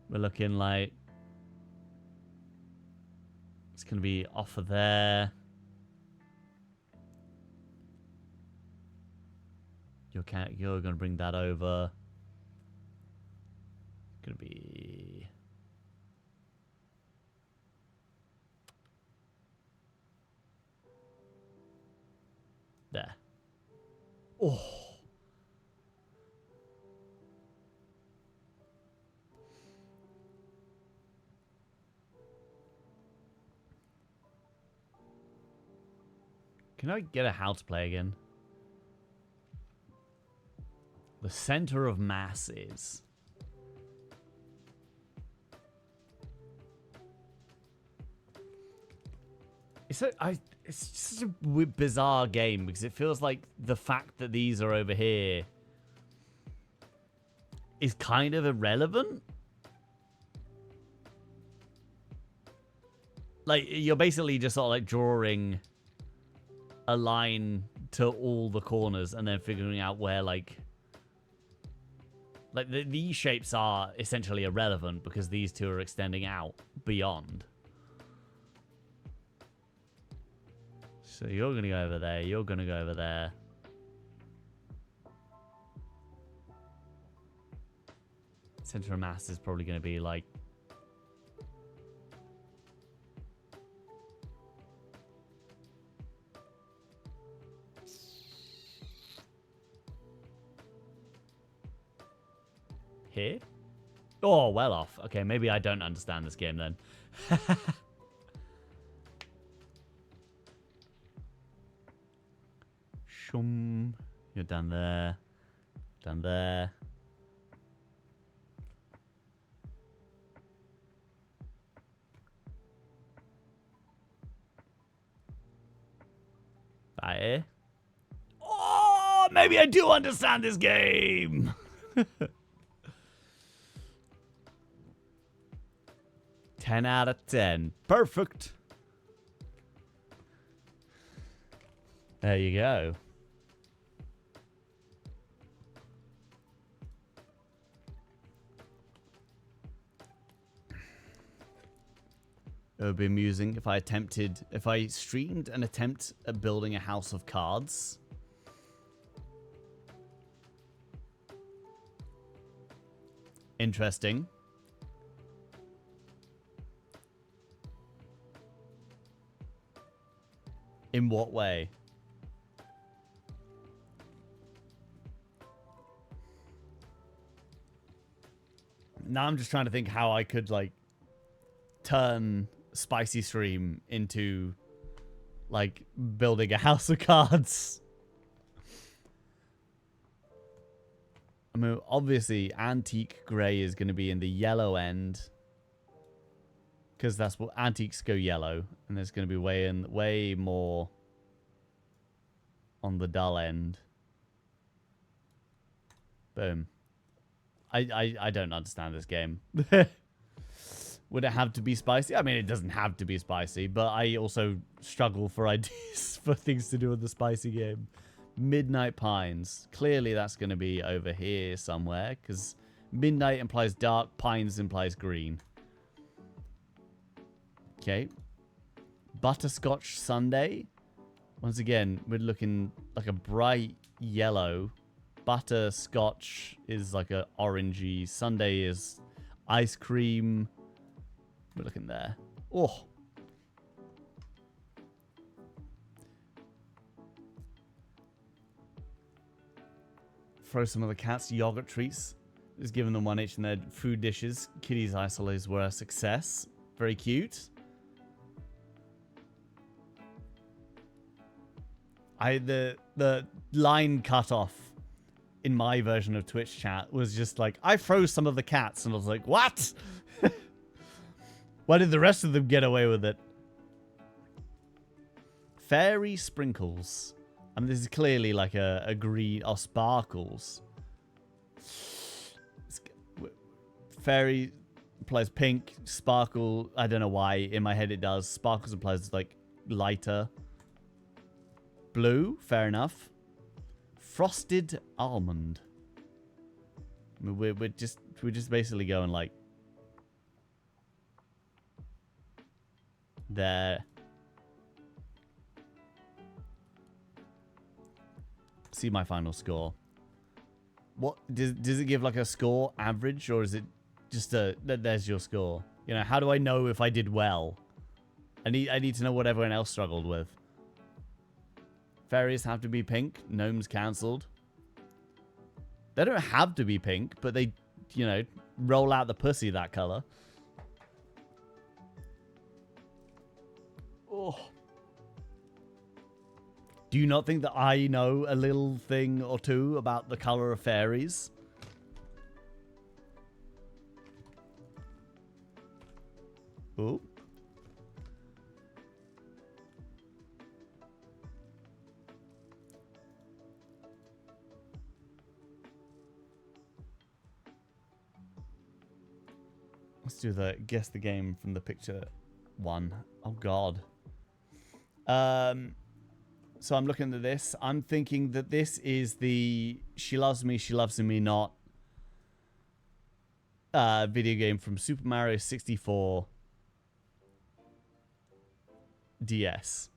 Speaker 1: We're looking like it's gonna be off of there. You're gonna bring that over. Gonna be there. Oh. Can I get a how to play again? The center of mass is. It's such a bizarre game because it feels like the fact that these are over here is kind of irrelevant. Like, you're basically just sort of like drawing a line to all the corners and then figuring out where like these shapes are essentially irrelevant because these two are extending out beyond. So you're going to go over there. You're going to go over there. Center of mass is probably going to be like... here? Oh, well off. Okay, maybe I don't understand this game then. Shum. You're down there. Down there. That here. Oh, maybe I do understand this game. 10 out of 10. Perfect. There you go. It would be amusing if I streamed an attempt at building a house of cards. Interesting. In what way? Now I'm just trying to think how I could, like, turn Spicy Stream into, like, building a house of cards. I mean, obviously, antique grey is going to be in the yellow end. Because that's what antiques go yellow. And there's going to be way more on the dull end. Boom. I don't understand this game. Would it have to be spicy? I mean, it doesn't have to be spicy, but I also struggle for ideas for things to do in the spicy game. Midnight Pines. Clearly, that's going to be over here somewhere, because midnight implies dark, pines implies green. Okay. Butterscotch Sundae. Once again, we're looking like a bright yellow. Butterscotch is like a orangey. Sundae is ice cream. We're looking there. Oh. Throw some of the cats yogurt treats. Just giving them 1 each in their food dishes. Kitty's isoles were a success. Very cute. The line cut off in my version of Twitch chat was just like, I froze some of the cats, and I was like, what? Why did the rest of them get away with it? Fairy sprinkles. I mean, this is clearly like a green... or sparkles. Fairy implies pink. Sparkle, I don't know why. In my head it does. Sparkles implies like lighter. Blue, fair enough. Frosted almond. I mean, we're just basically going like there. See my final score. What does it give like a score average, or is it just there's your score? You know, how do I know if I did well? I need to know what everyone else struggled with. Fairies have to be pink. Gnomes cancelled. They don't have to be pink, but they, you know, roll out the pussy that color. Oh. Do you not think that I know a little thing or two about the color of fairies? Ooh. Let's do the guess the game from the picture one. Oh God. So I'm looking at this. I'm thinking that this is the She Loves Me Not video game from Super Mario 64 DS.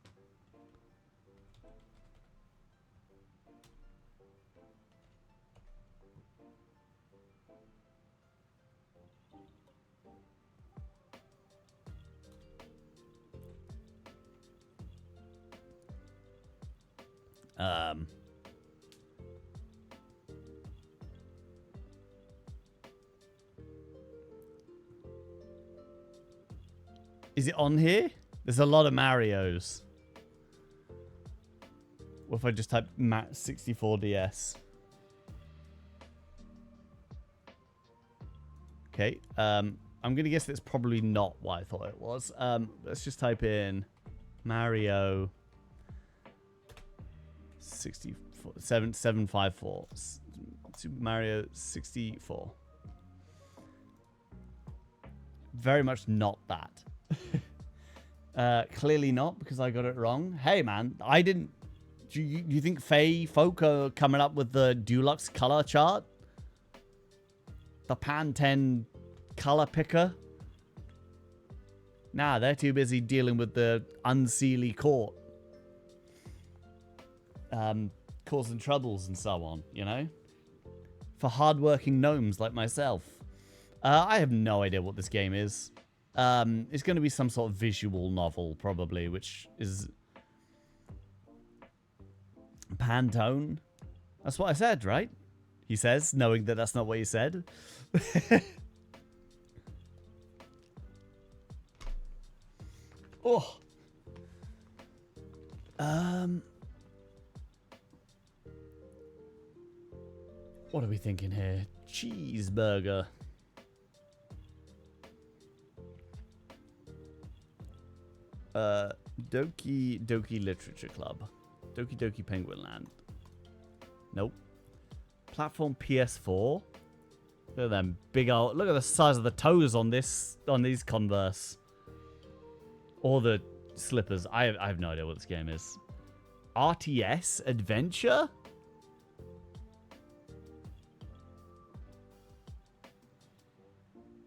Speaker 1: Is it on here? There's a lot of Marios. What if I just type 64DS? Okay. I'm gonna guess that's probably not what I thought it was. Let's just type in Mario 754. Super Mario 64. Very much not that. Clearly not, because I got it wrong. Hey man, I didn't. Do you think Faye folk are coming up with the Dulux color chart? The Pan 10 color picker? Nah, they're too busy dealing with the unseelie court. Causing troubles and so on, you know? For hardworking gnomes like myself. I have no idea what this game is. It's going to be some sort of visual novel, probably, which is Pantone. That's what I said, right? He says, knowing that that's not what he said. Oh. What are we thinking here? Cheeseburger. Doki Doki Literature Club. Doki Doki Penguin Land. Nope. Platform PS4. Look at them big old. Look at the size of the toes on this, on these Converse. Or the slippers. I have no idea what this game is. RTS Adventure?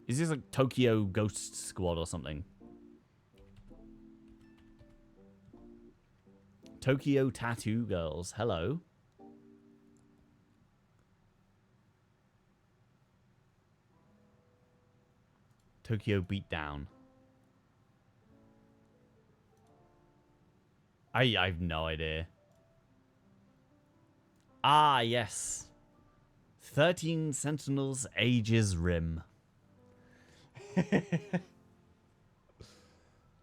Speaker 1: Is this like Tokyo Ghost Squad or something? Tokyo Tattoo Girls. Hello. Tokyo Beatdown. I have no idea. Ah, yes. 13 Sentinels Ages Rim.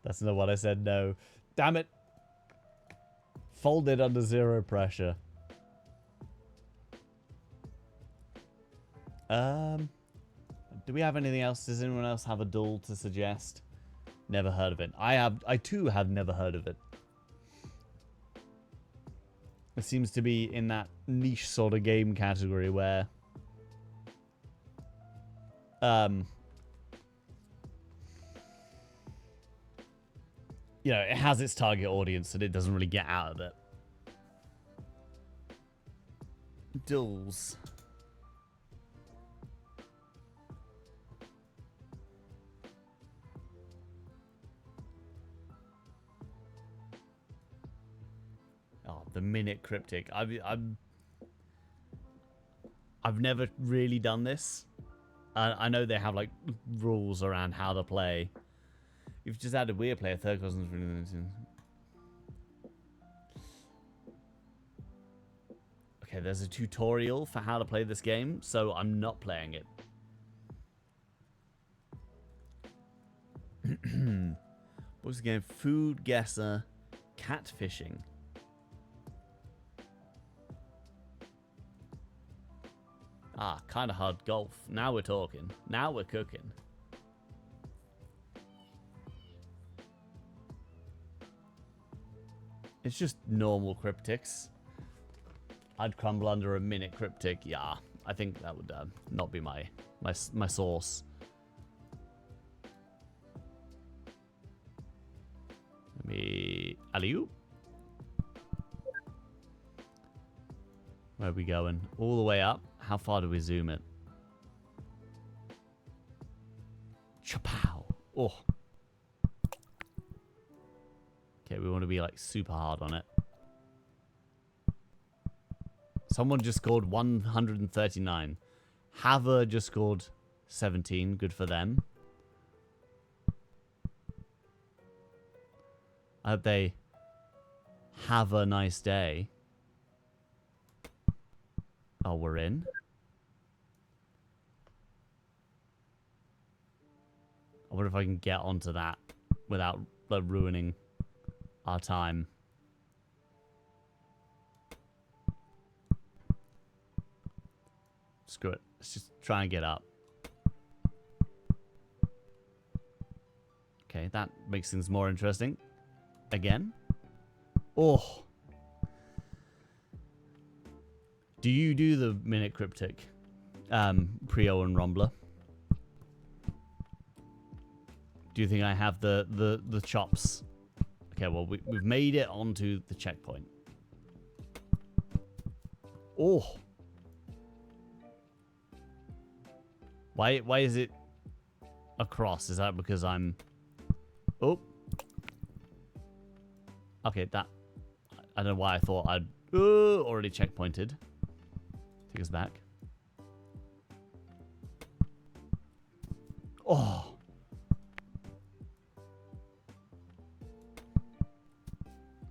Speaker 1: That's not what I said, no. Damn it. Folded under zero pressure. Do we have anything else? Does anyone else have a duel to suggest? Never heard of it. I too have never heard of it. It seems to be in that niche sort of game category where you know, it has its target audience and it doesn't really get out of it. Dulls. Oh, the minute cryptic. I've never really done this. I know they have like rules around how to play. You've just added weird player third person. Okay, there's a tutorial for how to play this game, so I'm not playing it. What's the game? Food guesser, catfishing. Ah, kind of hard golf. Now we're talking. Now we're cooking. It's just normal cryptics. I'd crumble under a minute cryptic. Yeah, I think that would not be my sauce. Let me... Alley-oop. Where are we going? All the way up? How far do we zoom it? Chapow. Oh. Okay, we want to be like super hard on it. Someone just scored 139. Haver just scored 17. Good for them. I hope they have a nice day. Oh, we're in. I wonder if I can get onto that without ruining our time. Screw it. Let's just try and get up. Okay, that makes things more interesting. Again. Oh. Do you do the minute cryptic? Prio and Rombler? Do you think I have the chops? Okay, well, we've made it onto the checkpoint. Oh. Why is it across? Is that because I'm... Oh. Okay, that... I don't know why I thought I'd... already checkpointed. Take us back. Oh.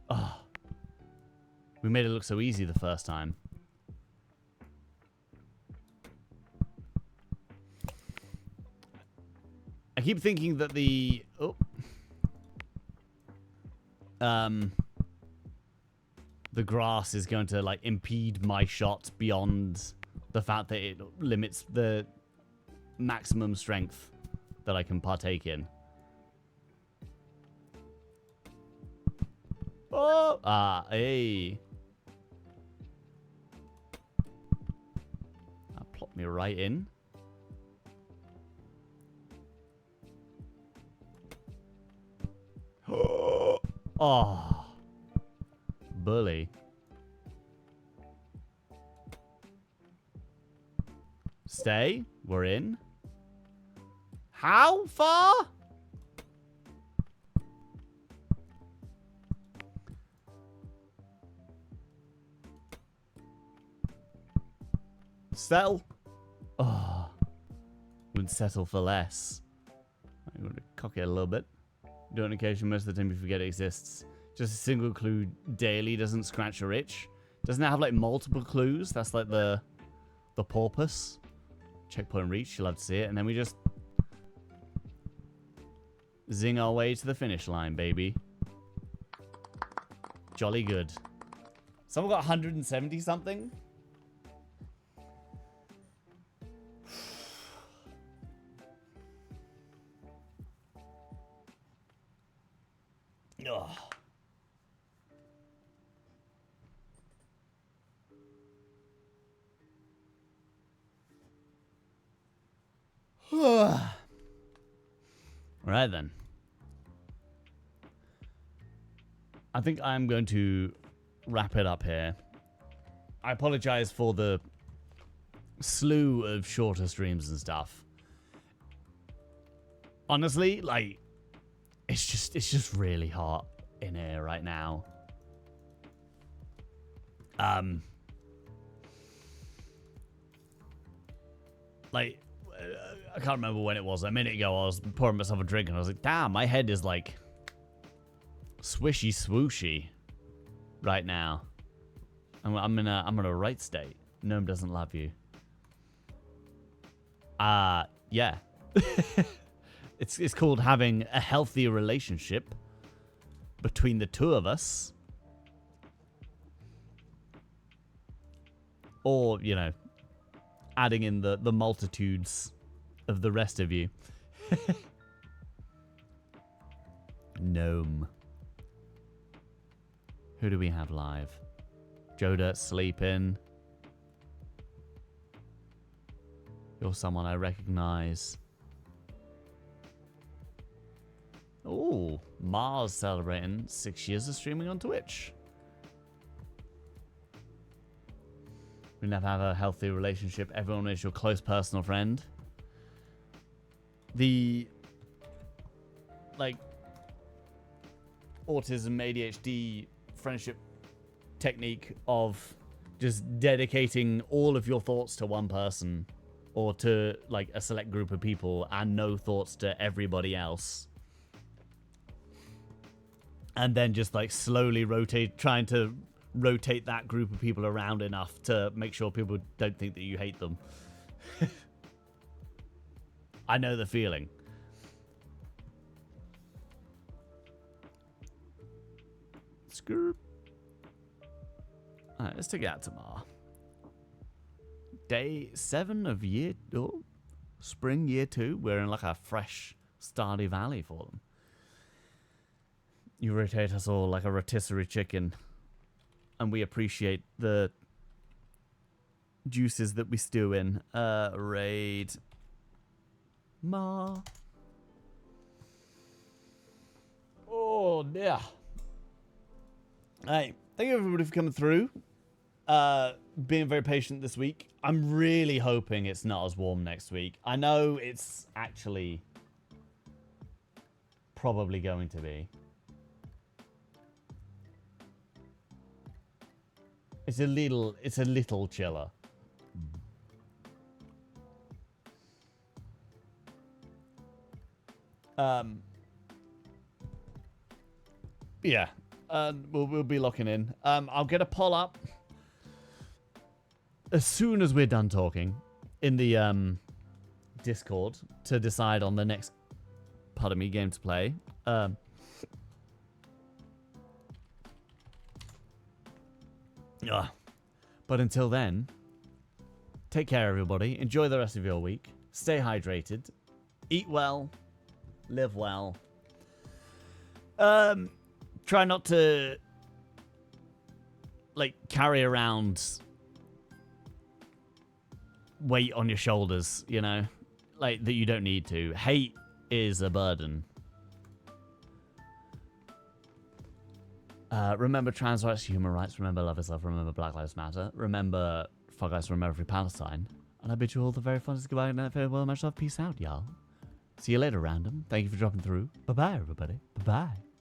Speaker 1: Oh. We made it look so easy the first time. I keep thinking that the... Oh. The grass is going to, like, impede my shot beyond the fact that it limits the maximum strength that I can partake in. Oh! Ah, hey. That plopped me right in. Oh. Bully. Stay. We're in. How far? Settle. Oh. Wouldn't settle for less. I'm going to cock it a little bit. Do it on occasion. Most of the time you forget it exists. Just a single clue daily doesn't scratch your itch. Doesn't it have like multiple clues? That's like the porpoise. Checkpoint reached. You'll have to see it. And then we just zing our way to the finish line, baby. Jolly good. Someone got 170 something? Ugh. Right then. I think I'm going to wrap it up here. I apologize for the slew of shorter streams and stuff. Honestly, like, it's just really hot in here right now. Like, I can't remember when it was. A minute ago, I was pouring myself a drink, and I was like, damn, my head is like swishy swooshy right now. I'm in a right state. Gnome doesn't love you. Yeah. It's called having a healthy relationship between the two of us. Or, you know, adding in the multitudes of the rest of you. Gnome. Who do we have live? Joda sleeping. You're someone I recognize. Oh, Mars celebrating 6 years of streaming on Twitch. We never have a healthy relationship. Everyone is your close personal friend. The, like, autism, ADHD friendship technique of just dedicating all of your thoughts to one person or to, like, a select group of people and no thoughts to everybody else. And then just, like, slowly trying to rotate that group of people around enough to make sure people don't think that you hate them. I know the feeling. Screw. Alright, let's take it out tomorrow. Day 7 of spring year 2. We're in like a fresh Stardew Valley for them. You rotate us all like a rotisserie chicken. And we appreciate the juices that we stew in. Raid. Ma. Oh, yeah. Hey, thank you everybody for coming through. Being very patient this week. I'm really hoping it's not as warm next week. I know it's actually probably going to be. It's a little chiller. Yeah. We'll be locking in. I'll get a poll up as soon as we're done talking in the Discord to decide on the next part of me game to play. But until then, take care, everybody. Enjoy the rest of your week. Stay hydrated. Eat well. Live well. Try not to, like, carry around weight on your shoulders, you know? Like, that you don't need to. Hate is a burden. Remember trans rights, human rights. Remember love is love. Remember Black Lives Matter. Remember fuck guys. Remember Free Palestine. And I bid you all the very funnest goodbye and farewell. Much love. Peace out, y'all. See you later, random. Thank you for dropping through. Bye bye, everybody. Bye bye.